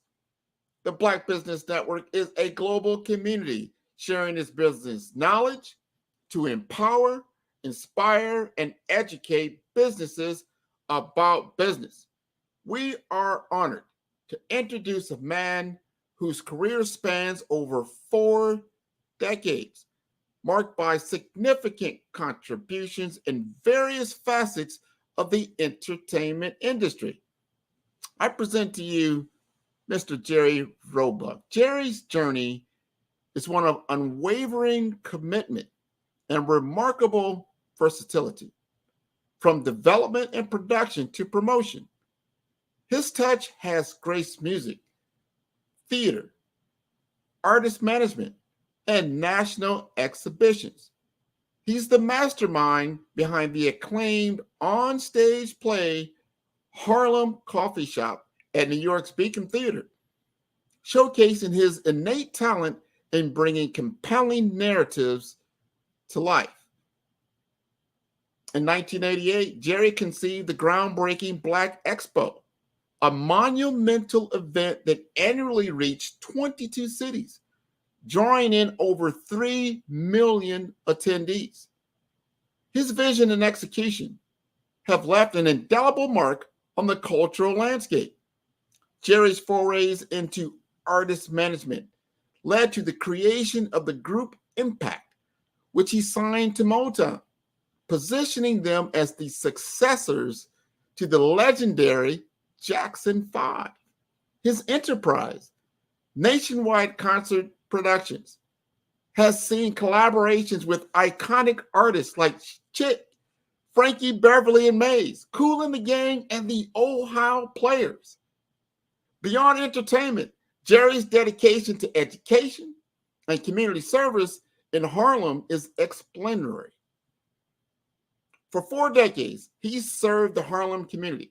The Black Business Network is a global community sharing its business knowledge to empower, inspire, and educate businesses about business. We are honored to introduce a man whose career spans over 4 decades, marked by significant contributions in various facets of the entertainment industry. I present to you Mr. Jerry Roebuck. Jerry's journey is one of unwavering commitment and remarkable versatility. From development and production to promotion, his touch has graced music, theater, artist management, and national exhibitions. He's the mastermind behind the acclaimed on-stage play Harlem Coffee Shop at New York's Beacon Theater, showcasing his innate talent in bringing compelling narratives to life. In 1988, Jerry conceived the groundbreaking Black Expo, a monumental event that annually reached 22 cities, drawing in over 3 million attendees. His vision and execution have left an indelible mark on the cultural landscape. Jerry's forays into artist management led to the creation of the group Impact, which he signed to Motown, positioning them as the successors to the legendary Jackson 5. His enterprise, Nationwide Concert Productions, has seen collaborations with iconic artists like Chick, Frankie Beverly and Maze, Kool and the Gang, and the Ohio Players. Beyond entertainment, Jerry's dedication to education and community service in Harlem is exemplary. For 4 decades, he's served the Harlem community,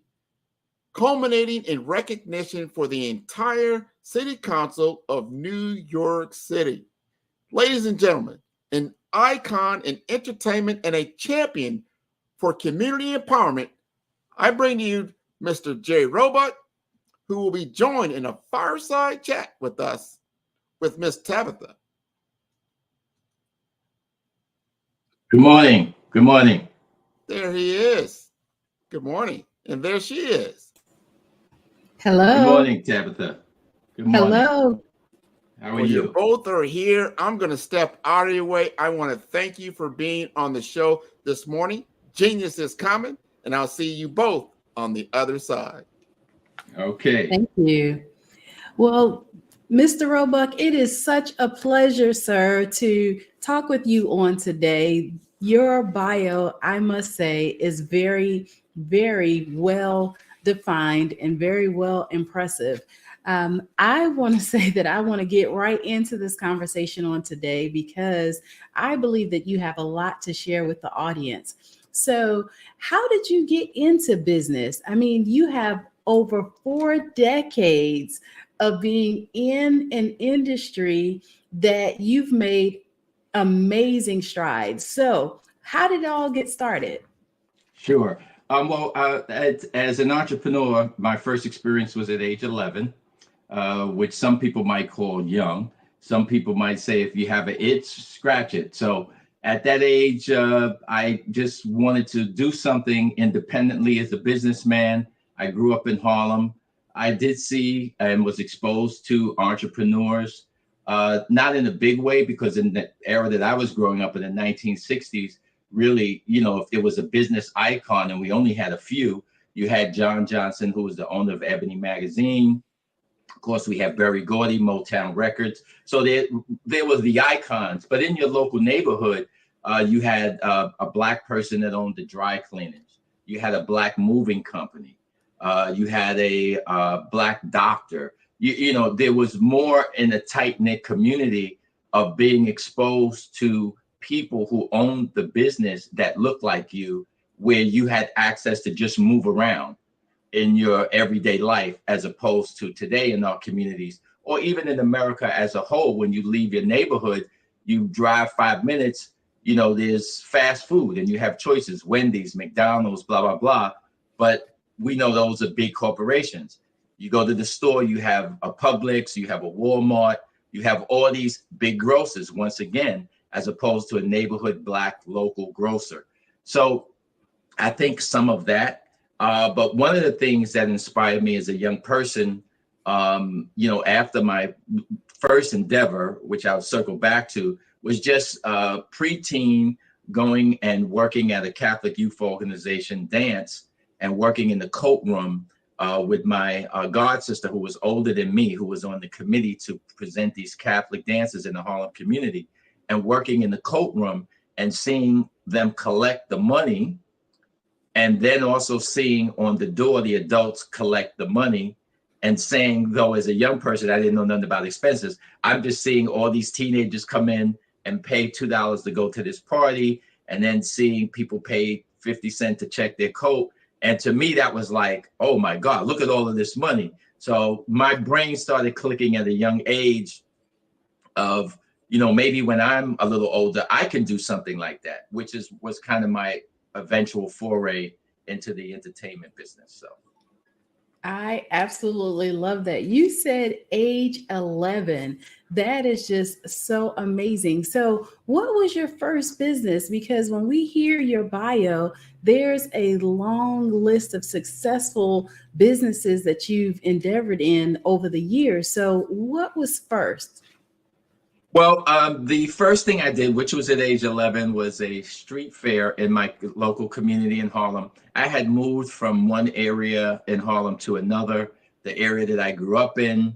culminating in recognition for the entire City Council of New York City. Ladies and gentlemen, an icon in entertainment and a champion for community empowerment, I bring to you Mr. Jerry Roebuck, who will be joined in a fireside chat with us with Miss Tabitha. Good morning. Good morning. There he is. Good morning. And there she is. Hello. Good morning, Tabitha. Good morning. Hello. How are you? Both are here. I'm going to step out of your way. I want to thank you for being on the show this morning. Genius is coming, and I'll see you both on the other side. Okay. Thank you. Well, Mr. Roebuck, it is such a pleasure, sir, to talk with you on today. Your bio, I must say, is very, very well defined and very well impressive. I want to say that I want to get right into this conversation on today because I believe that you have a lot to share with the audience. So, how did you get into business? I mean, you have over 4 decades of being in an industry that you've made amazing strides. So how did it all get started? Sure. As an entrepreneur, my first experience was at age 11, which some people might call young. Some people might say if you have an itch, scratch it. So at that age, I just wanted to do something independently as a businessman. I grew up in Harlem. I did see and was exposed to entrepreneurs, not in a big way, because in the era that I was growing up in the 1960s, really, if it was a business icon and we only had a few, you had John Johnson, who was the owner of Ebony Magazine. Of course, we have Berry Gordy, Motown Records. So there was the icons, but in your local neighborhood, You had a Black person that owned the dry cleaners. You had a Black moving company. You had a Black doctor. You know, there was more in a tight-knit community of being exposed to people who owned the business that looked like you, where you had access to just move around in your everyday life, as opposed to today in our communities, or even in America as a whole. When you leave your neighborhood, you drive 5 minutes, you know, there's fast food and you have choices, Wendy's, McDonald's, blah, blah, blah. But we know those are big corporations. You go to the store, you have a Publix, you have a Walmart, you have all these big grocers, once again, as opposed to a neighborhood Black local grocer. So I think some of that. But one of the things that inspired me as a young person, you know, after my first endeavor, which I'll circle back to, was just preteen, going and working at a Catholic youth organization, dance, and working in the coat room with my god sister, who was older than me, who was on the committee to present these Catholic dances in the Harlem community, and working in the coat room and seeing them collect the money, and then also seeing on the door the adults collect the money, and saying, though as a young person, I didn't know nothing about expenses, I'm just seeing all these teenagers come in and pay $2 to go to this party, and then seeing people pay 50 cents to check their coat. And to me, that was like, oh my God, look at all of this money. So my brain started clicking at a young age of, you know, maybe when I'm a little older, I can do something like that, which was kind of my eventual foray into the entertainment business. So I absolutely love that. You said age 11. That is just so amazing. So what was your first business? Because when we hear your bio, there's a long list of successful businesses that you've endeavored in over the years. So what was first? Well, the first thing I did, which was at age 11, was a street fair in my local community in Harlem. I had moved from one area in Harlem to another, the area that I grew up in,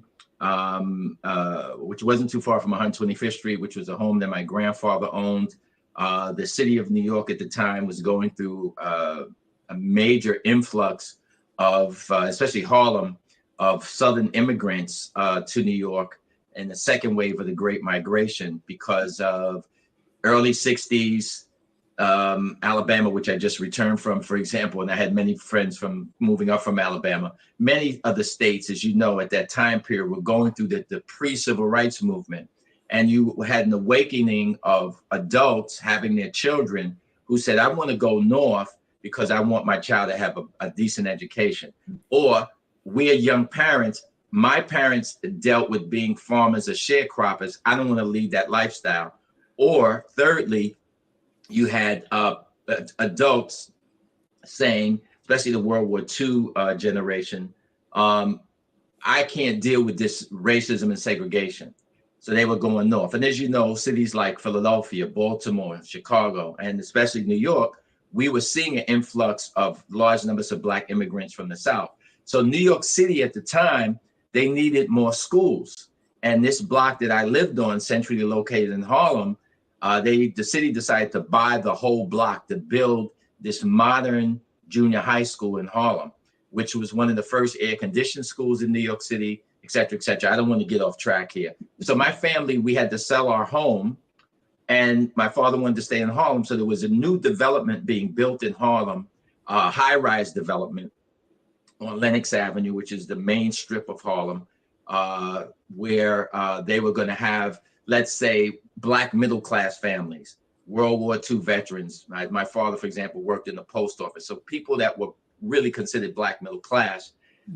which wasn't too far from 125th Street, which was a home that my grandfather owned. The city of New York at the time was going through a major influx of, especially Harlem, of Southern immigrants to New York, and the second wave of the Great Migration, because of early 60s, Alabama, which I just returned from, for example, and I had many friends from moving up from Alabama. Many of the states, as you know, at that time period were going through the pre-civil rights movement. And you had an awakening of adults having their children who said, I want to go north because I want my child to have a decent education. Or we're young parents. My parents dealt with being farmers or sharecroppers. I don't want to lead that lifestyle. Or thirdly, you had adults saying, especially the World War II generation, I can't deal with this racism and segregation. So they were going north. And as you know, cities like Philadelphia, Baltimore, Chicago, and especially New York, we were seeing an influx of large numbers of Black immigrants from the South. So New York City at the time, they needed more schools. And this block that I lived on, centrally located in Harlem, the city decided to buy the whole block to build this modern junior high school in Harlem, which was one of the first air-conditioned schools in New York City, et cetera, et cetera. I don't want to get off track here. So my family, we had to sell our home, and my father wanted to stay in Harlem. So there was a new development being built in Harlem, high-rise development on Lenox Avenue, which is the main strip of Harlem, where they were going to have, let's say, Black middle-class families, World War II veterans. My father, for example, worked in the post office. So people that were really considered Black middle class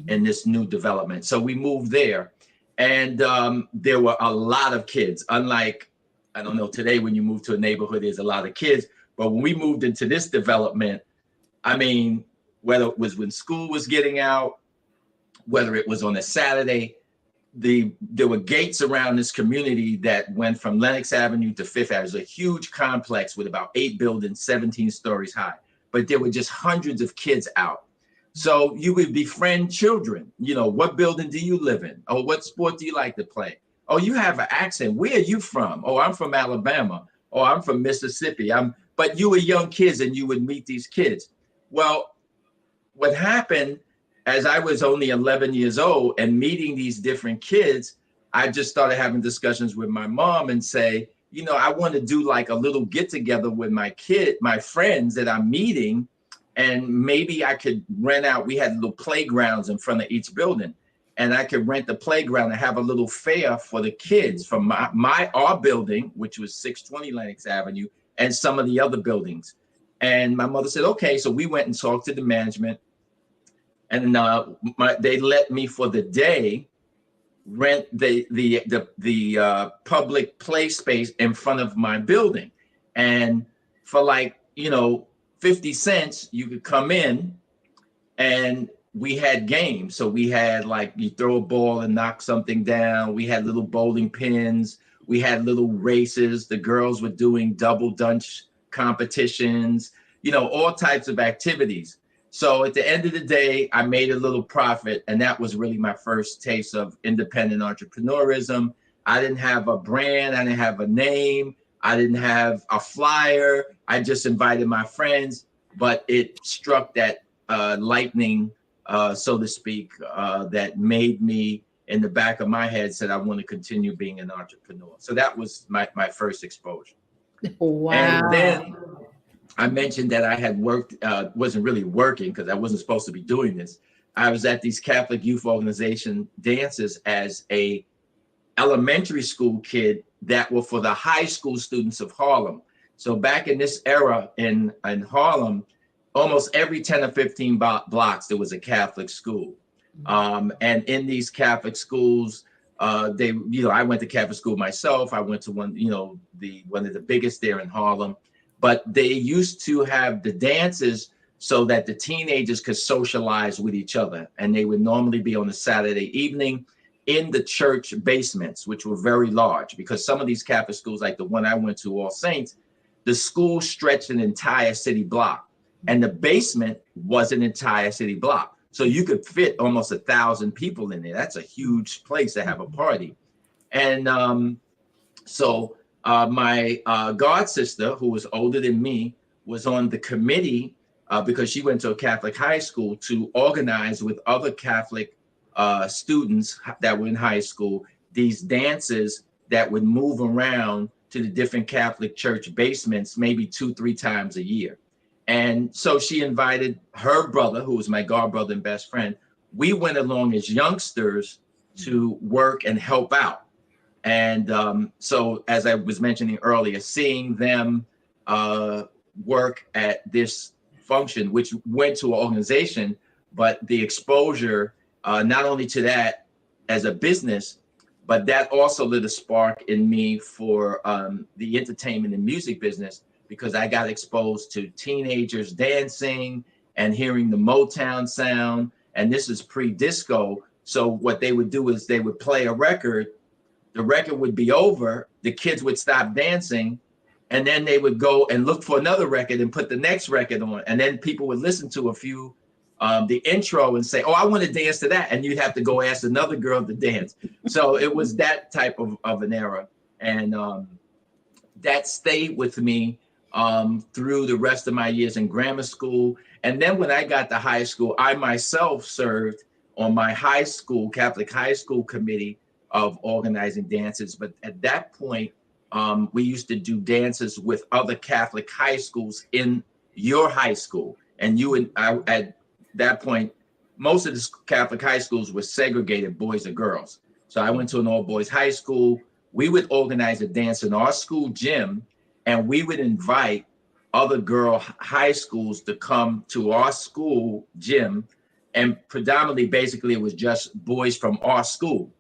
in this new development. So we moved there, and there were a lot of kids. Unlike, I don't know, today when you move to a neighborhood, there's a lot of kids. But when we moved into this development, I mean, whether it was when school was getting out, whether it was on a Saturday, there were gates around this community that went from Lenox Avenue to Fifth Avenue. It was a huge complex with about 8 buildings, 17 stories high. But there were just hundreds of kids out. So you would befriend children. You know, what building do you live in? Oh, what sport do you like to play? Oh, you have an accent. Where are you from? Oh, I'm from Alabama. oh, I'm from Mississippi. But you were young kids and you would meet these kids. Well, what happened as I was only 11 years old and meeting these different kids, I just started having discussions with my mom and say, you know, I want to do like a little get together with my friends that I'm meeting, and maybe I could rent out. We had little playgrounds in front of each building, and I could rent the playground and have a little fair for the kids from our building, which was 620 Lenox Avenue, and some of the other buildings. And my mother said, okay. So we went and talked to the management, and they let me for the day rent the public play space in front of my building. And for like, 50 cents, you could come in, and we had games. So we had like, you throw a ball and knock something down. We had little bowling pins. We had little races. The girls were doing double dutch competitions, all types of activities. So at the end of the day, I made a little profit, and that was really my first taste of independent entrepreneurism. I didn't have a brand. I didn't have a name. I didn't have a flyer. I just invited my friends, but it struck that lightning, so to speak, that made me, in the back of my head, said I want to continue being an entrepreneur. So that was my first exposure. Wow. And then I mentioned that I had worked, wasn't really working because I wasn't supposed to be doing this. I was at these Catholic youth organization dances as a elementary school kid that were for the high school students of Harlem. So back in this era in Harlem, almost every 10 or 15 blocks, there was a Catholic school. And in these Catholic schools, I went to Catholic school myself. I went to one of the biggest there in Harlem. But they used to have the dances so that the teenagers could socialize with each other. And they would normally be on a Saturday evening in the church basements, which were very large, because some of these Catholic schools, like the one I went to, All Saints, the school stretched an entire city block, and the basement was an entire city block. So you could fit almost 1,000 people in there. That's a huge place to have a party. And so my god sister, who was older than me, was on the committee because she went to a Catholic high school to organize with other Catholic students that were in high school these dances that would move around to the different Catholic church basements maybe 2-3 times a year. And so she invited her brother, who was my god brother and best friend. We went along as youngsters to work and help out. And so, as I was mentioning earlier, seeing them work at this function, which went to an organization, but the exposure, not only to that as a business, but that also lit a spark in me for the entertainment and music business, because I got exposed to teenagers dancing and hearing the Motown sound. And this is pre-disco. So what they would do is they would play a record. The record would be over, the kids would stop dancing, and then they would go and look for another record and put the next record on. And then people would listen to a few, the intro, and say, oh, I want to dance to that. And you'd have to go ask another girl to dance. So it was that type of an era. And that stayed with me through the rest of my years in grammar school. And then when I got to high school, I myself served on my high school, Catholic high school committee of organizing dances. But at that point, we used to do dances with other Catholic high schools in your high school. And you and I, at that point, most of the Catholic high schools were segregated, boys and girls. So I went to an all boys high school. We would organize a dance in our school gym, and we would invite other girl high schools to come to our school gym. And predominantly, basically, it was just boys from our school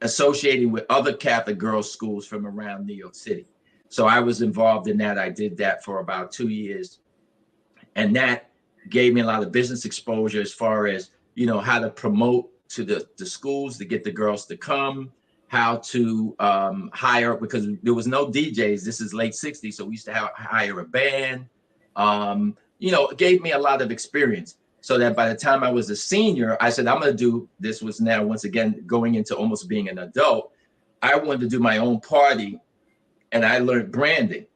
associating with other Catholic girls' schools from around New York City. So I was involved in that. I did that for about 2 years. And that gave me a lot of business exposure as far as, you know, how to promote to the schools to get the girls to come, how to hire, because there was no DJs. This is late 60s. So we used to hire a band. You know, it gave me a lot of experience. So that by the time I was a senior, I said, I'm going to do, this was now once again going into almost being an adult. I wanted to do my own party and I learned branding.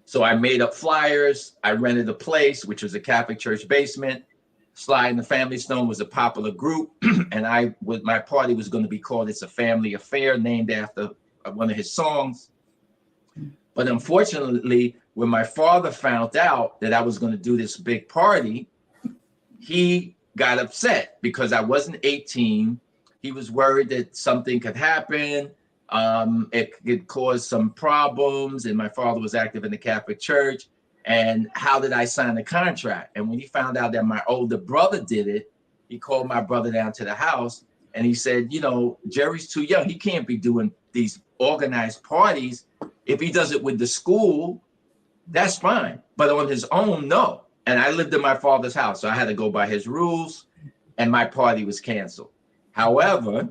So I made up flyers. I rented a place, which was a Catholic church basement. Sly and the Family Stone was a popular group, and my party was going to be called "It's a Family Affair," named after one of his songs. But unfortunately, when my father found out that I was going to do this big party, he got upset because I wasn't 18. He was worried that something could happen. It could cause some problems, and my father was active in the Catholic Church. And how did I sign the contract? And when he found out that my older brother did it, he called my brother down to the house and he said, you know, Jerry's too young. He can't be doing these organized parties. If he does it with the school, that's fine. But on his own, no. And I lived in my father's house, so I had to go by his rules, and my party was canceled. However,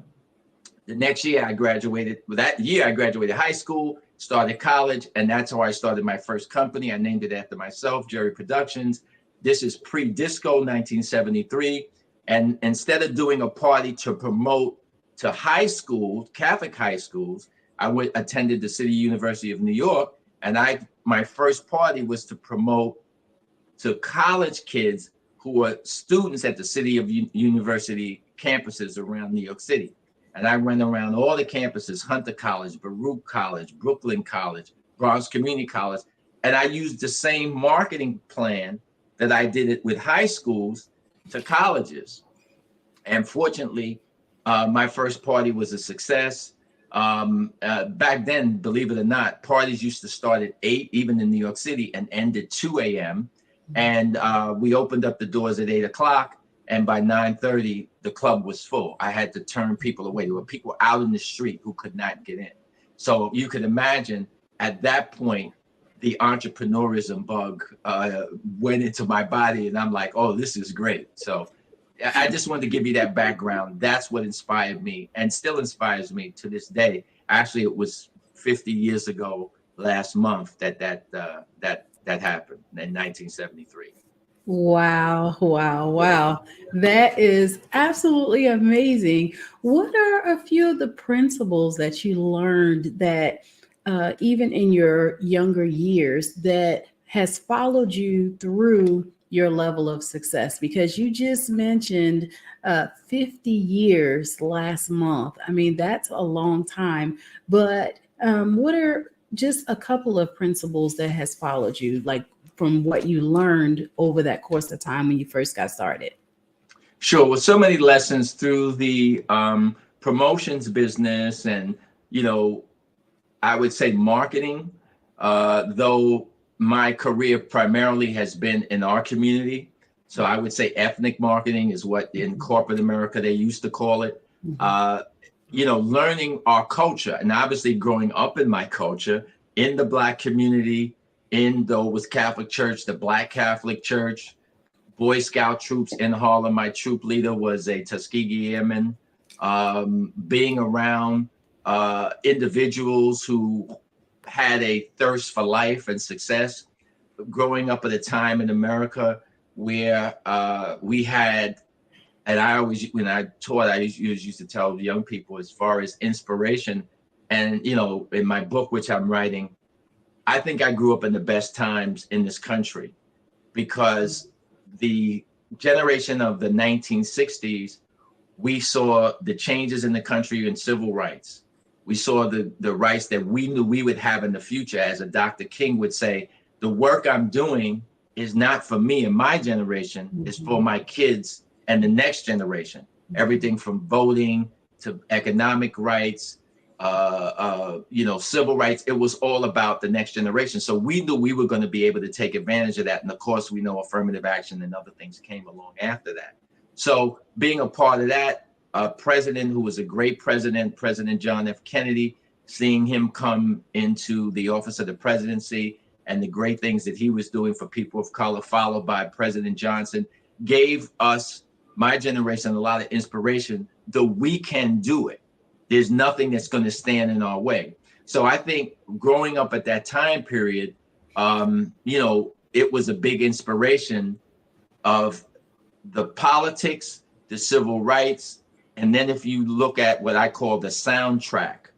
the next year I graduated. That year I graduated high school, started college, and that's how I started my first company. I named it after myself, Jerry Productions. This is pre-disco, 1973. And instead of doing a party to promote to high school, Catholic high schools, I attended the City University of New York, and my first party was to promote to college kids who were students at the City of University campuses around New York City. And I went around all the campuses, Hunter College, Baruch College, Brooklyn College, Bronx Community College. And I used the same marketing plan that I did it with high schools to colleges. And fortunately, my first party was a success. Back then, believe it or not, parties used to start at 8, even in New York City, and end at 2 a.m. And we opened up the doors at 8 o'clock. And by 9:30, the club was full. I had to turn people away. There were people out in the street who could not get in. So you could imagine at that point, the entrepreneurism bug went into my body, and I'm like, oh, this is great. So I just wanted to give you that background. That's what inspired me and still inspires me to this day. Actually, it was 50 years ago last month that happened in 1973. Wow, wow, wow. That is absolutely amazing. What are a few of the principles that you learned that even in your younger years that has followed you through your level of success? Because you just mentioned 50 years last month. I mean, that's a long time, but what are just a couple of principles that has followed you, like from what you learned over that course of time when you first got started? Sure. Well, so many lessons through the promotions business and, I would say marketing, though my career primarily has been in our community. So I would say ethnic marketing is what in corporate America they used to call it. Learning our culture and obviously growing up in my culture in the Black community, with Catholic Church, the Black Catholic Church, Boy Scout troops in Harlem. My troop leader was a Tuskegee Airman. Being around individuals who had a thirst for life and success. Growing up at a time in America where we had, and I always, when I taught, I used to tell young people as far as inspiration. And, in my book, which I'm writing, I think I grew up in the best times in this country because the generation of the 1960s, we saw the changes in the country in civil rights. We saw the rights that we knew we would have in the future. As a Dr. King would say, the work I'm doing is not for me and my generation, it's for my kids and the next generation. Everything from voting to economic rights, civil rights. It was all about the next generation. So we knew we were going to be able to take advantage of that. And of course, we know affirmative action and other things came along after that. So being a part of that, president who was a great president, President John F. Kennedy, seeing him come into the office of the presidency and the great things that he was doing for people of color, followed by President Johnson, gave us, my generation, a lot of inspiration that we can do it. There's nothing that's going to stand in our way. So I think growing up at that time period, it was a big inspiration of the politics, the civil rights. And then if you look at what I call the soundtrack,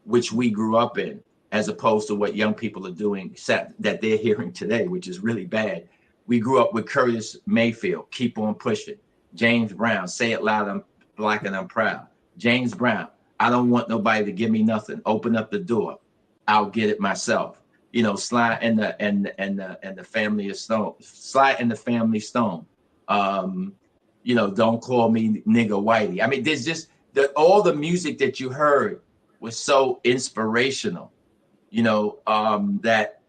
which we grew up in, as opposed to what young people are doing that they're hearing today, which is really bad. We grew up with Curtis Mayfield, Keep On Pushing. James Brown, Say It Loud, I'm Black and I'm Proud. James Brown, I don't want nobody to give me nothing. Open up the door, I'll get it myself. You know, Sly and the Family of Stone. Sly and the Family Stone. You know, Don't Call Me Nigga Whitey. I mean, there's just all the music that you heard was so inspirational. You know, that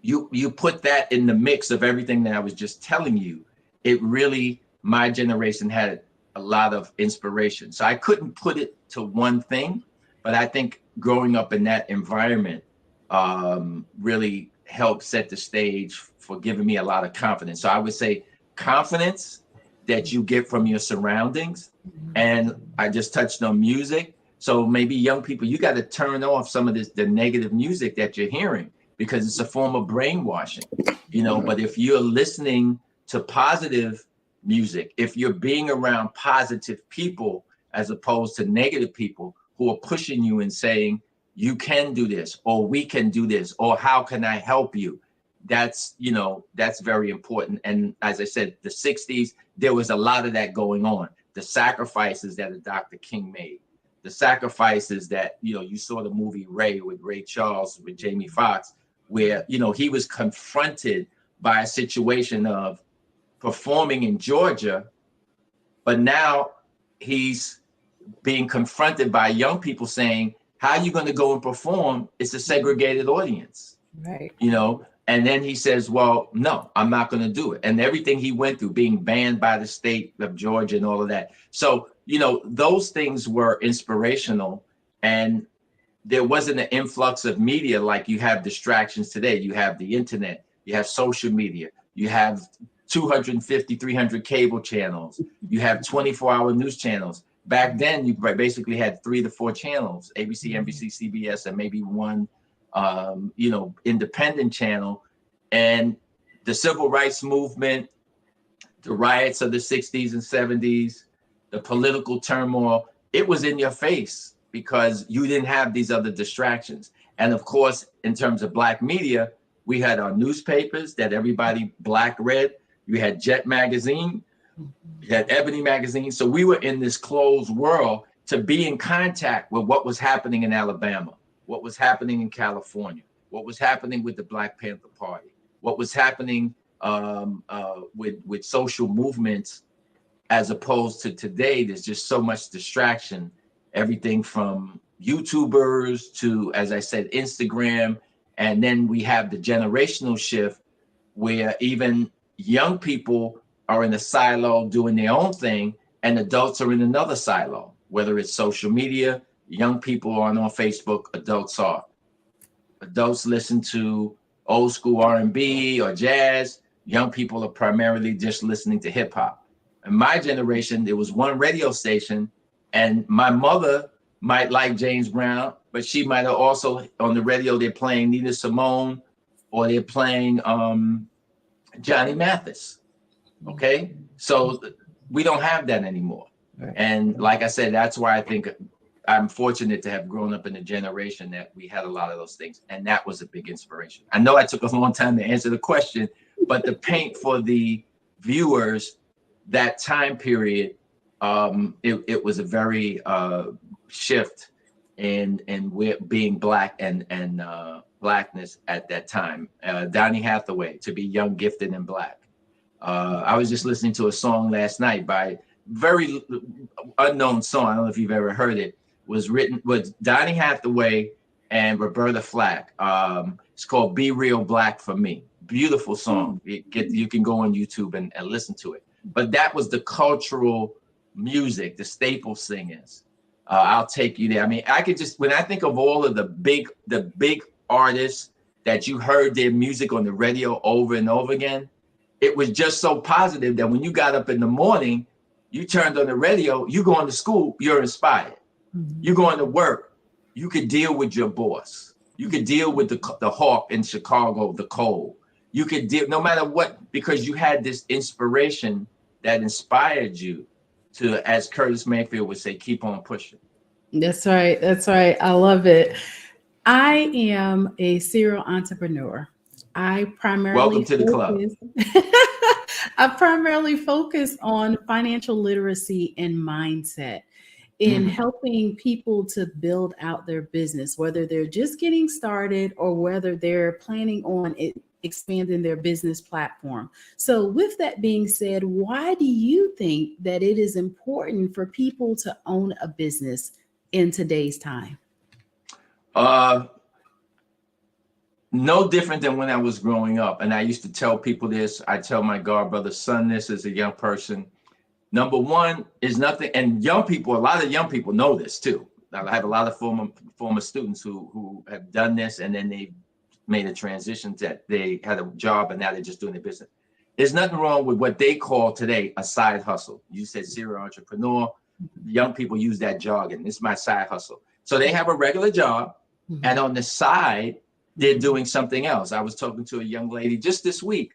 you put that in the mix of everything that I was just telling you. It really, my generation had a lot of inspiration. So I couldn't put it to one thing, but I think growing up in that environment really helped set the stage for giving me a lot of confidence. So I would say confidence that you get from your surroundings. And I just touched on music. So maybe young people, you got to turn off some of the negative music that you're hearing, because it's a form of brainwashing, you know. But if you're listening to positive music, if you're being around positive people as opposed to negative people who are pushing you and saying, you can do this, or we can do this, or how can I help you? That's, you know, that's very important. And as I said, the 60s, there was a lot of that going on. The sacrifices that Dr. King made, the sacrifices that, you know, you saw the movie Ray with Ray Charles, with Jamie Foxx, where, you know, he was confronted by a situation of performing in Georgia, but now he's being confronted by young people saying, how are you going to go and perform? It's a segregated audience, right? You know, and then he says, well, no, I'm not going to do it. And everything he went through, being banned by the state of Georgia and all of that. So, you know, those things were inspirational, and there wasn't an influx of media like you have distractions today. You have the internet, you have social media, you have 250, 300 cable channels, you have 24-hour news channels. Back then, you basically had 3 to 4 channels, ABC, NBC, CBS, and maybe one, you know, independent channel. And the civil rights movement, the riots of the 60s and 70s, the political turmoil, it was in your face because you didn't have these other distractions. And of course, in terms of Black media, we had our newspapers that everybody Black read. You had Jet Magazine, you had Ebony Magazine. So we were in this closed world to be in contact with what was happening in Alabama, what was happening in California, what was happening with the Black Panther Party, what was happening with social movements, as opposed to today. There's just so much distraction, everything from YouTubers to, as I said, Instagram. And then we have the generational shift where even young people are in a silo doing their own thing, and adults are in another silo, whether it's social media. Young people aren't on Facebook, adults are. Adults listen to old school R&B or jazz. Young people are primarily just listening to hip hop. In my generation, there was one radio station, and my mother might like James Brown, but she might have also, on the radio, they're playing Nina Simone, or they're playing Johnny Mathis. Okay, so we don't have that anymore. Right. And like I said, that's why I think I'm fortunate to have grown up in a generation that we had a lot of those things. And that was a big inspiration. I know I took a long time to answer the question, but to paint for the viewers that time period, it was a very shift in being Black and Blackness at that time. Donny Hathaway, To Be Young, Gifted, and Black. I was just listening to a song last night by very unknown song. I don't know if you've ever heard it. Was written with Donny Hathaway and Roberta Flack. It's called Be Real Black for Me. Beautiful song. You can go on YouTube and listen to it. But that was the cultural music, the staple singers. I'll Take You There. I mean, I could just, when I think of all of the big artists that you heard their music on the radio over and over again, it was just so positive that when you got up in the morning, you turned on the radio, you going to school, you're inspired. Mm-hmm. You're going to work, you could deal with your boss. You could deal with the hawk in Chicago, the cold. You could deal, no matter what, because you had this inspiration that inspired you to, as Curtis Mayfield would say, keep on pushing. That's right. That's right. I love it. I am a serial entrepreneur. I primarily Welcome to the club. I primarily focus on financial literacy and mindset in helping people to build out their business, whether they're just getting started or whether they're planning on expanding their business platform. So with that being said, why do you think that it is important for people to own a business in today's time? No different than when I was growing up. And I used to tell people this. I tell my godbrother's son this as a young person. Number one is nothing. And young people, a lot of young people know this too. I have a lot of former students who have done this, and then they made a transition that they had a job and now they're just doing their business. There's nothing wrong with what they call today a side hustle. You said serial entrepreneur. Young people use that jargon. It's my side hustle. So they have a regular job, and on the side, they're doing something else. I was talking to a young lady just this week,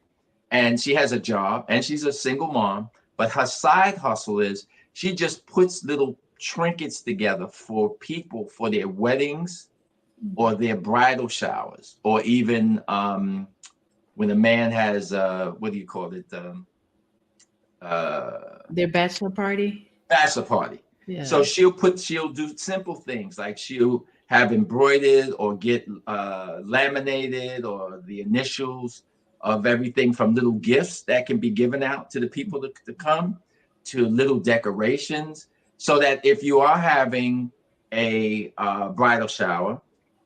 and she has a job and she's a single mom, but her side hustle is she just puts little trinkets together for people for their weddings or their bridal showers, or even when a man has, what do you call it? Their bachelor party? Bachelor party. Yeah. So she'll do simple things like she'll have embroidered or get laminated or the initials of everything from little gifts that can be given out to the people to come, to little decorations, so that if you are having a bridal shower,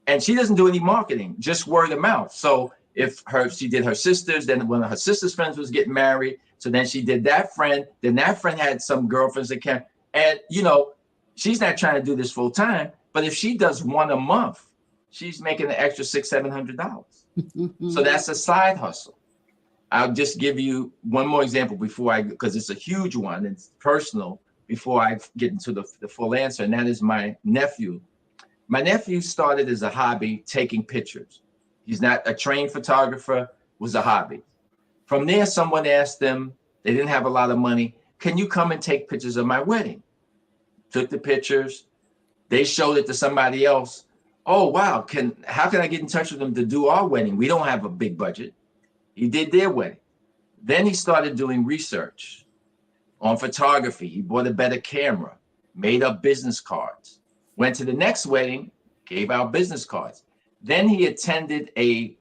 and she doesn't do any marketing, just word of mouth. So if she did her sister's, then one of her sister's friends was getting married, so then she did that friend, then that friend had some girlfriends that came, and she's not trying to do this full time. But if she does one a month, she's making an extra $600-700. So that's a side hustle. I'll just give you one more example because it's a huge one, it's personal, before I get into the full answer, and that is my nephew. My nephew started as a hobby, taking pictures. He's not a trained photographer, was a hobby. From there, someone asked them, they didn't have a lot of money, can you come and take pictures of my wedding? Took the pictures. They showed it to somebody else. Oh, wow. How can I get in touch with them to do our wedding? We don't have a big budget. He did their wedding. Then he started doing research on photography. He bought a better camera, made up business cards, went to the next wedding, gave out business cards. Then he attended a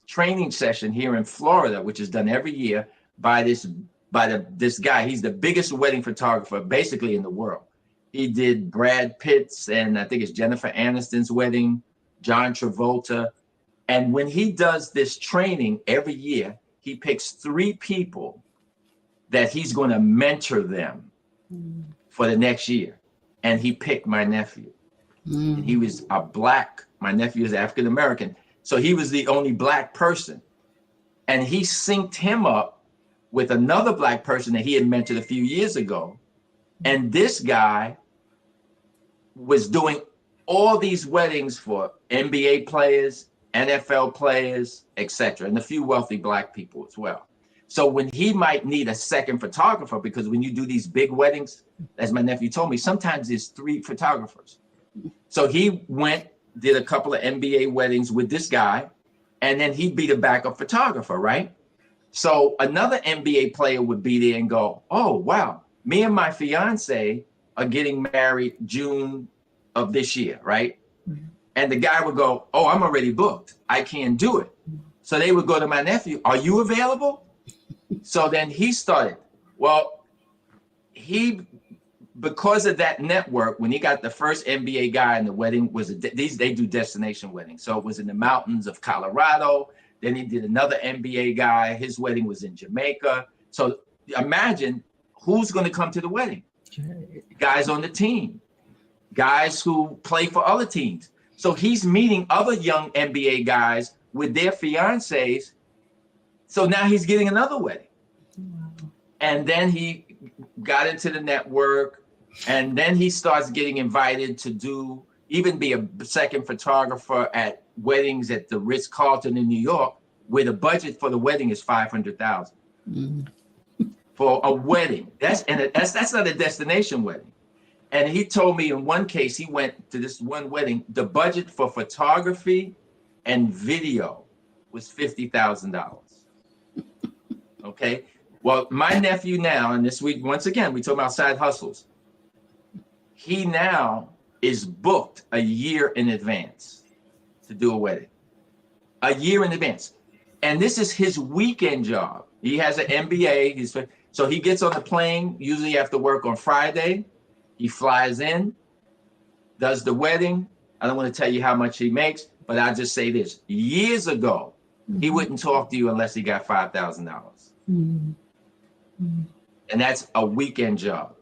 training session here in Florida, which is done every year by this guy. He's the biggest wedding photographer basically in the world. He did Brad Pitt's and I think it's Jennifer Aniston's wedding, John Travolta. And when he does this training every year, he picks 3 people that he's going to mentor them for the next year. And he picked my nephew. And he was my nephew is African American. So he was the only Black person. And he synced him up with another Black person that he had mentored a few years ago. And this guy was doing all these weddings for NBA players, NFL players, etc., and a few wealthy Black people as well. So when he might need a second photographer, because when you do these big weddings, as my nephew told me, sometimes there's 3 photographers. So he did a couple of NBA weddings with this guy, and then he'd be the backup photographer, right? So another NBA player would be there and go, oh, wow, me and my fiance are getting married June of this year, right? And the guy would go, oh, I'm already booked. I can't do it. So they would go to my nephew, are you available? So then he started. Well, because of that network, when he got the first NBA guy in the wedding, they do destination weddings. So it was in the mountains of Colorado. Then he did another NBA guy. His wedding was in Jamaica. So imagine who's going to come to the wedding. Guys on the team, guys who play for other teams. So he's meeting other young NBA guys with their fiancés. So now he's getting another wedding. And then he got into the network, and then he starts getting invited to even be a second photographer at weddings at the Ritz-Carlton in New York, where the budget for the wedding is $500,000 for a wedding. That's not a destination wedding. And he told me in one case, he went to this one wedding, the budget for photography and video was $50,000. Okay. Well, my nephew now, and this week, once again, we talk about side hustles. He now is booked a year in advance to do a wedding. A year in advance. And this is his weekend job. He has an MBA. So he gets on the plane, usually after work on Friday. He flies in, does the wedding. I don't want to tell you how much he makes, but I'll just say this. Years ago, he wouldn't talk to you unless he got $5,000. And that's a weekend job.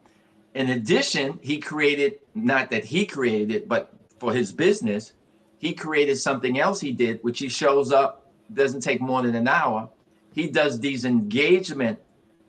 In addition, he created, not that he created it, but for his business, he created something else he did, which he shows up, doesn't take more than an hour. He does these engagement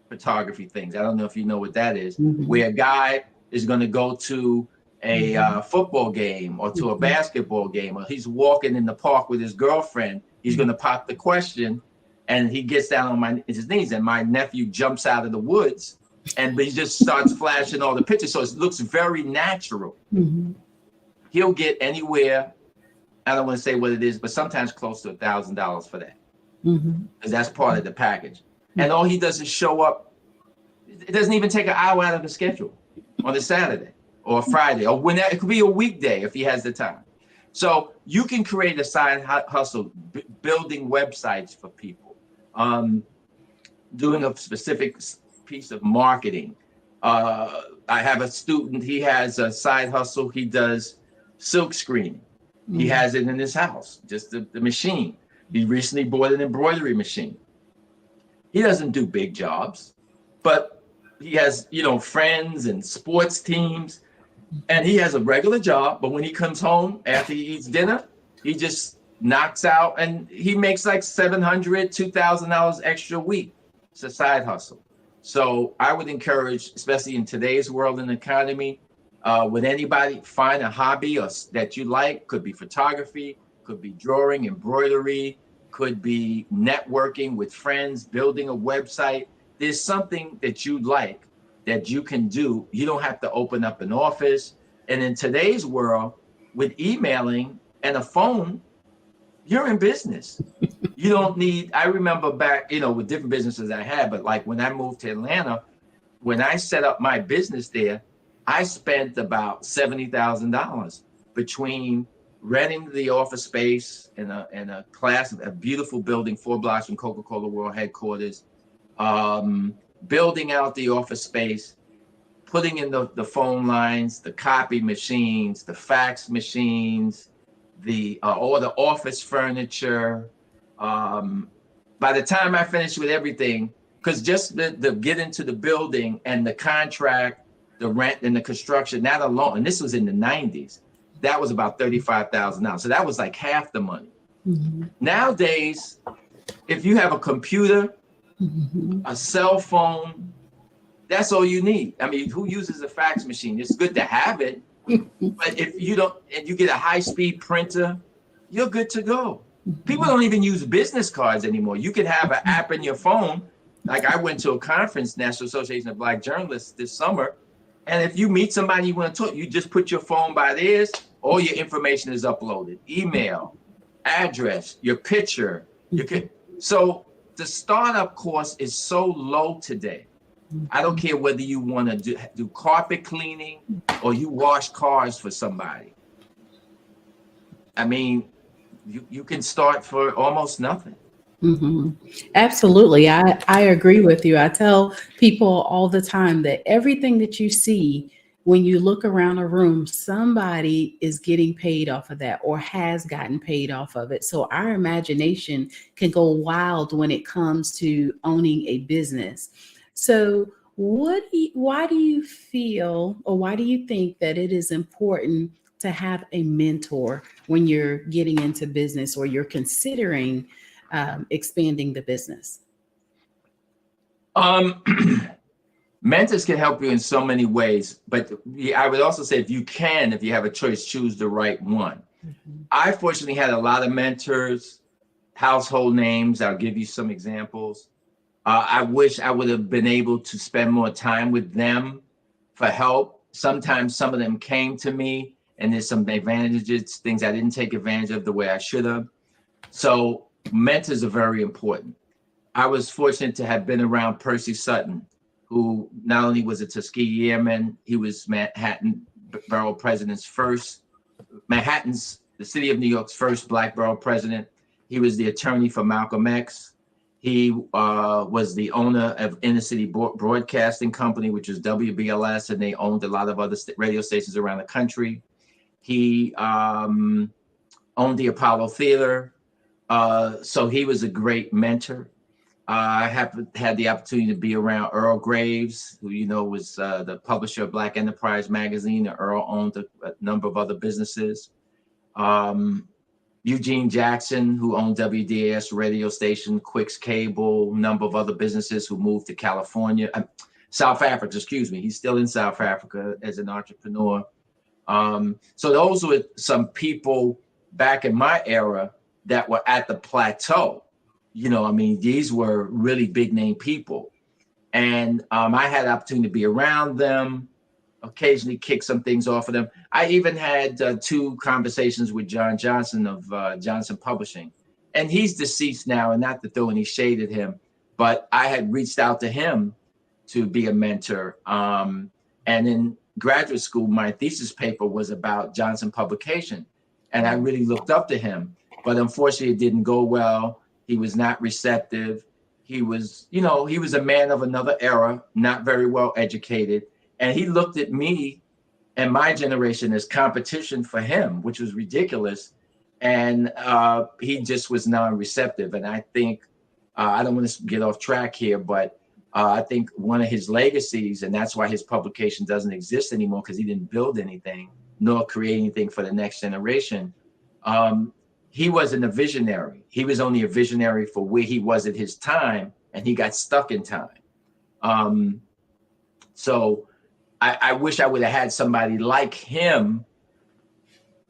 photography things. I don't know if you know what that is, where a guy is going to go to a football game or to a basketball game, or he's walking in the park with his girlfriend. He's going to pop the question, and he gets down on his knees, and my nephew jumps out of the woods, and he just starts flashing all the pictures. So it looks very natural. He'll get anywhere, I don't want to say what it is, but sometimes close to $1,000 for that. Because that's part of the package. And all he does is show up. It doesn't even take an hour out of the schedule on a Saturday or a Friday, or when it could be a weekday if he has the time. So you can create a side hustle, building websites for people, doing a specific piece of marketing. I have a student, he has a side hustle. He does silk screening. He has it in his house, just the machine. He recently bought an embroidery machine. He doesn't do big jobs, but he has, friends and sports teams, and he has a regular job. But when he comes home after he eats dinner, he just knocks out, and he makes like $700, $2,000 extra a week. It's a side hustle. So I would encourage, especially in today's world and economy, would anybody find a hobby that you like? Could be photography, could be drawing, embroidery, could be networking with friends, building a website. There's something that you like that you can do. You don't have to open up an office. And in today's world, with emailing and a phone, you're in business. You don't need, I remember back, with different businesses I had, but like when I moved to Atlanta, when I set up my business there, I spent about $70,000 between renting the office space in a beautiful building 4 blocks from Coca-Cola World Headquarters, building out the office space, putting in the phone lines, the copy machines, the fax machines, all the office furniture. By the time I finished with everything, because just the get into the building and the contract, the rent and the construction, that alone, and this was in the 90s, that was about $35,000. So that was like half the money. Nowadays, if you have a computer, a cell phone, that's all you need. I mean, who uses a fax machine? It's good to have it, but if you don't, and you get a high-speed printer, you're good to go. People don't even use business cards anymore. You can have an app in your phone. Like I went to a conference, National Association of Black Journalists, this summer, and if you meet somebody you want to talk, you just put your phone by theirs, all your information is uploaded, email, address, your picture. So the startup cost is so low today. I don't care whether you want to do carpet cleaning or you wash cars for somebody. I mean, you can start for almost nothing. Absolutely. I agree with you. I tell people all the time that everything that you see when you look around a room, somebody is getting paid off of that or has gotten paid off of it. So our imagination can go wild when it comes to owning a business. So why do you feel, or why do you think that it is important to have a mentor when you're getting into business or you're considering expanding the business? Mentors can help you in so many ways, but I would also say if you have a choice, choose the right one. I fortunately had a lot of mentors, household names. I'll give you some examples. I wish I would have been able to spend more time with them for help. sometimes some of them came to me, and there's some advantages, things I didn't take advantage of the way I should have. So mentors are very important. I was fortunate to have been around Percy Sutton, who not only was a Tuskegee Airman, he was Manhattan Borough President's the city of New York's first Black borough president. He was the attorney for Malcolm X. He was the owner of Inner City Broadcasting Company, which is WBLS, and they owned a lot of other radio stations around the country. He owned the Apollo Theater. So he was a great mentor. I had the opportunity to be around Earl Graves, who was the publisher of Black Enterprise magazine. Earl owned a number of other businesses. Eugene Jackson, who owned WDAS radio station, Quicks Cable, a number of other businesses, who moved to California, South Africa, excuse me. He's still in South Africa as an entrepreneur. So those were some people back in my era that were at the plateau. These were really big name people. And I had the opportunity to be around them, occasionally kick some things off of them. I even had 2 conversations with John Johnson of Johnson Publishing. And he's deceased now, and not to throw any shade at him, but I had reached out to him to be a mentor. And in graduate school, my thesis paper was about Johnson Publication. And I really looked up to him. But unfortunately, it didn't go well. He was not receptive. He was a man of another era, not very well educated. And he looked at me and my generation as competition for him, which was ridiculous. And he just was non-receptive. And I think, I don't want to get off track here, but I think one of his legacies, and that's why his publication doesn't exist anymore, because he didn't build anything, nor create anything for the next generation. He wasn't a visionary. He was only a visionary for where he was at his time, and he got stuck in time. So I wish I would have had somebody like him,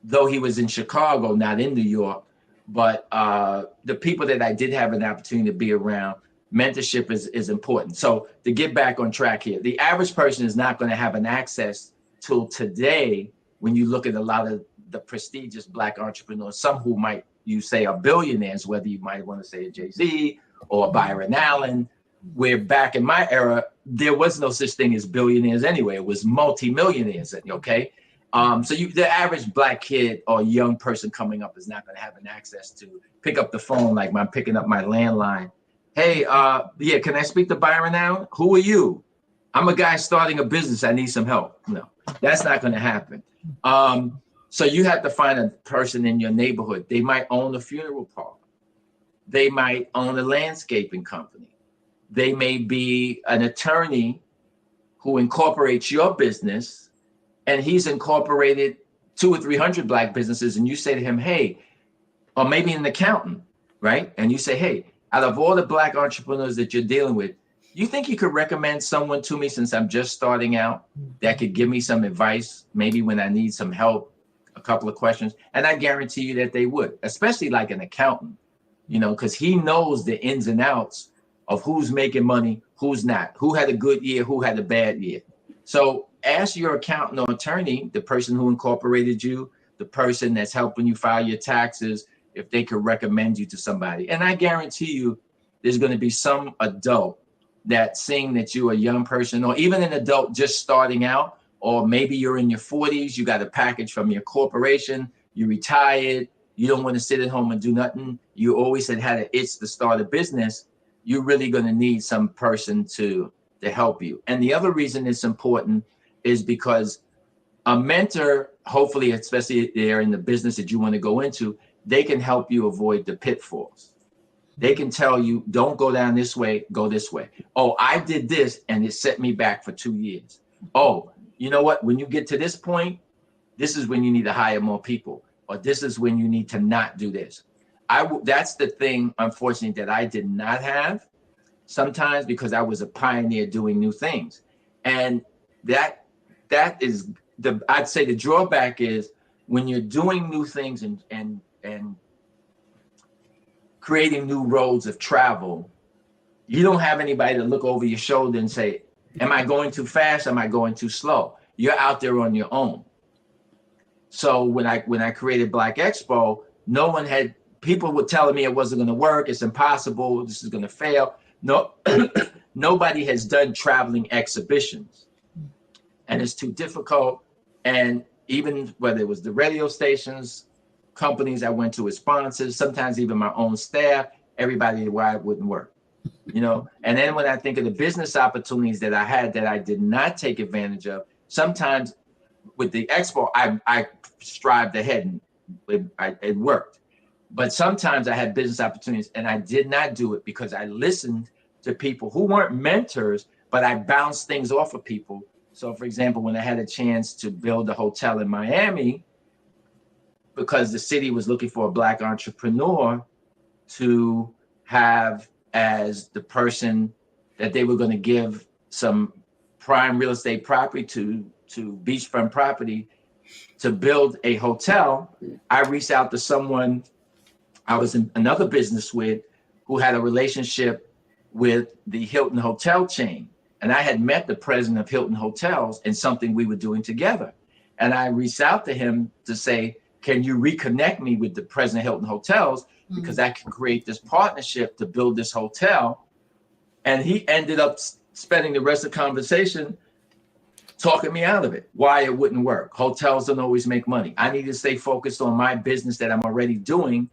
though he was in Chicago, not in New York. But the people that I did have an opportunity to be around, mentorship is important. So to get back on track here, the average person is not going to have an access till today when you look at a lot of the prestigious Black entrepreneurs, some who might you say are billionaires, whether you might want to say a Jay-Z or a Byron Allen, where back in my era, there was no such thing as billionaires anyway. It was multimillionaires, okay? So the average Black kid or young person coming up is not going to have an access to pick up the phone like I'm picking up my landline. Hey, yeah, can I speak to Byron Allen? Who are you? I'm a guy starting a business. I need some help. No, that's not going to happen. So you have to find a person in your neighborhood. They might own a funeral parlor. They might own a landscaping company. They may be an attorney who incorporates your business, and he's incorporated 200 or 300 Black businesses, and you say to him, hey, or maybe an accountant, right? And you say, hey, out of all the Black entrepreneurs that you're dealing with, you think you could recommend someone to me, since I'm just starting out, that could give me some advice, maybe when I need some help, a couple of questions? And I guarantee you that they would, especially like an accountant, because he knows the ins and outs of who's making money, who's not, who had a good year, who had a bad year. So ask your accountant or attorney, the person who incorporated you, the person that's helping you file your taxes, if they could recommend you to somebody. And I guarantee you there's going to be some adult that, seeing that you're a young person, or even an adult just starting out, or maybe you're in your 40s, you got a package from your corporation, you retired, you don't want to sit at home and do nothing, you always had an itch to start a business, you're really going to need some person to help you. And the other reason it's important is because a mentor, hopefully, especially if they're in the business that you want to go into, they can help you avoid the pitfalls. They can tell you, don't go down this way, go this way. Oh, I did this and it set me back for 2 years. Oh, you know what? When you get to this point, this is when you need to hire more people, or this is when you need to not do this. That's the thing, unfortunately, that I did not have sometimes, because I was a pioneer doing new things. And that is I'd say the drawback is when you're doing new things and creating new roads of travel, you don't have anybody to look over your shoulder and say, am I going too fast? Am I going too slow? you're out there on your own. So when I created Black Expo, people were telling me it wasn't going to work. It's impossible. This is going to fail. No, nobody has done traveling exhibitions, and it's too difficult. And even whether it was the radio stations, companies I went to as sponsors, sometimes even my own staff, everybody why it wouldn't work, And then when I think of the business opportunities that I had that I did not take advantage of, sometimes with the expo, I strived ahead and it worked. But sometimes I had business opportunities and I did not do it because I listened to people who weren't mentors, but I bounced things off of people. So for example, when I had a chance to build a hotel in Miami, because the city was looking for a Black entrepreneur to have as the person that they were going to give some prime real estate property to beachfront property to build a hotel, I reached out to someone I was in another business with who had a relationship with the Hilton hotel chain. And I had met the president of Hilton Hotels in something we were doing together. And I reached out to him to say, can you reconnect me with the president of Hilton Hotels? Because I can create this partnership to build this hotel. And he ended up spending the rest of the conversation talking me out of it, why it wouldn't work. Hotels don't always make money. I need to stay focused on my business that I'm already doing,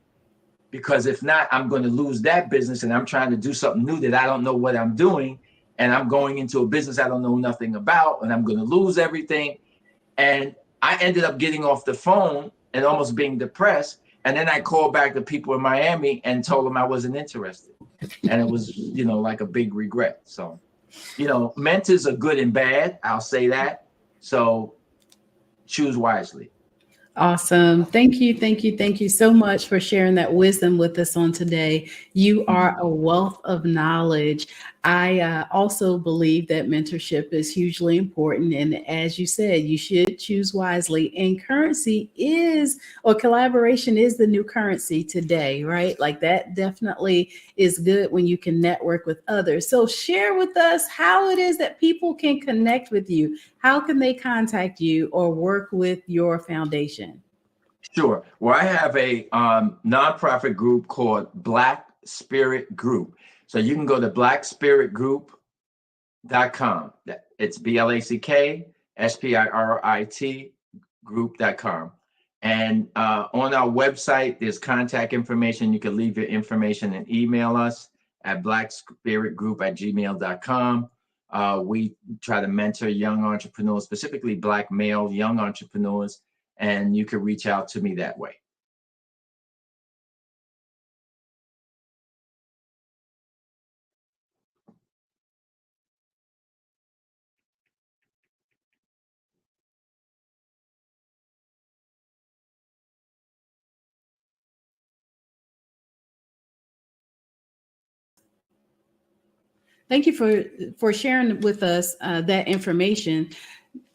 because if not, I'm going to lose that business and I'm trying to do something new that I don't know what I'm doing. And I'm going into a business I don't know nothing about, and I'm going to lose everything. And I ended up getting off the phone and almost being depressed. And then I called back the people in Miami and told them I wasn't interested. And it was, like a big regret. So, mentors are good and bad. I'll say that. So choose wisely. Awesome. Thank you. Thank you. Thank you so much for sharing that wisdom with us on today. You are a wealth of knowledge. I also believe that mentorship is hugely important. And as you said, you should choose wisely. And collaboration is the new currency today, right? Like that definitely is good when you can network with others. So share with us how it is that people can connect with you. How can they contact you or work with your foundation? Sure. Well, I have a nonprofit group called Black Spirit Group. So you can go to blackspiritgroup.com. It's BlackSpirit group.com. And on our website, there's contact information. You can leave your information and email us at blackspiritgroup@gmail.com. We try to mentor young entrepreneurs, specifically Black male young entrepreneurs, and you can reach out to me that way. Thank you for sharing with us that information.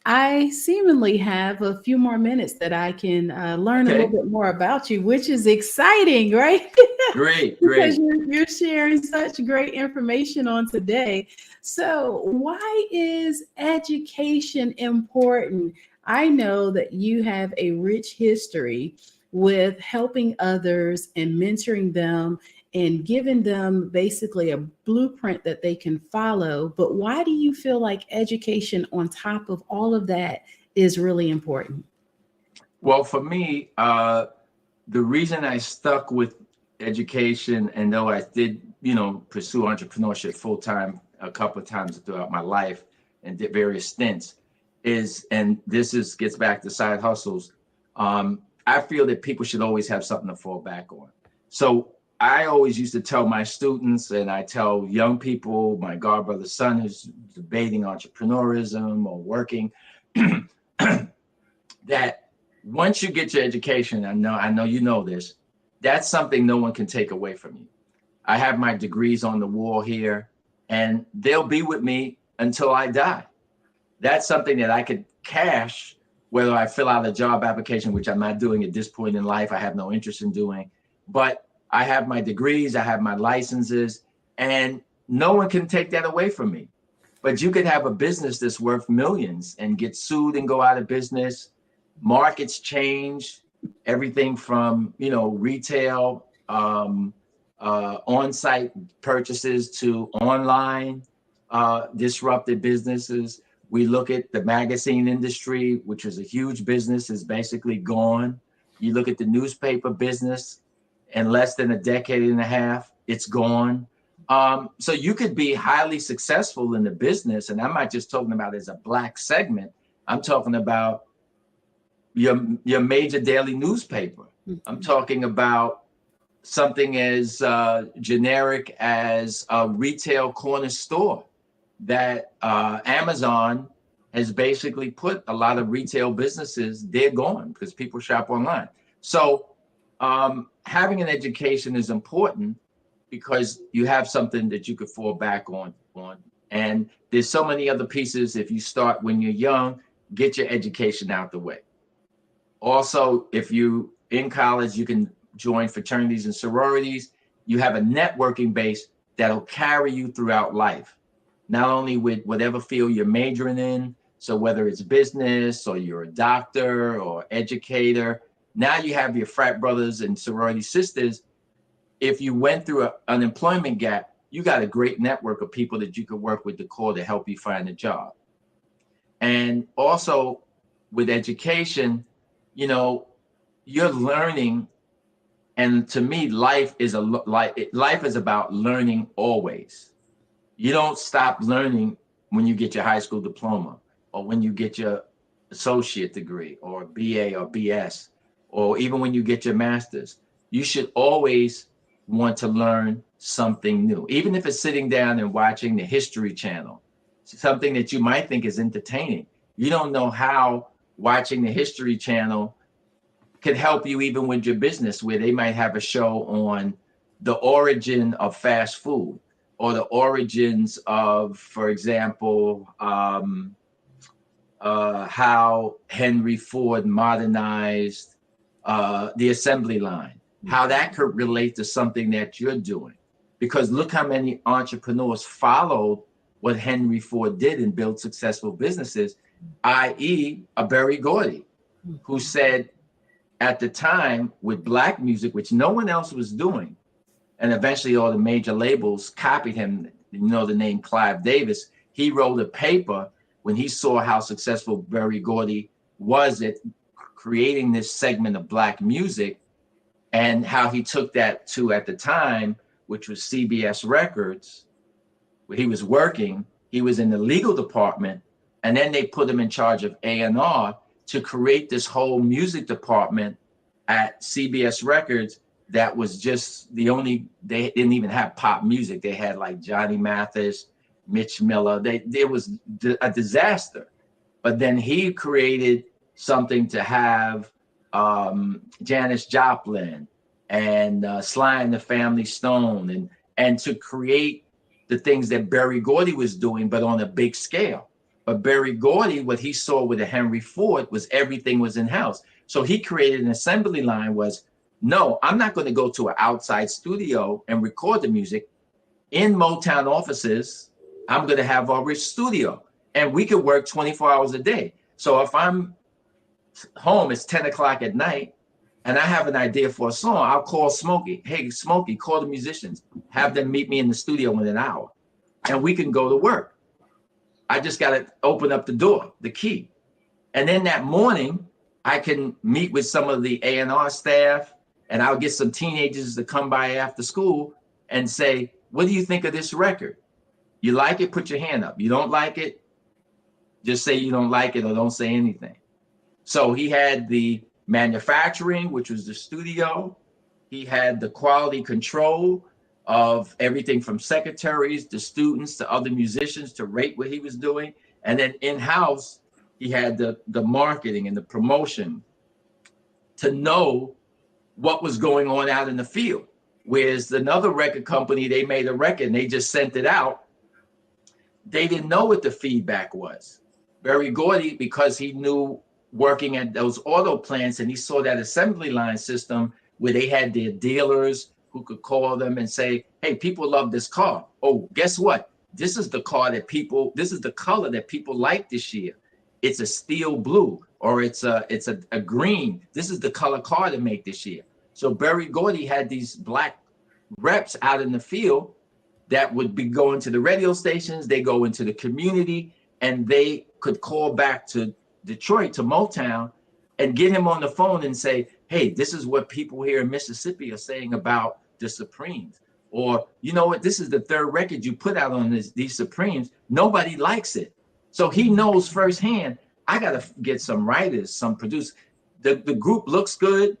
I seemingly have a few more minutes that I can learn a little bit more about you, which is exciting, right? Great. Because you're sharing such great information on today. So why is education important? I know that you have a rich history with helping others and mentoring them and giving them basically a blueprint that they can follow. But why do you feel like education on top of all of that is really important? Well, for me, the reason I stuck with education, and though I did, pursue entrepreneurship full time a couple of times throughout my life and did various stints, gets back to side hustles. I feel that people should always have something to fall back on. So I always used to tell my students, and I tell young people, my godbrother's son who's debating entrepreneurism or working, that once you get your education, I know you know this, that's something no one can take away from you. I have my degrees on the wall here, and they'll be with me until I die. That's something that I could cash, whether I fill out a job application, which I'm not doing at this point in life. I have no interest in doing, but I have my degrees, I have my licenses, and no one can take that away from me. But you could have a business that's worth millions and get sued and go out of business. Markets change, everything from, retail, on-site purchases to online disrupted businesses. We look at the magazine industry, which was a huge business, is basically gone. You look at the newspaper business, in less than a decade and a half, it's gone. So you could be highly successful in the business, and I'm not just talking about as a Black segment. I'm talking about your major daily newspaper. I'm talking about something as generic as a retail corner store that Amazon has basically put a lot of retail businesses, they're gone because people shop online. So having an education is important because you have something that you could fall back on. And there's so many other pieces. If you start when you're young, get your education out the way. Also, if you in college, you can join fraternities and sororities. You have a networking base that'll carry you throughout life, not only with whatever field you're majoring in. So whether it's business or you're a doctor or educator, now you have your frat brothers and sorority sisters. If you went through an unemployment gap, you got a great network of people that you could work with to call to help you find a job. And also with education, you're learning. And to me, life is about learning always. You don't stop learning when you get your high school diploma or when you get your associate degree or BA or BS, or even when you get your master's. You should always want to learn something new, even if it's sitting down and watching the History Channel, something that you might think is entertaining. You don't know how watching the History Channel can help you even with your business, where they might have a show on the origin of fast food or the origins of, for example, how Henry Ford modernized the assembly line, how that could relate to something that you're doing. Because look how many entrepreneurs followed what Henry Ford did and built successful businesses, i.e. a Berry Gordy, who said at the time with Black music, which no one else was doing, and eventually all the major labels copied him, the name Clive Davis, he wrote a paper when he saw how successful Berry Gordy was at creating this segment of Black music, and how he took that to, at the time, which was CBS Records, where he was working. He was in the legal department, and then they put him in charge of A&R to create this whole music department at CBS Records that was just they didn't even have pop music. They had like Johnny Mathis, Mitch Miller. It was a disaster. But then he created something to have Janis Joplin and Sly and the Family Stone, and to create the things that Berry Gordy was doing, but on a big scale. But Berry Gordy, what he saw with the Henry Ford was everything was in-house. So he created an assembly line no, I'm not going to go to an outside studio and record the music. In Motown offices, I'm going to have our studio, and we could work 24 hours a day. So if I'm home, it's 10 o'clock at night, and I have an idea for a song, I'll call Smokey. Hey, Smokey, call the musicians. Have them meet me in the studio in an hour, and we can go to work. I just got to open up the door, the key. And then that morning, I can meet with some of the A&R staff, and I'll get some teenagers to come by after school and say, what do you think of this record? You like it? Put your hand up. You don't like it? Just say you don't like it or don't say anything. So he had the manufacturing, which was the studio. He had the quality control of everything from secretaries to students to other musicians to rate what he was doing. And then in-house, he had the marketing and the promotion to know what was going on out in the field. Whereas another record company, they made a record and they just sent it out. They didn't know what the feedback was. Berry Gordy, because he knew working at those auto plants and he saw that assembly line system where they had their dealers who could call them and say, hey, people love this car. Oh, guess what? this is the car that people, this is the color that people like this year. It's a steel blue, or it's a green. This is the color car to make this year. So Berry Gordy had these black reps out in the field that would be going to the radio stations. They go into the community, and they could call back to Detroit, to Motown, and get him on the phone and say, hey, this is what people here in Mississippi are saying about the Supremes. Or, you know what, this is the third record you put out on these Supremes. Nobody likes it. So he knows firsthand, I got to get some writers, some producers. The group looks good.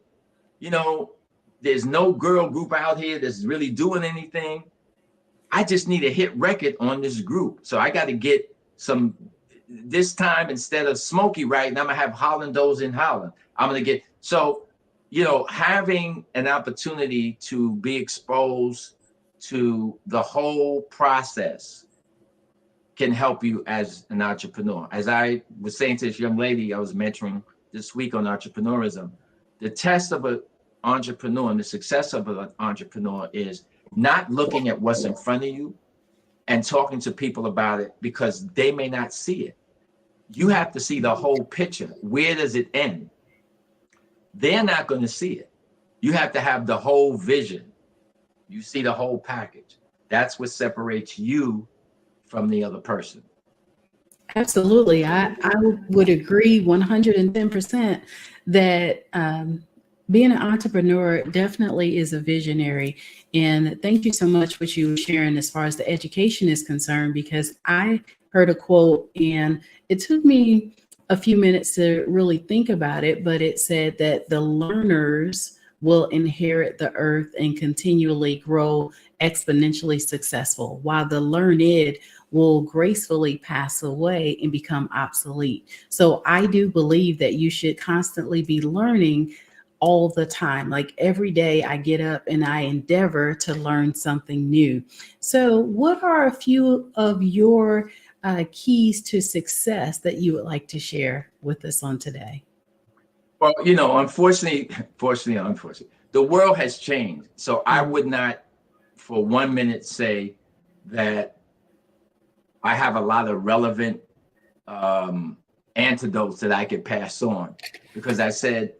You know, there's no girl group out here that's really doing anything. I just need a hit record on this group. So I got to get some, this time, instead of Smokey writing, I'm going to have Hollandos in Holland. I'm going to get, so, you know, having an opportunity to be exposed to the whole process can help you as an entrepreneur. As I was saying to this young lady I was mentoring this week on entrepreneurism, the test of an entrepreneur and the success of an entrepreneur is not looking at what's in front of you and talking to people about it, because they may not see it. You have to see the whole picture. Where does it end? They're not going to see it. You have to have the whole vision. You see the whole package. That's what separates you from the other person. Absolutely. I would agree 110% that being an entrepreneur definitely is a visionary. And thank you so much for what you were sharing as far as the education is concerned, because I heard a quote and it took me a few minutes to really think about it, but it said that the learners will inherit the earth and continually grow exponentially successful, while the learned will gracefully pass away and become obsolete. So I do believe that you should constantly be learning all the time. Like every day I get up and I endeavor to learn something new. So what are a few of your keys to success that you would like to share with us on today? Well, you know, unfortunately, the world has changed. So I would not for 1 minute say that I have a lot of relevant antidotes that I could pass on, because I said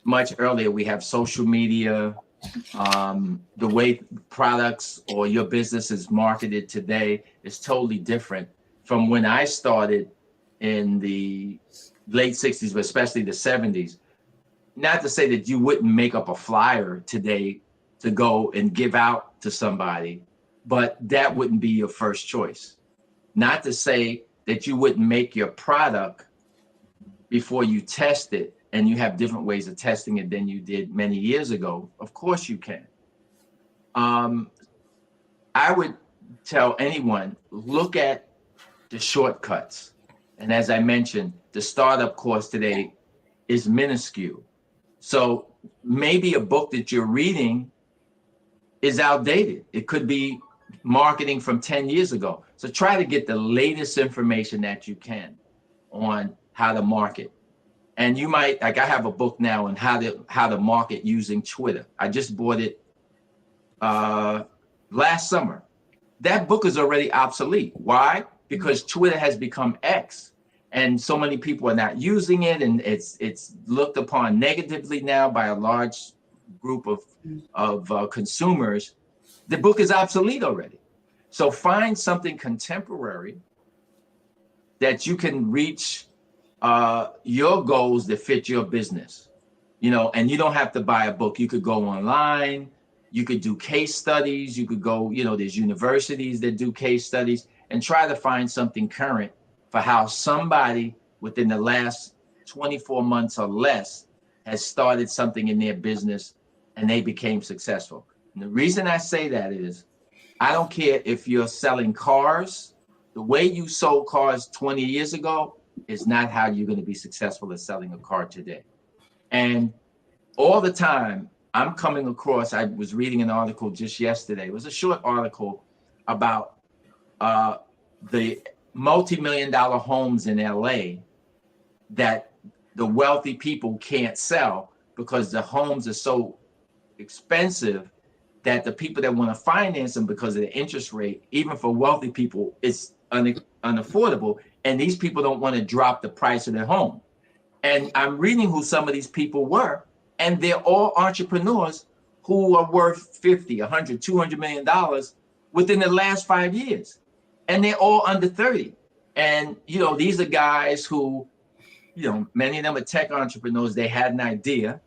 much earlier, we have social media, the way products or your business is marketed today is totally different from when I started in the late 60s, but especially the 70s. Not to say that you wouldn't make up a flyer today to go and give out to somebody, but that wouldn't be your first choice. Not to say that you wouldn't make your product before you test it, and you have different ways of testing it than you did many years ago. Of course you can. I would tell anyone, look at the shortcuts. And as I mentioned, the startup course today is minuscule. So maybe a book that you're reading is outdated. It could be marketing from 10 years ago. So try to get the latest information that you can on how to market. And you might, like I have a book now on how to market using Twitter. I just bought it last summer. That book is already obsolete. Why? Because Twitter has become X, and so many people are not using it, and it's looked upon negatively now by a large group of consumers. The book is obsolete already. So find something contemporary that you can reach your goals that fit your business, you know, and you don't have to buy a book. You could go online, you could do case studies, you could go, you know, there's universities that do case studies, and try to find something current for how somebody within the last 24 months or less has started something in their business and they became successful. And the reason I say that is, I don't care if you're selling cars. The way you sold cars 20 years ago is not how you're going to be successful at selling a car today. And all the time I'm coming across, I was reading an article just yesterday. It was a short article about the multi-million-dollar homes in LA that the wealthy people can't sell because the homes are so expensive that the people that want to finance them because of the interest rate, even for wealthy people, it's unaffordable. And these people don't want to drop the price of their home. And I'm reading who some of these people were, and they're all entrepreneurs who are worth 50, 100, 200 million dollars within the last 5 years. And they're all under 30. And, you know, these are guys who, you know, many of them are tech entrepreneurs. They had an idea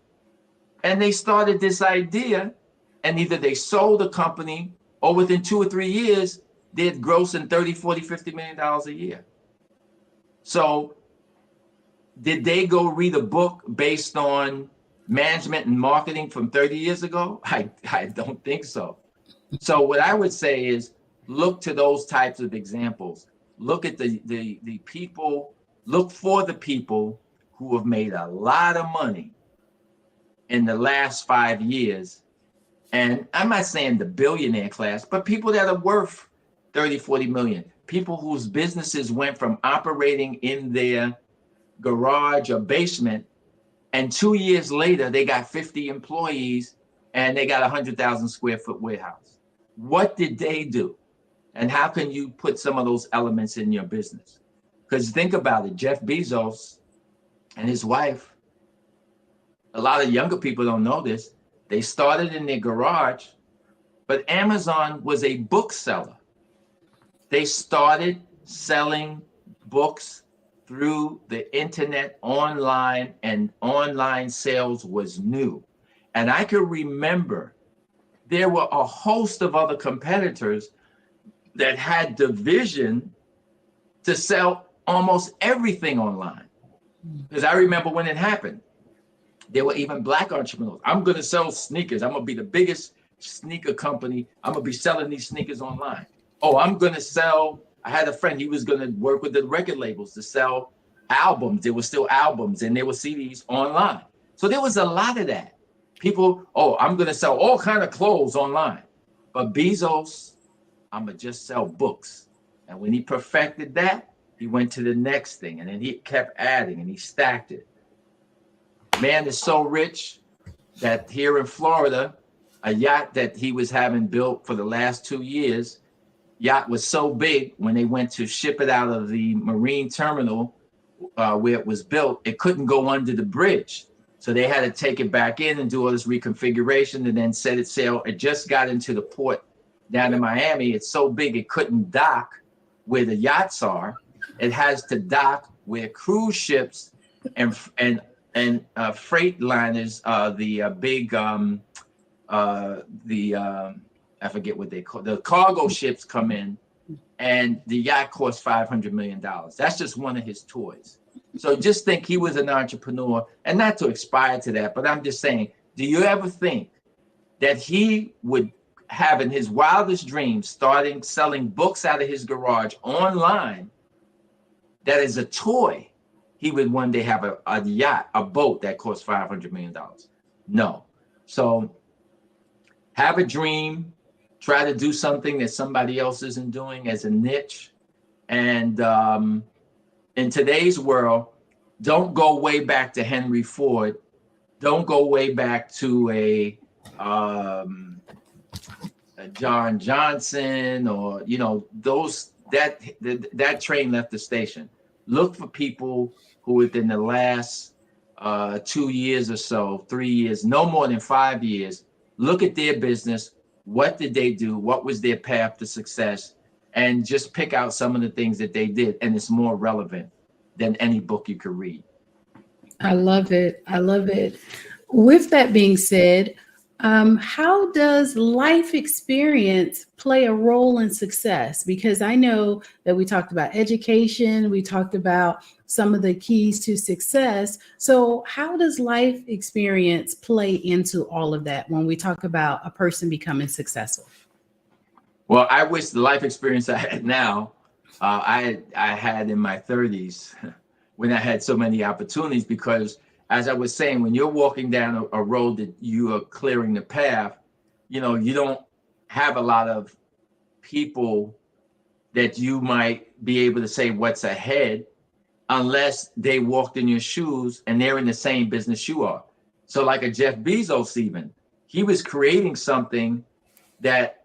and they started this idea, and either they sold the company or within 2 or 3 years, they're grossing 30, 40, 50 million dollars a year. So did they go read a book based on management and marketing from 30 years ago? I don't think so. So what I would say is look to those types of examples. Look at the people, look for the people who have made a lot of money in the last 5 years. And I'm not saying the billionaire class, but people that are worth 30, 40 million, people whose businesses went from operating in their garage or basement, and 2 years later, they got 50 employees and they got a 100,000 square foot warehouse. What did they do? And how can you put some of those elements in your business? Because think about it, Jeff Bezos and his wife, a lot of younger people don't know this. They started in their garage, but Amazon was a bookseller. They started selling books through the internet online, and online sales was new. And I could remember there were a host of other competitors that had the vision to sell almost everything online. Because I remember when it happened, there were even Black entrepreneurs. I'm going to sell sneakers. I'm going to be the biggest sneaker company. I'm going to be selling these sneakers online. Oh, I'm going to sell. I had a friend, he was going to work with the record labels to sell albums. There were still albums and there were CDs online. So there was a lot of that. People, oh, I'm going to sell all kind of clothes online. But Bezos, I'm going to just sell books. And when he perfected that, he went to the next thing. And then he kept adding and he stacked it. Man is so rich that here in Florida, a yacht that he was having built for the last 2 years, yacht was so big when they went to ship it out of the marine terminal where it was built, it couldn't go under the bridge. So they had to take it back in and do all this reconfiguration and then set it sail. It just got into the port down in Miami. It's so big it couldn't dock where the yachts are. It has to dock where cruise ships and freight liners, I forget what they call, the cargo ships come in, and the yacht costs $500 million. That's just one of his toys. So just think he was an entrepreneur, and not to aspire to that, but I'm just saying, do you ever think that he would have in his wildest dreams starting selling books out of his garage online that is a toy? He would one day have a yacht, a boat that costs $500 million. No. So have a dream, try to do something that somebody else isn't doing as a niche. And in today's world, don't go way back to Henry Ford. Don't go way back to a John Johnson, or, you know, that train left the station. Look for people who within the last 2 years or so, 3 years, no more than 5 years, look at their business. What did they do? What was their path to success? And just pick out some of the things that they did. And it's more relevant than any book you could read. I love it. I love it. With that being said, how does life experience play a role in success? Because I know that we talked about education, we talked about some of the keys to success. So how does life experience play into all of that when we talk about a person becoming successful? Well, I wish the life experience I had now, I had in my 30s when I had so many opportunities, because as I was saying, when you're walking down a road that you are clearing the path, you know, you don't have a lot of people that you might be able to say what's ahead unless they walked in your shoes and they're in the same business you are. So like a Jeff Bezos even, he was creating something that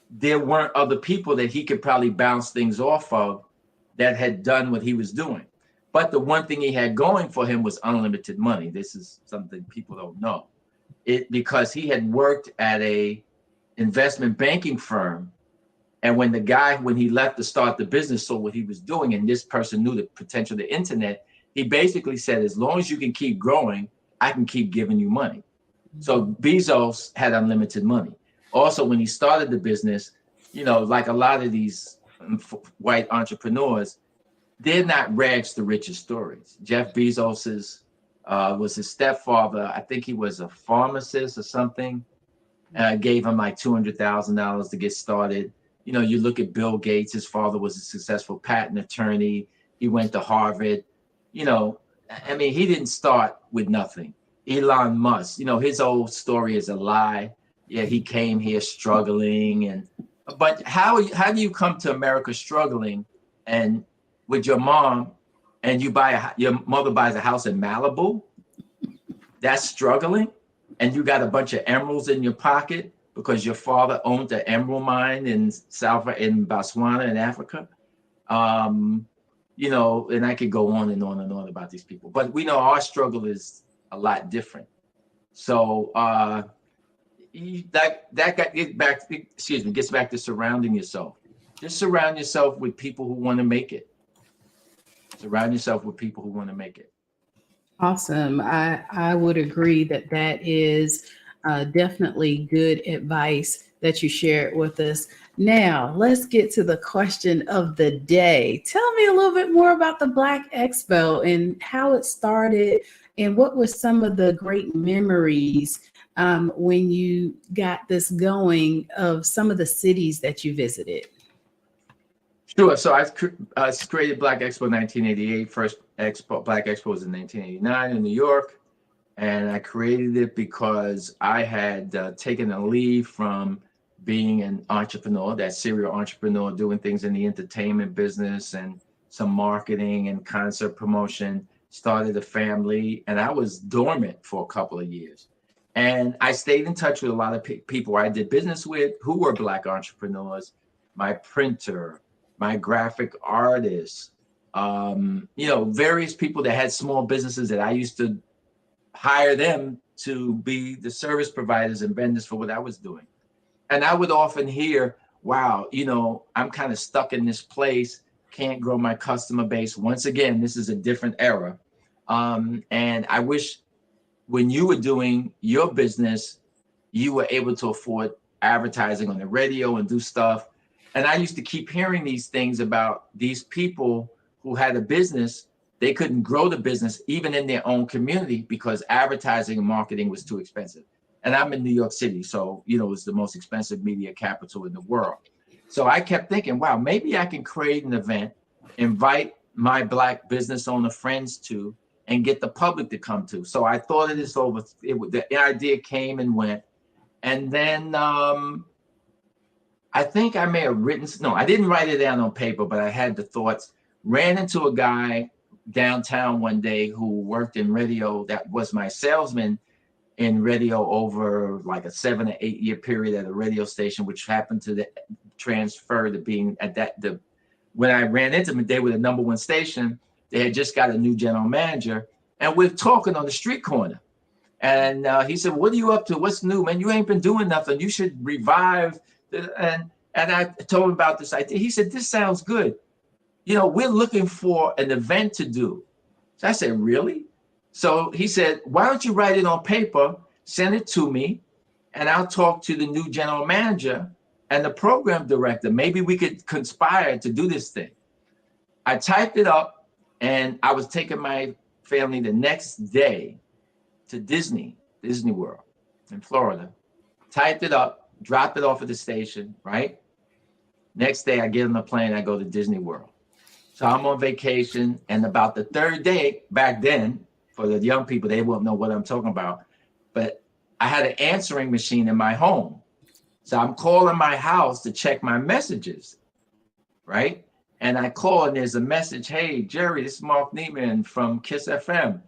there weren't other people that he could probably bounce things off of that had done what he was doing. But the one thing he had going for him was unlimited money. This is something people don't know. Because he had worked at a investment banking firm, and when he left to start the business, saw what he was doing, and this person knew the potential of the internet, he basically said, as long as you can keep growing, I can keep giving you money. So Bezos had unlimited money. Also, when he started the business, like a lot of these white entrepreneurs, they're not rags to riches stories. Jeff Bezos's was his stepfather. I think he was a pharmacist or something. Gave him like $200,000 to get started. You look at Bill Gates, his father was a successful patent attorney. He went to Harvard. He didn't start with nothing. Elon Musk, his old story is a lie. Yeah, he came here struggling. But how do you come to America struggling and with your mom, and your mother buys a house in Malibu? That's struggling. And you got a bunch of emeralds in your pocket because your father owned an emerald mine in Botswana in Africa. And I could go on and on and on about these people, but we know our struggle is a lot different. So gets back to surrounding yourself. Just surround yourself with people who want to make it. Surround yourself with people who want to make it. Awesome. I would agree that is definitely good advice that you shared with us. Now, let's get to the question of the day. Tell me a little bit more about the Black Expo and how it started, and what were some of the great memories when you got this going of some of the cities that you visited? Sure. So I created Black Expo in 1988. First Black Expo was in 1989 in New York. And I created it because I had taken a leave from being an entrepreneur, that serial entrepreneur, doing things in the entertainment business and some marketing and concert promotion, started a family, and I was dormant for a couple of years. And I stayed in touch with a lot of people I did business with who were Black entrepreneurs, my printer, my graphic artist, various people that had small businesses that I used to hire them to be the service providers and vendors for what I was doing. And I would often hear, wow, I'm kind of stuck in this place, can't grow my customer base. Once again, this is a different era. And I wish when you were doing your business, you were able to afford advertising on the radio and do stuff. And I used to keep hearing these things about these people who had a business. They couldn't grow the business even in their own community because advertising and marketing was too expensive. And I'm in New York City, so it's the most expensive media capital in the world. So I kept thinking, wow, maybe I can create an event, invite my Black business owner friends to, and get the public to come to. So I thought of this over. The idea came and went, and then I think I may have written. No, I didn't write it down on paper, but I had the thoughts. Ran into a guy downtown one day who worked in radio. That was my salesman in radio over like a 7 or 8 year period at a radio station, which happened to transfer to being at when I ran into them, they were the #1 station. They had just got a new general manager, and we're talking on the street corner. And he said, "What are you up to? What's new, man? You ain't been doing nothing. You should revive." And I told him about this idea. He said, "This sounds good. We're looking for an event to do." So I said, "Really?" So he said, "Why don't you write it on paper, send it to me, and I'll talk to the new general manager and the program director. Maybe we could conspire to do this thing." I typed it up, and I was taking my family the next day to Disney World in Florida. Typed it up, dropped it off at the station, right? Next day, I get on the plane, I go to Disney World. So I'm on vacation, and about the third day, back then, for the young people, they won't know what I'm talking about, but I had an answering machine in my home. So I'm calling my house to check my messages, right? And I call, and there's a message, "Hey, Jerry, this is Mark Neiman from KISS FM.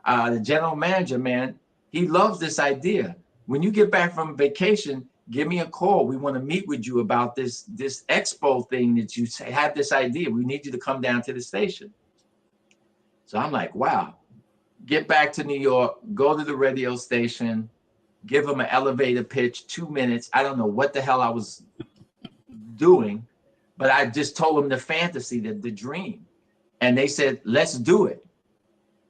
The general manager, man, he loves this idea. When you get back from vacation, give me a call. We want to meet with you about this expo thing that you had this idea. We need you to come down to the station. So I'm like, wow. Get back to New York, go to the radio station, give them an elevator pitch, 2 minutes. I don't know what the hell I was doing, but I just told them the fantasy, the dream. And they said, let's do it.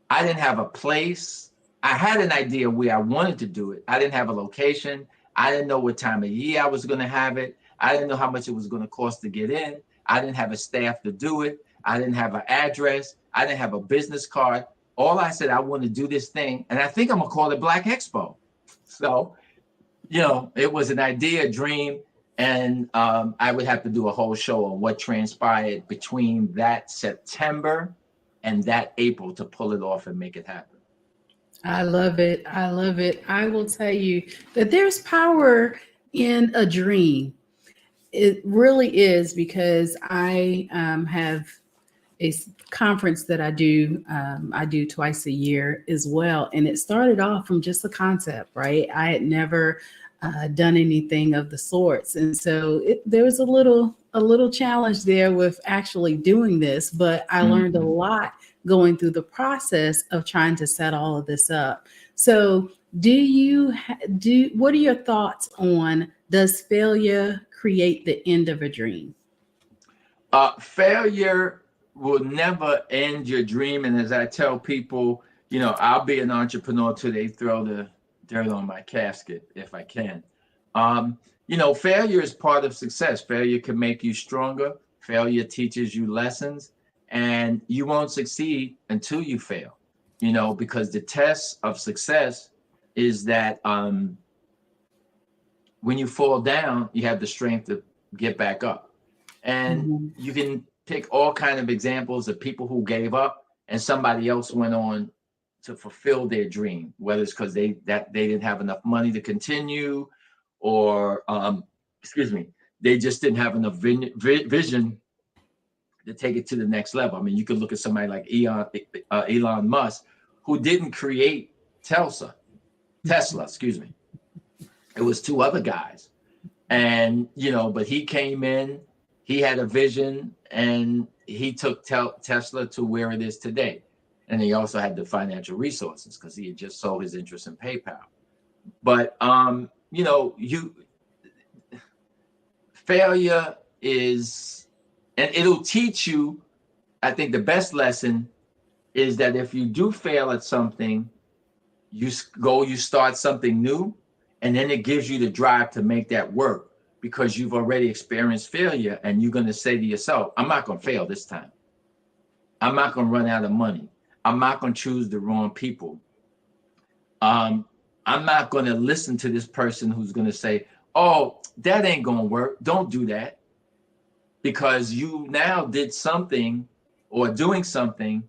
I didn't have a place. I had an idea where I wanted to do it. I didn't have a location. I didn't know what time of year I was going to have it. I didn't know how much it was going to cost to get in. I didn't have a staff to do it. I didn't have an address. I didn't have a business card. All I said, I want to do this thing. And I think I'm going to call it Black Expo. So, it was an idea, a dream. And I would have to do a whole show on what transpired between that September and that April to pull it off and make it happen. I love it. I love it. I will tell you that there's power in a dream. It really is, because I have a conference that I do twice a year as well. And it started off from just a concept, right? I had never done anything of the sorts. And so there was a little challenge there with actually doing this, but I learned a lot going through the process of trying to set all of this up. So what are your thoughts on, does failure create the end of a dream? Failure will never end your dream. And as I tell people, I'll be an entrepreneur till they throw the dirt on my casket if I can. Failure is part of success. Failure can make you stronger. Failure teaches you lessons, and you won't succeed until you fail, because the test of success is that when you fall down, you have the strength to get back up. And you can pick all kinds of examples of people who gave up and somebody else went on to fulfill their dream, whether it's because they didn't have enough money to continue, or they just didn't have enough vision to take it to the next level. I mean, you could look at somebody like Elon Musk, who didn't create Tesla. It was two other guys, and but he came in, he had a vision, and he took Tesla to where it is today. And he also had the financial resources because he had just sold his interest in PayPal. But failure is, and it'll teach you, I think the best lesson is that if you do fail at something, you start something new, and then it gives you the drive to make that work, because you've already experienced failure, and you're going to say to yourself, I'm not going to fail this time. I'm not going to run out of money. I'm not going to choose the wrong people. I'm not going to listen to this person who's going to say, oh, that ain't going to work. Don't do that. Because you now did something or doing something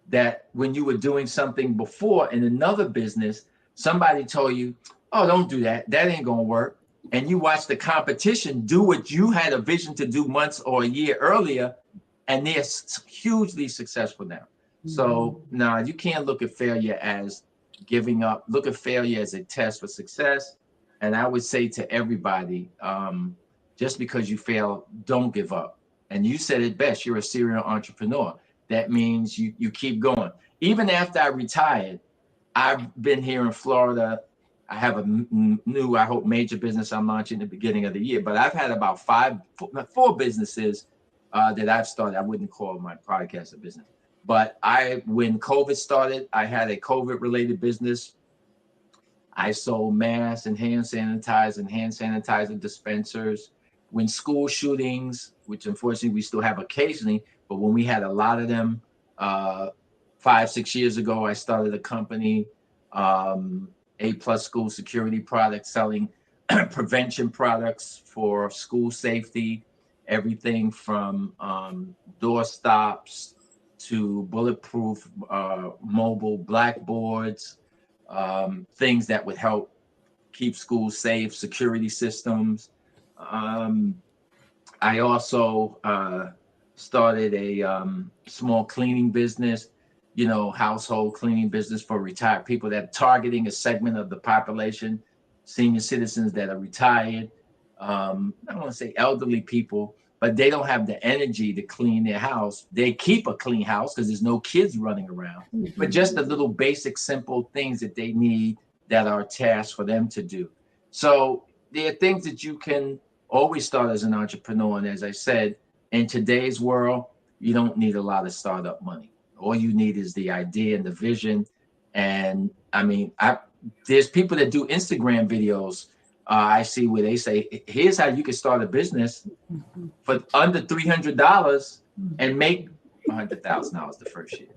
that when you were doing something before in another business, somebody told you, oh, don't do that. That ain't going to work. And you watch the competition do what you had a vision to do months or a year earlier, and they're hugely successful now. So no, you can't look at failure as giving up. Look at failure as a test for success. And I would say to everybody, just because you fail, don't give up. And you said it best, you're a serial entrepreneur. That means you keep going. Even after I retired, I've been here in Florida. I have a new, I hope, major business I'm launching at the beginning of the year. But I've had about four businesses that I've started. I wouldn't call my podcast a business. But when COVID started, I had a COVID-related business. I sold masks and hand sanitizer dispensers. When school shootings, which unfortunately we still have occasionally, but when we had a lot of them 5-6 years ago, I started a company, A+ School Security Products, selling prevention products for school safety, everything from door stops to bulletproof mobile blackboards, things that would help keep schools safe, security systems. I also started a small cleaning business, household cleaning business for retired people, that targeting a segment of the population, senior citizens that are retired, I don't want to say elderly people, but they don't have the energy to clean their house. They keep a clean house because there's no kids running around, but just the little basic, simple things that they need that are tasks for them to do. So there are things that you can always start as an entrepreneur. And as I said, in today's world, you don't need a lot of startup money. All you need is the idea and the vision. And I mean, there's people that do Instagram videos. I see where they say, here's how you can start a business for under $300 and make $100,000 the first year.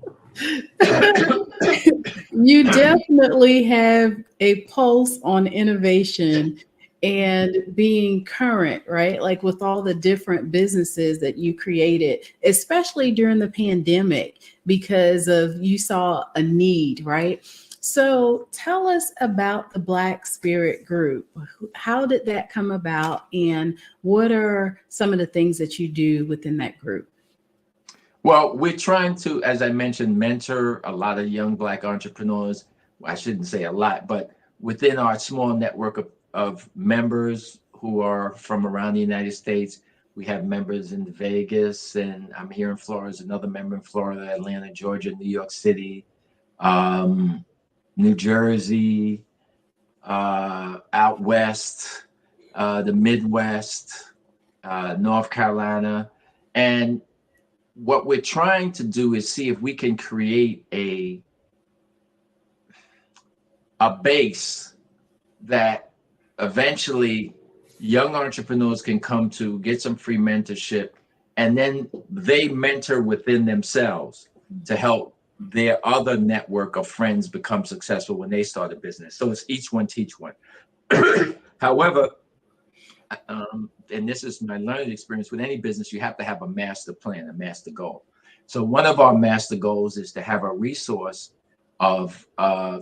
You definitely have a pulse on innovation and being current, right? Like with all the different businesses that you created, especially during the pandemic, because of you saw a need, right? So tell us about the Black Spirit Group. How did that come about, and what are some of the things that you do within that group? Well, we're trying to, as I mentioned, mentor a lot of young Black entrepreneurs. I shouldn't say a lot, but within our small network of members who are from around the United States, we have members in Vegas, and I'm here in Florida. There's another member in Florida, Atlanta, Georgia, New York City, New Jersey, out west, the Midwest, North Carolina. And what we're trying to do is see if we can create a base that eventually young entrepreneurs can come to, get some free mentorship, and then they mentor within themselves to help their other network of friends become successful when they start a business. So it's each one teach one. However, and this is my learning experience with any business, you have to have a master plan, a master goal. So one of our master goals is to have a resource of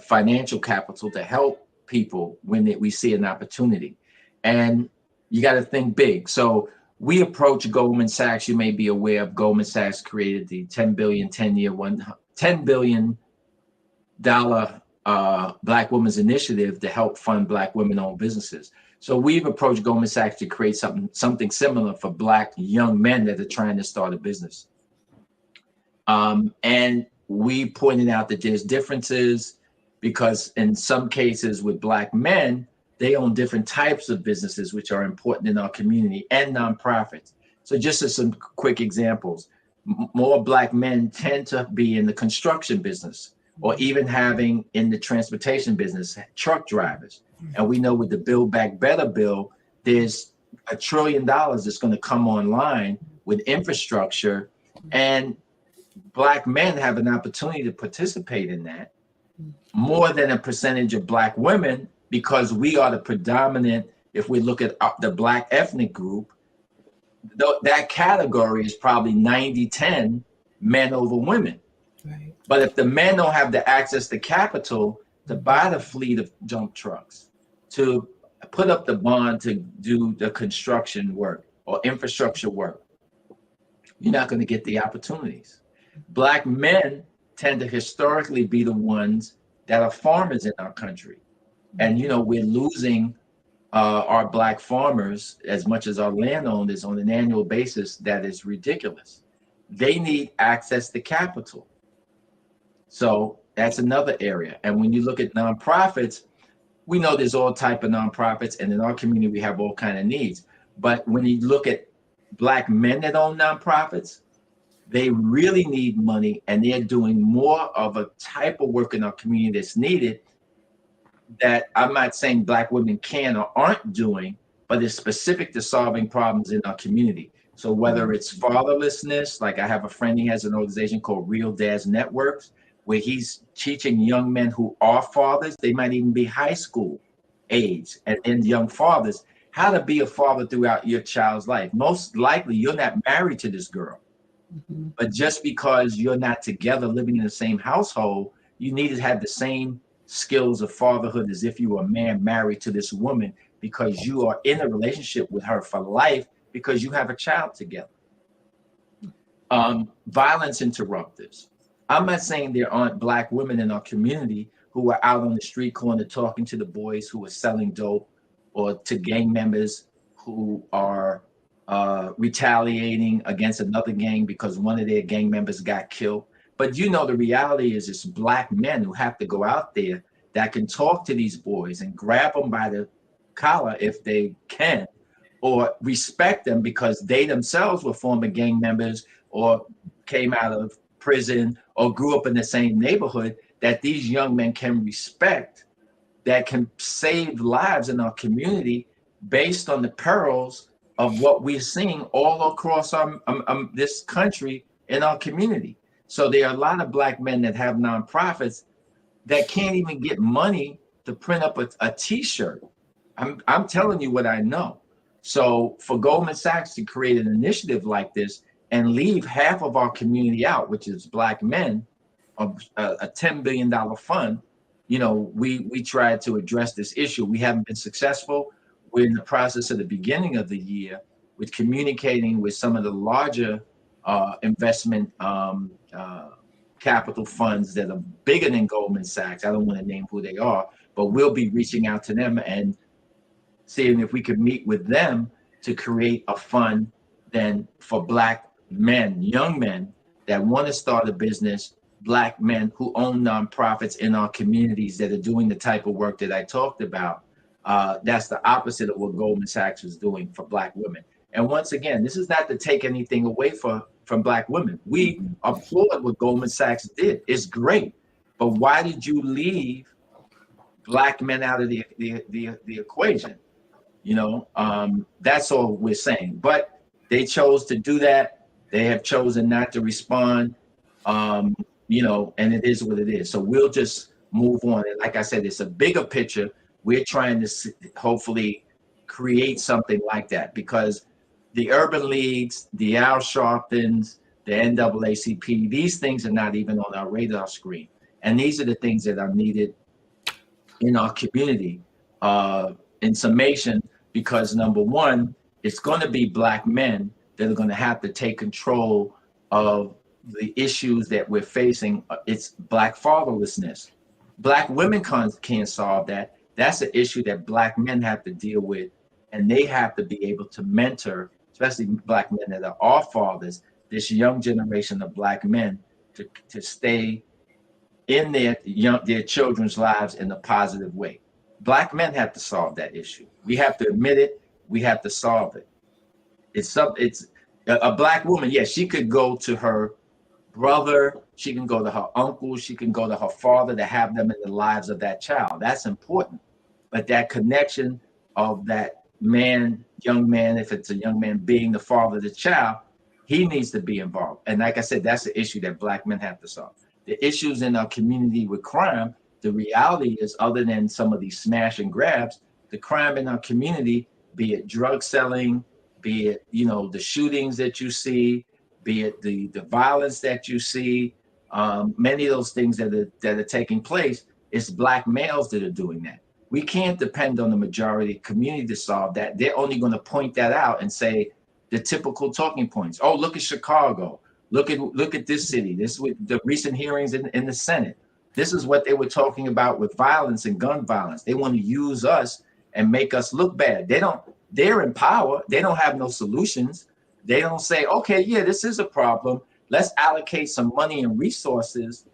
financial capital to help people when we see an opportunity. And you got to think big. So we approach Goldman Sachs. You may be aware of Goldman Sachs created the $10 billion Black Women's Initiative to help fund Black women-owned businesses. So we've approached Goldman Sachs to create something similar for Black young men that are trying to start a business. And we pointed out that there's differences because in some cases with Black men, they own different types of businesses, which are important in our community, and nonprofits. So just as some quick examples, more Black men tend to be in the construction business, or even having in the transportation business, truck drivers. And we know with the Build Back Better bill, there's $1 trillion that's going to come online with infrastructure, and Black men have an opportunity to participate in that more than a percentage of Black women, because we are the predominant. If we look at the Black ethnic group, that category is probably 90-10 men over women. Right. But if the men don't have the access to capital to buy the fleet of dump trucks, to put up the bond to do the construction work or infrastructure work, you're not going to get the opportunities. Black men tend to historically be the ones that are farmers in our country. And, we're losing our Black farmers as much as our landowners on an annual basis. That is ridiculous. They need access to capital. So that's another area. And when you look at nonprofits, we know there's all type of nonprofits, and in our community, we have all kind of needs. But when you look at Black men that own nonprofits, they really need money, and they're doing more of a type of work in our community that's needed, that I'm not saying Black women can or aren't doing, but it's specific to solving problems in our community. So whether it's fatherlessness, like I have a friend, he has an organization called Real Dads Networks, where he's teaching young men who are fathers, they might even be high school age, and young fathers, how to be a father throughout your child's life. Most likely you're not married to this girl, but just because you're not together living in the same household, you need to have the same skills of fatherhood as if you were a man married to this woman, because you are in a relationship with her for life because you have a child together. Violence interrupters. I'm not saying there aren't Black women in our community who are out on the street corner talking to the boys who are selling dope, or to gang members who are retaliating against another gang because one of their gang members got killed. But you know, the reality is it's Black men who have to go out there that can talk to these boys and grab them by the collar if they can, or respect them because they themselves were former gang members or came out of prison or grew up in the same neighborhood, that these young men can respect, that can save lives in our community based on the perils of what we're seeing all across this country in our community. So there are a lot of Black men that have nonprofits that can't even get money to print up a T-shirt. I'm telling you what I know. So for Goldman Sachs to create an initiative like this and leave half of our community out, which is Black men, a $10 billion fund, you know, we tried to address this issue. We haven't been successful. We're in the process at the beginning of the year with communicating with some of the larger investment capital funds that are bigger than Goldman Sachs. I don't want to name who they are, but we'll be reaching out to them and seeing if we could meet with them to create a fund then for Black men, young men that want to start a business, Black men who own nonprofits in our communities that are doing the type of work that I talked about. That's the opposite of what Goldman Sachs is doing for Black women. And once again, this is not to take anything away from Black women. We applaud what Goldman Sachs did. It's great. But why did you leave Black men out of the equation? You know, that's all we're saying. But they chose to do that. They have chosen not to respond, you know, and it is what it is. So we'll just move on. And like I said, it's a bigger picture. We're trying to hopefully create something like that, because the urban leagues, the Al Sharptons, the NAACP, these things are not even on our radar screen. And these are the things that are needed in our community. In summation, because number one, it's going to be Black men that are going to have to take control of the issues that we're facing. It's Black fatherlessness. Black women can't solve that. That's an issue that Black men have to deal with, and they have to be able to mentor, especially Black men that are fathers, this young generation of Black men to stay in their children's lives in a positive way. Black men have to solve that issue. We have to admit it. We have to solve it. It's a Black woman. Yes, she could go to her brother. She can go to her uncle. She can go to her father to have them in the lives of that child. That's important. But that connection of that man, young man, if it's a young man being the father of the child, he needs to be involved. And like I said, that's the issue that Black men have to solve. The issues in our community with crime, the reality is, other than some of these smash and grabs, the crime in our community, be it drug selling, be it, you know, the shootings that you see, be it the violence that you see, many of those things that are taking place, it's Black males that are doing that. We can't depend on the majority community to solve that. They're only going to point that out and say the typical talking points. Oh, look at Chicago. Look at this city. This is with the recent hearings in the Senate. This is what they were talking about with violence and gun violence. They want to use us and make us look bad. They're in power. They don't have no solutions. They don't say, okay, yeah, this is a problem. Let's allocate some money and resources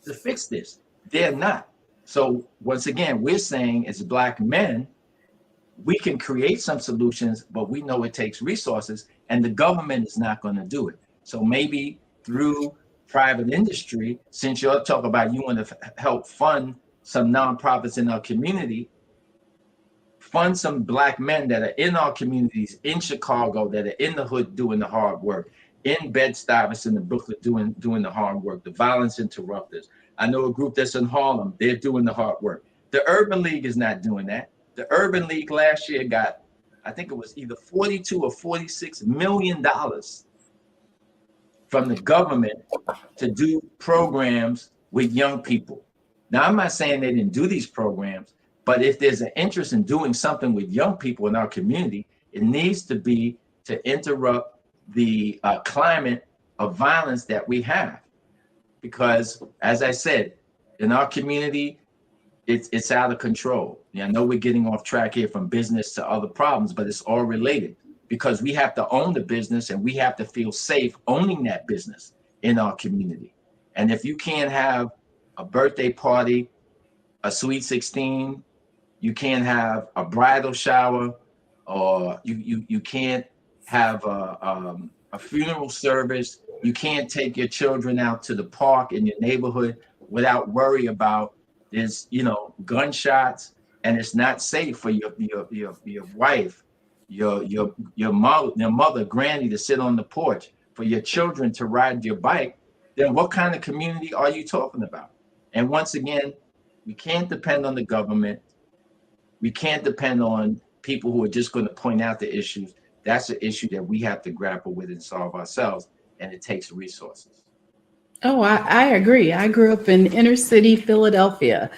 to fix this. They're not. So once again, we're saying as Black men, we can create some solutions, but we know it takes resources, and the government is not going to do it. So maybe through private industry, since you're talking about you want to help fund some nonprofits in our community, fund some Black men that are in our communities in Chicago, that are in the hood doing the hard work, in Bed-Stuy and Brooklyn doing the hard work, the violence interrupters. I know a group that's in Harlem, they're doing the hard work. The Urban League is not doing that. The Urban League last year got, I think it was either $42 or $46 million from the government to do programs with young people. Now, I'm not saying they didn't do these programs, but if there's an interest in doing something with young people in our community, it needs to be to interrupt the climate of violence that we have. Because, as I said, in our community, it's out of control. I know we're getting off track here from business to other problems, but it's all related because we have to own the business and we have to feel safe owning that business in our community. And if you can't have a birthday party, a sweet 16, you can't have a bridal shower, or you can't have a funeral service. You can't take your children out to the park in your neighborhood without worry about there's, gunshots, and it's not safe for your wife, your mother, granny to sit on the porch, for your children to ride your bike. Then what kind of community are you talking about? And once again, we can't depend on the government. We can't depend on people who are just going to point out the issues. That's an issue that we have to grapple with and solve ourselves, and it takes resources. Oh, I agree. I grew up in inner city Philadelphia.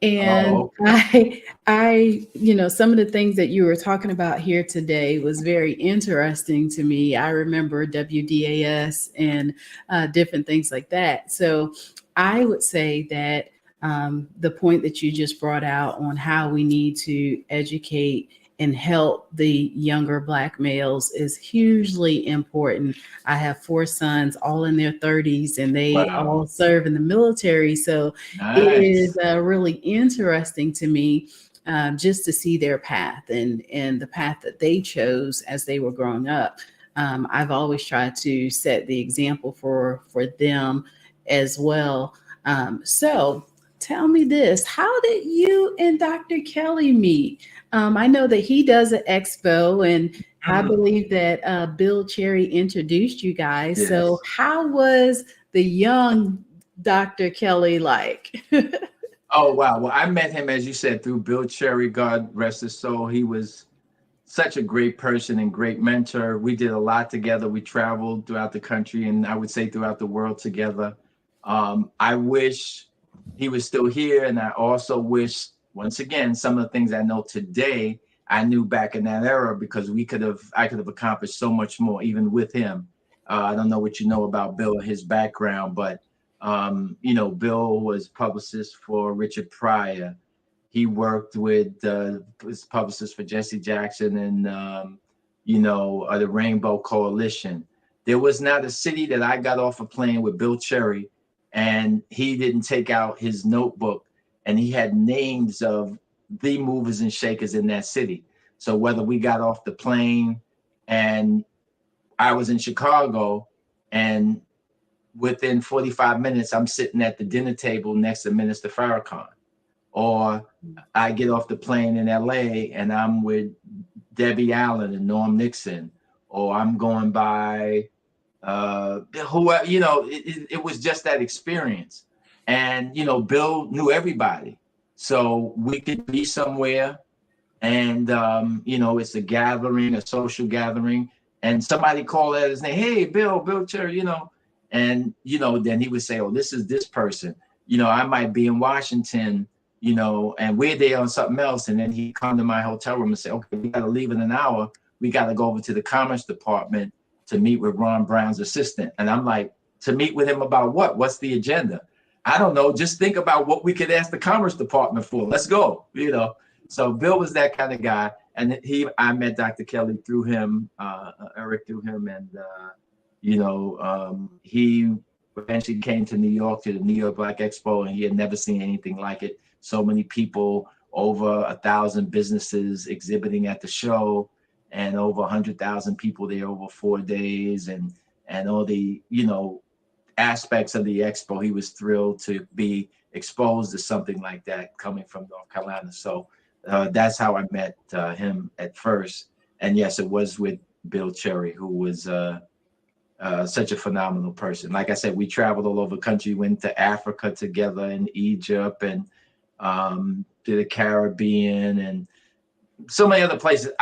And I, some of the things that you were talking about here today was very interesting to me. I remember WDAS and different things like that. So I would say that the point that you just brought out on how we need to educate and help the younger Black males is hugely important. I have 4 sons, all in their 30s, and they all serve in the military. So it is really interesting to me just to see their path and the path that they chose as they were growing up. I've always tried to set the example for them as well. So tell me this, how did you and Dr. Kelly meet? I know that he does an expo, and I believe that Bill Cherry introduced you guys. Yes. So how was the young Dr. Kelly like? Oh, wow. Well, I met him, as you said, through Bill Cherry, God rest his soul. He was such a great person and great mentor. We did a lot together. We traveled throughout the country, and I would say throughout the world together. I wish he was still here, and I also wish, once again, some of the things I know today, I knew back in that era, because I could have accomplished so much more, even with him. I don't know what you know about Bill and his background, but Bill was publicist for Richard Pryor. He worked with his publicist for Jesse Jackson and the Rainbow Coalition. There was not a city that I got off a plane with Bill Cherry and he didn't take out his notebook and he had names of the movers and shakers in that city. So whether we got off the plane and I was in Chicago, and within 45 minutes, I'm sitting at the dinner table next to Minister Farrakhan. Or I get off the plane in LA and I'm with Debbie Allen and Norm Nixon, or I'm going by whoever, it was just that experience. And, Bill knew everybody. So we could be somewhere and, it's a gathering, a social gathering, and somebody called out his name, hey, Bill Cherry, and, then he would say, oh, this is this person. I might be in Washington, and we're there on something else. And then he'd come to my hotel room and say, okay, we got to leave in an hour. We got to go over to the Commerce Department to meet with Ron Brown's assistant. And I'm like, to meet with him about what? What's the agenda? I don't know. Just think about what we could ask the Commerce Department for. Let's go, So Bill was that kind of guy. And I met Dr. Kelly through him, Eric through him. And, he eventually came to New York, to the New York Black Expo, and he had never seen anything like it. So many people, over 1,000 businesses exhibiting at the show, and over 100,000 people there over 4 days, and all the, aspects of the expo. He was thrilled to be exposed to something like that coming from North Carolina. So that's how I met him at first. And yes, it was with Bill Cherry, who was such a phenomenal person. Like I said, we traveled all over the country, went to Africa together, and Egypt, and to the Caribbean, and so many other places.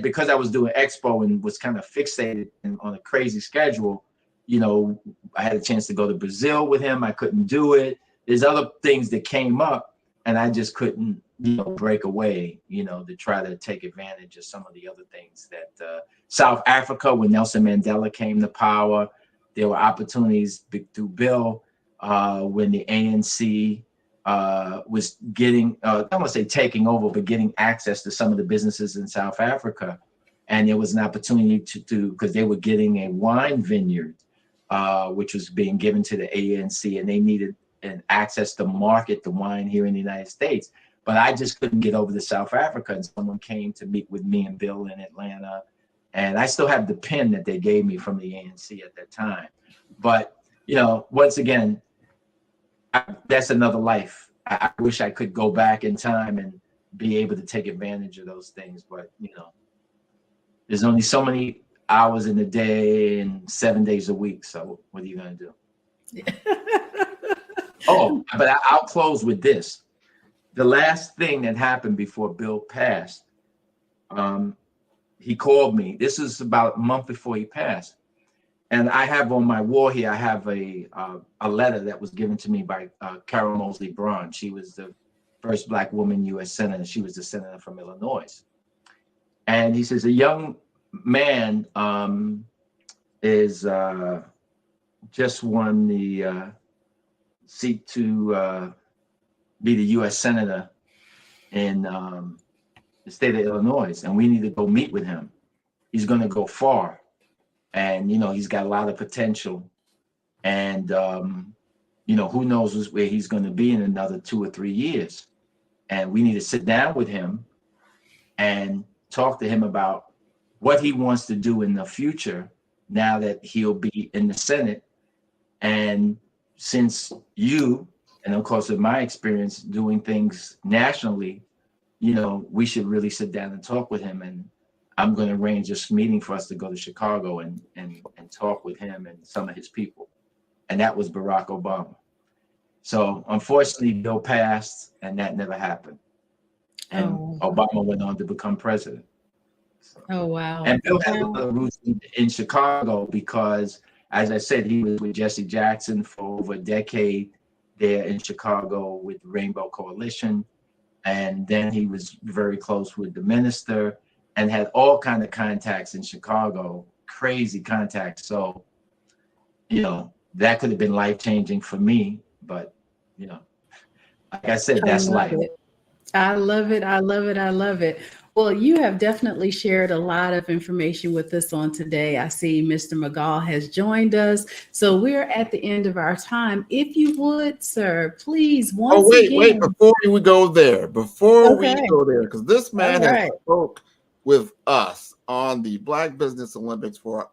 Because I was doing expo and was kind of fixated on a crazy schedule, I had a chance to go to Brazil with him. I couldn't do it. There's other things that came up, and I just couldn't, break away, to try to take advantage of some of the other things that South Africa, when Nelson Mandela came to power, there were opportunities through Bill when the ANC was getting, I don't want to say taking over, but getting access to some of the businesses in South Africa. And there was an opportunity to do, because they were getting a wine vineyard, which was being given to the ANC, and they needed an access to market the wine here in the United States. But I just couldn't get over to South Africa, and someone came to meet with me and Bill in Atlanta. And I still have the pin that they gave me from the ANC at that time. But, you know, once again, that's another life. I wish I could go back in time and be able to take advantage of those things. But, you know, there's only so many hours in the day and 7 days a week. So what are you going to do? Oh, but I'll close with this. The last thing that happened before Bill passed, he called me. This is about a month before he passed. And I have on my wall here, I have a letter that was given to me by Carol Moseley Braun. She was the first Black woman U.S. Senator. She was the senator from Illinois. And he says, a young man is just won the seat to be the U.S. Senator in the state of Illinois, and we need to go meet with him. He's going to go far, and, you know, he's got a lot of potential, and, you know, who knows where he's going to be in another 2 or 3 years. And we need to sit down with him and talk to him about what he wants to do in the future now that he'll be in the Senate. And since you, and of course, in my experience doing things nationally, you know, we should really sit down and talk with him. And I'm going to arrange this meeting for us to go to Chicago and talk with him and some of his people. And that was Barack Obama. So unfortunately, Bill passed, and that never happened. And Obama went on to become president. So. Oh, wow. And Bill had roots in Chicago because, as I said, he was with Jesse Jackson for over a decade there in Chicago with Rainbow Coalition. And then he was very close with the minister and had all kind of contacts in Chicago, crazy contacts. So, you know, that could have been life-changing for me. But, you know, like I said, that's life. I love it. I love it. I love it. Well, you have definitely shared a lot of information with us on today. I see Mr. McGall has joined us. So we're at the end of our time. If you would, sir, please, once again. Wait, before we go there, because this man has spoke with us on the Black Business Olympics for an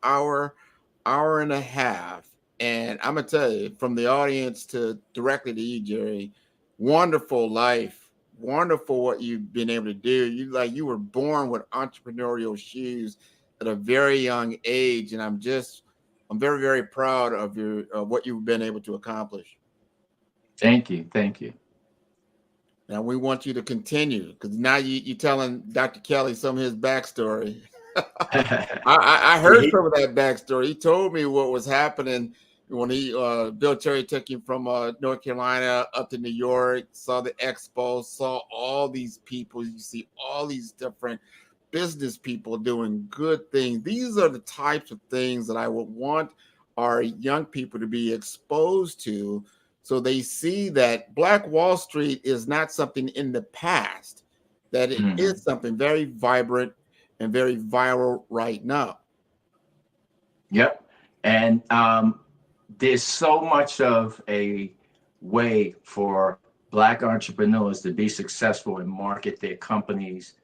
hour and a half. And I'm going to tell you, from the audience to directly to you, Jerry, wonderful life. Wonderful what you've been able to do. You were born with entrepreneurial shoes at a very young age, and I'm very, very proud of what you've been able to accomplish. Thank you. Now we want you to continue, because now you're telling Dr. Kelly some of his backstory. I heard some of that backstory. He told me what was happening when Bill Cherry took him from North Carolina up to New York, saw the expo, saw all these people. You see all these different business people doing good things. These are the types of things that I would want our young people to be exposed to, so they see that Black Wall Street is not something in the past, that it is something very vibrant and very viral right now. Yep. And there's so much of a way for Black entrepreneurs to be successful and market their companies,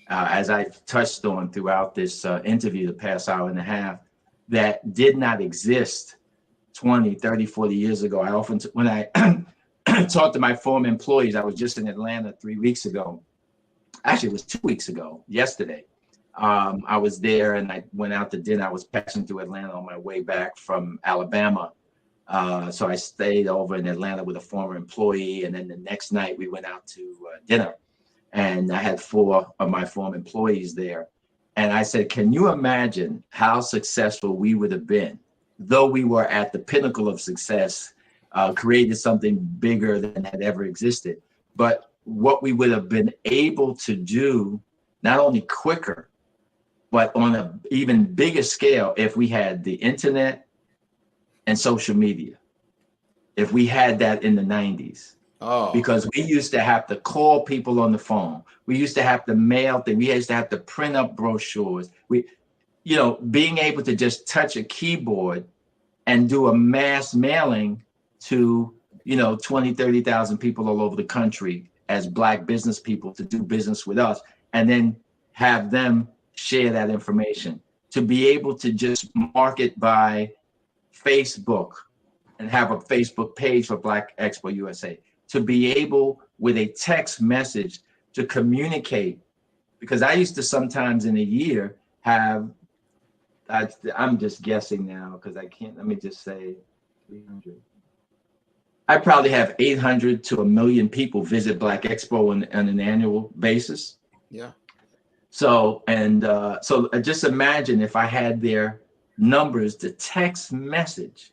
as I touched on throughout this interview the past hour and a half, that did not exist 20, 30, 40 years ago. I often, when I talk to my former employees, I was just in Atlanta 3 weeks ago. Actually, it was 2 weeks ago, yesterday. I was there and I went out to dinner. I was passing through Atlanta on my way back from Alabama. So I stayed over in Atlanta with a former employee. And then the next night we went out to dinner. And I had 4 of my former employees there. And I said, can you imagine how successful we would have been, though we were at the pinnacle of success, created something bigger than had ever existed, but what we would have been able to do, not only quicker, but on an even bigger scale if we had the internet and social media. If we had that in the 90s, Oh. Because we used to have to call people on the phone. We used to have to mail things. We used to have to print up brochures. Being able to just touch a keyboard and do a mass mailing to, 20, 30,000 people all over the country as Black business people to do business with us, and then have them share that information. To be able to just market by Facebook and have a Facebook page for Black Expo USA. To be able, with a text message, to communicate. Because I used to sometimes in a year have, I'm just guessing now because I can't, let me just say 300. I probably have 800 to 1 million people visit Black Expo on an annual basis. Yeah. So just imagine if I had their numbers to text message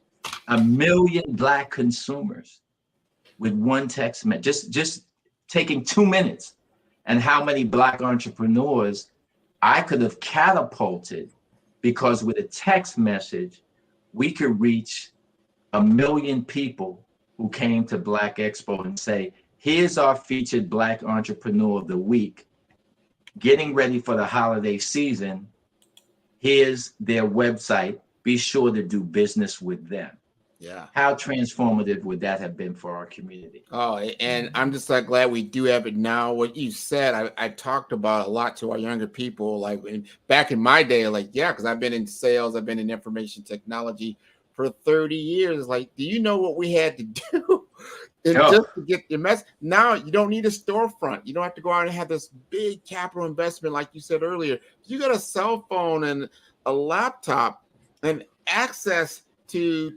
1 million Black consumers with one text message, just taking 2 minutes, and how many Black entrepreneurs I could have catapulted, because with a text message, we could reach 1 million people who came to Black Expo and say, here's our featured Black entrepreneur of the week, getting ready for the holiday season. Here's their website. Be sure to do business with them. Yeah. How transformative would that have been for our community? Oh, and I'm just like glad we do have it now. What you said, I talked about a lot to our younger people, like back in my day, like, yeah, because I've been in sales, I've been in information technology for 30 years. Like, do you know what we had to do just to get your message? Now you don't need a storefront. You don't have to go out and have this big capital investment, like you said earlier. You got a cell phone and a laptop and access to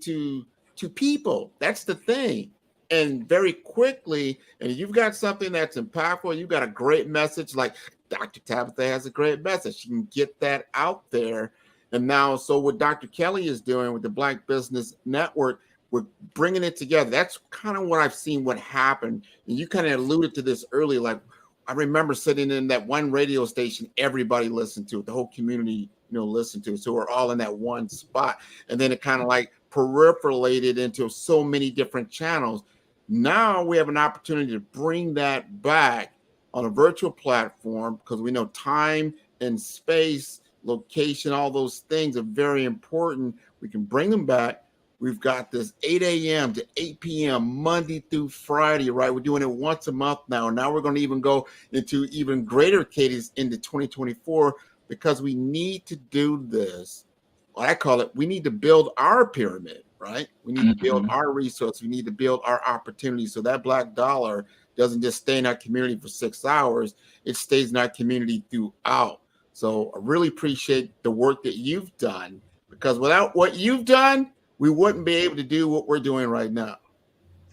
people. That's the thing. And very quickly, and you've got something that's impactful, you've got a great message, like Dr. Tabitha has a great message. You can get that out there. And now, so what Dr. Kelly is doing with the Black Business Network, we're bringing it together. That's kind of what I've seen what happened. And you kind of alluded to this earlier. Like, I remember sitting in that one radio station, everybody listened to it, the whole community, listened to it. So we're all in that one spot. And then it kind of like peripheralated into so many different channels. Now we have an opportunity to bring that back on a virtual platform, because we know time and space, location, all those things are very important. We can bring them back. We've got this 8 a.m. to 8 p.m. Monday through Friday, right? We're doing it once a month now. Now we're going to even go into even greater cadence into 2024, because we need to do this. What I call it, we need to build our pyramid, right? We need to build our resources. We need to build our opportunities, so that Black dollar doesn't just stay in our community for 6 hours. It stays in our community throughout. So I really appreciate the work that you've done, because without what you've done, we wouldn't be able to do what we're doing right now.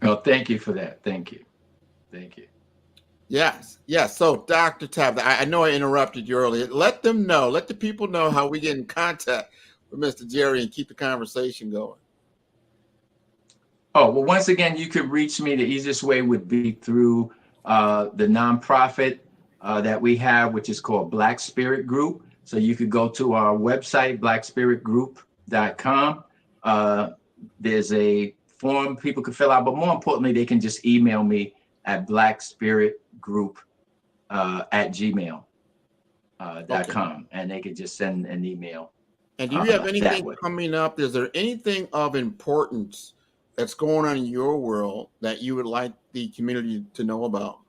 Oh, thank you for that. Thank you. Thank you. Yes. Yes. So Dr. Tabitha, I know I interrupted you earlier. Let the people know how we get in contact with Mr. Jerry and keep the conversation going. Oh, well, once again, you could reach me. The easiest way would be through the nonprofit that we have, which is called Black Spirit Group. So you could go to our website, blackspiritgroup.com. There's a form people can fill out, but more importantly, they can just email me at blackspiritgroup@gmail.com, and they could just send an email. And do you have anything coming up? Is there anything of importance that's going on in your world that you would like the community to know about?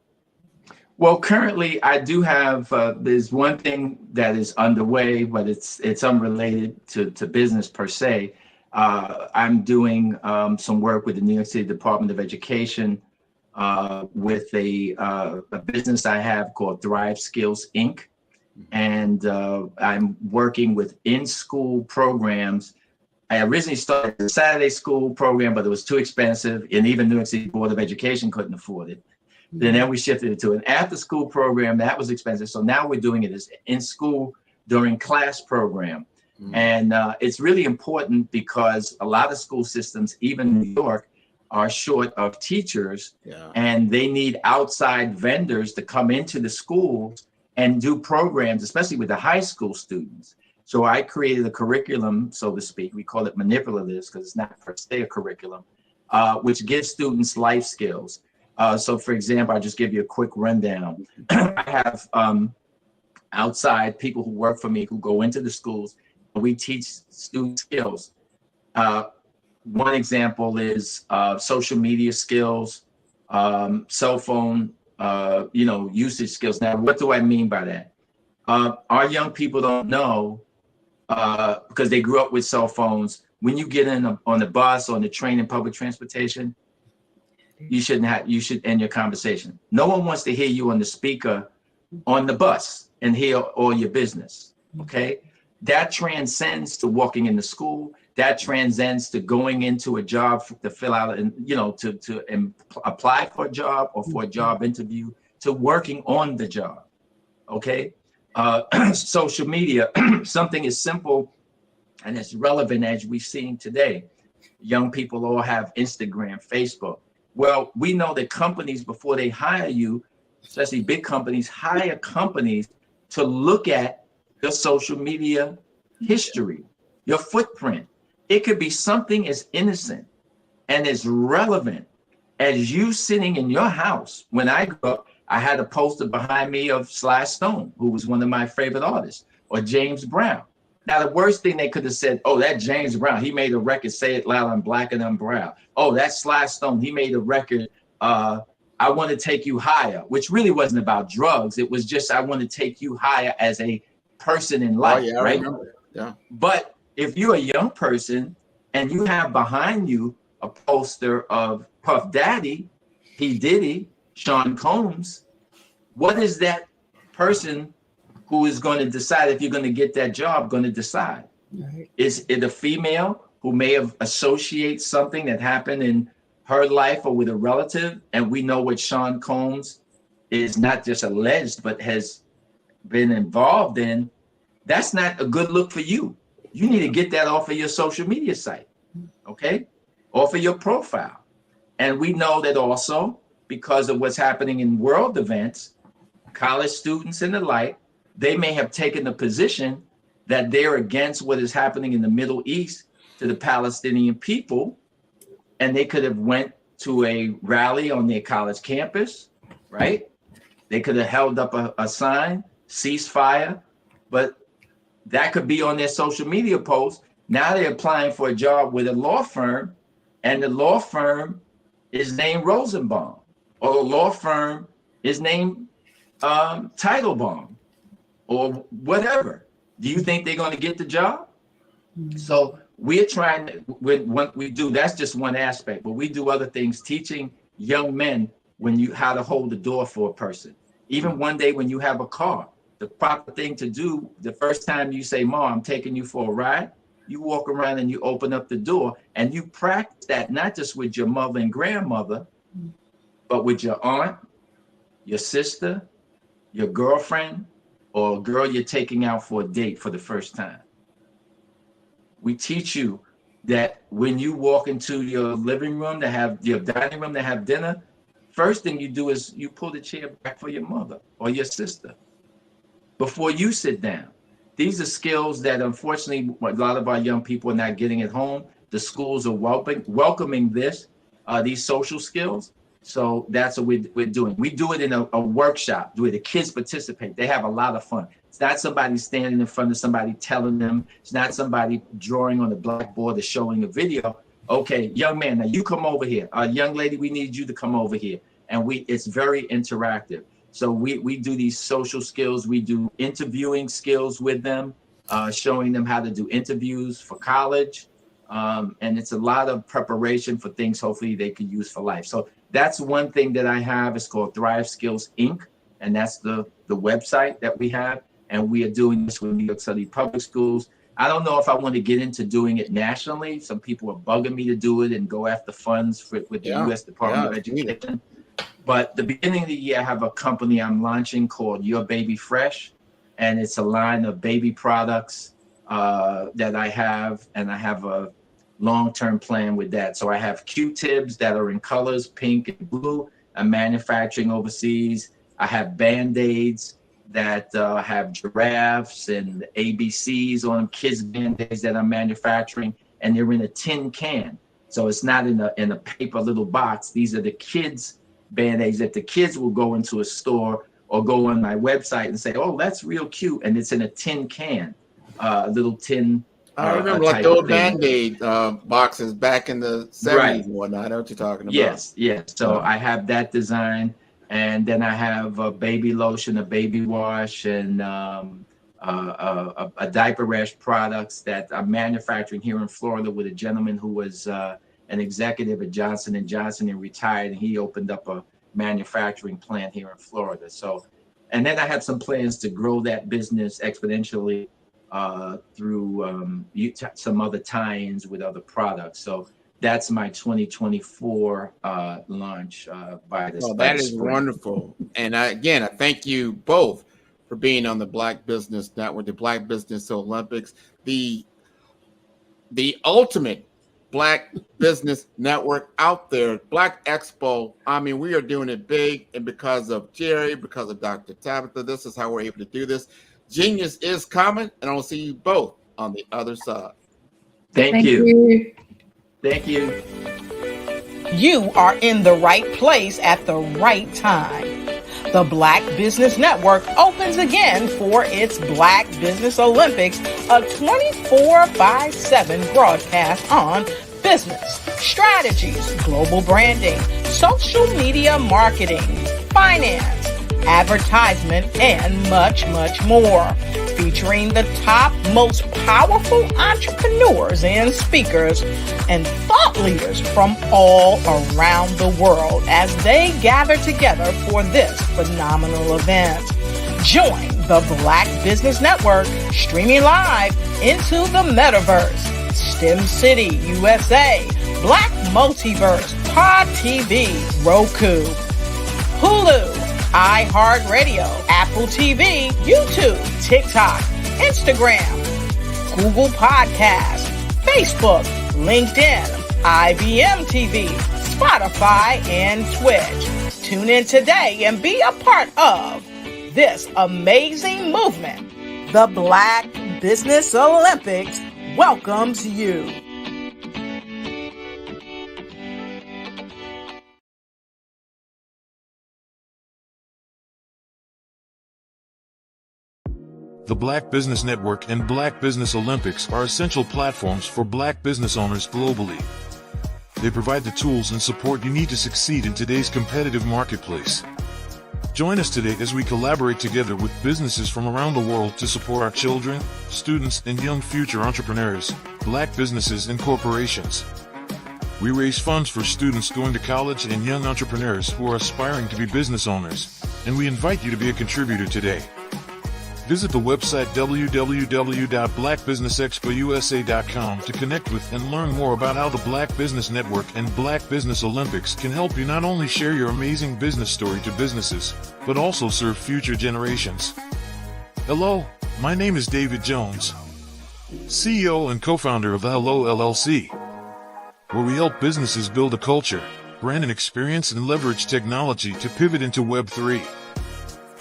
Well, currently I do have, there's one thing that is underway, but it's unrelated to business per se. I'm doing some work with the New York City Department of Education with a business I have called Thrive Skills, Inc. And I'm working with in-school programs. I originally started a Saturday school program, but it was too expensive, and even New York City Board of Education couldn't afford it. Then we shifted it to an after-school program that was expensive. So now we're doing it as in-school during class program. And it's really important because a lot of school systems, even New York, are short of teachers, and they need outside vendors to come into the schools and do programs, especially with the high school students. So I created a curriculum, so to speak. We call it manipulatives because it's not per se a curriculum, which gives students life skills. So for example, I'll just give you a quick rundown. I have outside people who work for me who go into the schools, and we teach students skills. One example is social media skills, cell phone, usage skills. Now, what do I mean by that? Our young people don't know because they grew up with cell phones. When you get on the bus, on the train, and public transportation, you should end your conversation. No one wants to hear you on the speaker on the bus and hear all your business. Okay, that transcends to walking into school. That transcends to going into a job to fill out and to apply for a job or for a job interview, to working on the job. Okay, social media, something as simple and as relevant as we've seen today. Young people all have Instagram, Facebook. Well, we know that companies, before they hire you, especially big companies, hire companies to look at your social media history, your footprint. It could be something as innocent and as relevant as you sitting in your house. When I grew up, I had a poster behind me of Sly Stone, who was one of my favorite artists, or James Brown. Now, the worst thing they could have said, oh, that James Brown, he made a record, Say It Loud, I'm Black and I'm Brown. Oh, that's Sly Stone, he made a record, I Want to Take You Higher, which really wasn't about drugs. It was just, I want to take you higher as a person in life, I right? remember. Yeah. But if you're a young person and you have behind you a poster of Puff Daddy, P. Diddy, Sean Combs, what is that person who is going to decide if you're going to get that job going to decide? Right. Is it a female who may have associated something that happened in her life or with a relative? And we know what Sean Combs is not just alleged, but has been involved in. That's not a good look for you. You need to get that off of your social media site, okay? Off of your profile. And we know that also because of what's happening in world events, college students and the like, they may have taken the position that they're against what is happening in the Middle East to the Palestinian people, and they could have went to a rally on their college campus, right? They could have held up a sign, ceasefire, but that could be on their social media post. Now they're applying for a job with a law firm, and the law firm is named Rosenbaum, or the law firm is named Teitelbaum, or whatever. Do you think they're going to get the job? So we're trying to, what we do, that's just one aspect, but we do other things, teaching young men how to hold the door for a person. Even one day when you have a car, the proper thing to do, the first time you say, Mom, I'm taking you for a ride, you walk around and you open up the door and you practice that, not just with your mother and grandmother, but with your aunt, your sister, your girlfriend, or a girl you're taking out for a date for the first time. We teach you that when you walk into your living room to have your dining room to have dinner, first thing you do is you pull the chair back for your mother or your sister before you sit down. These are skills that unfortunately a lot of our young people are not getting at home. The schools are welcoming these social skills. So that's what we're doing. We do it in a workshop, where the kids participate. They have a lot of fun. It's not somebody standing in front of somebody telling them. It's not somebody drawing on the blackboard or showing a video. Okay, young man, now you come over here. Young lady, we need you to come over here. And it's very interactive. So we do these social skills. We do interviewing skills with them, showing them how to do interviews for college. And it's a lot of preparation for things hopefully they could use for life. So that's one thing that I have. It's called Thrive Skills Inc. And that's the website that we have. And we are doing this with New York City public schools. I don't know if I want to get into doing it nationally. Some people are bugging me to do it and go after funds with the U.S. Department of Education. But the beginning of the year, I have a company I'm launching called Your Baby Fresh. And it's a line of baby products that I have. And I have a long-term plan with that. So I have Q-tips that are in colors, pink and blue. I'm manufacturing overseas. I have Band-Aids that have giraffes and ABCs on them, kids Band-Aids that I'm manufacturing, and they're in a tin can. So it's not in a paper little box. These are the kids Band-Aids that the kids will go into a store or go on my website and say, oh, that's real cute. And it's in a tin can, little tin. I remember like the old Band-Aid boxes back in the 70s and whatnot. I know what you're talking about. Yes. So I have that design. And then I have a baby lotion, a baby wash, and a diaper rash products that I'm manufacturing here in Florida with a gentleman who was an executive at Johnson & Johnson and retired. And he opened up a manufacturing plant here in Florida. So, and then I have some plans to grow that business exponentially through some other tie-ins with other products. So that's my 2024 launch by this. Oh, that is wonderful. And I thank you both for being on the Black Business Network, the Black Business Olympics, the ultimate Black Business Network out there, Black Expo. I mean, we are doing it big, and because of Jerry, because of Dr. Tabitha, this is how we're able to do this. Genius is coming, and I'll see you both on the other side. Thank you. Thank you. You are in the right place at the right time. The Black Business Network opens again for its Black Business Olympics, a 24/7 broadcast on business, strategies, global branding, social media marketing, finance, advertisement, and much, much more. Featuring the top, most powerful entrepreneurs and speakers and thought leaders from all around the world as they gather together for this phenomenal event. Join the Black Business Network streaming live into the metaverse, STEM City USA, Black Multiverse, Pod TV, Roku, Hulu, iHeartRadio, Apple TV, YouTube, TikTok, Instagram, Google Podcasts, Facebook, LinkedIn, IBM TV, Spotify, and Twitch. Tune in today and be a part of this amazing movement. The Black Business Olympics welcomes you. The Black Business Network and Black Business Olympics are essential platforms for Black business owners globally. They provide the tools and support you need to succeed in today's competitive marketplace. Join us today as we collaborate together with businesses from around the world to support our children, students, and young future entrepreneurs, Black businesses and corporations. We raise funds for students going to college and young entrepreneurs who are aspiring to be business owners, and we invite you to be a contributor today. Visit the website www.blackbusinessexpousa.com to connect with and learn more about how the Black Business Network and Black Business Olympics can help you not only share your amazing business story to businesses, but also serve future generations. Hello, my name is David Jones, CEO and co-founder of the Hello LLC, where we help businesses build a culture, brand an experience, and leverage technology to pivot into Web3.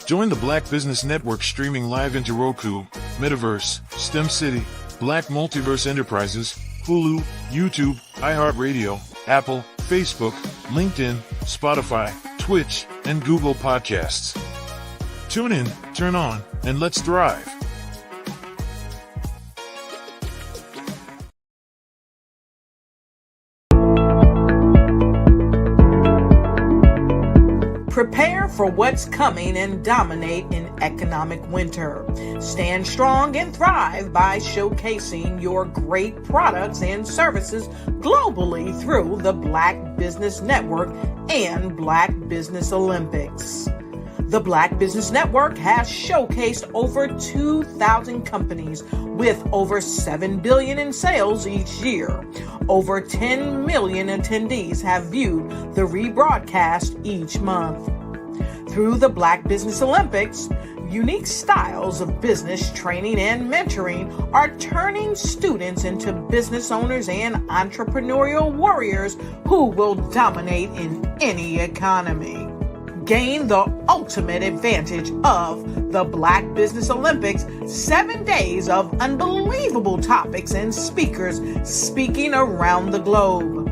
Join the Black Business Network streaming live into Roku, Metaverse, STEM City, Black Multiverse Enterprises, Hulu, YouTube, iHeartRadio, Apple, Facebook, LinkedIn, Spotify, Twitch, and Google Podcasts. Tune in, turn on, and let's thrive. Prepare for what's coming and dominate in economic winter. Stand strong and thrive by showcasing your great products and services globally through the Black Business Network and Black Business Olympics. The Black Business Network has showcased over 2,000 companies with over $7 billion in sales each year. Over 10 million attendees have viewed the rebroadcast each month. Through the Black Business Olympics, unique styles of business training and mentoring are turning students into business owners and entrepreneurial warriors who will dominate in any economy. Gain the ultimate advantage of the Black Business Olympics, 7 days of unbelievable topics and speakers speaking around the globe.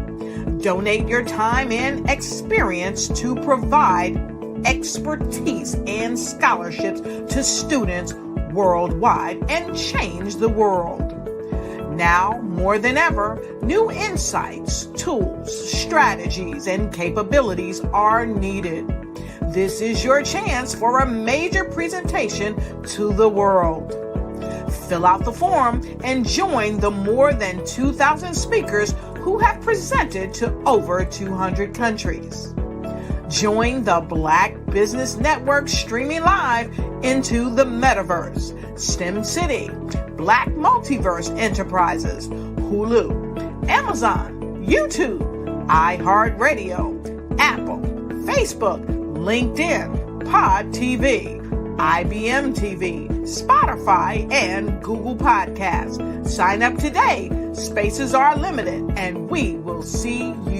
Donate your time and experience to provide expertise and scholarships to students worldwide and change the world. Now, more than ever, new insights, tools, strategies, and capabilities are needed. This is your chance for a major presentation to the world. Fill out the form and join the more than 2,000 speakers who have presented to over 200 countries. Join the Black Business Network streaming live into the Metaverse, STEM City, Black Multiverse Enterprises, Hulu, Amazon, YouTube, iHeartRadio, Apple, Facebook, LinkedIn, Pod TV, IBM TV, Spotify, and Google Podcasts. Sign up today. Spaces are limited, and we will see you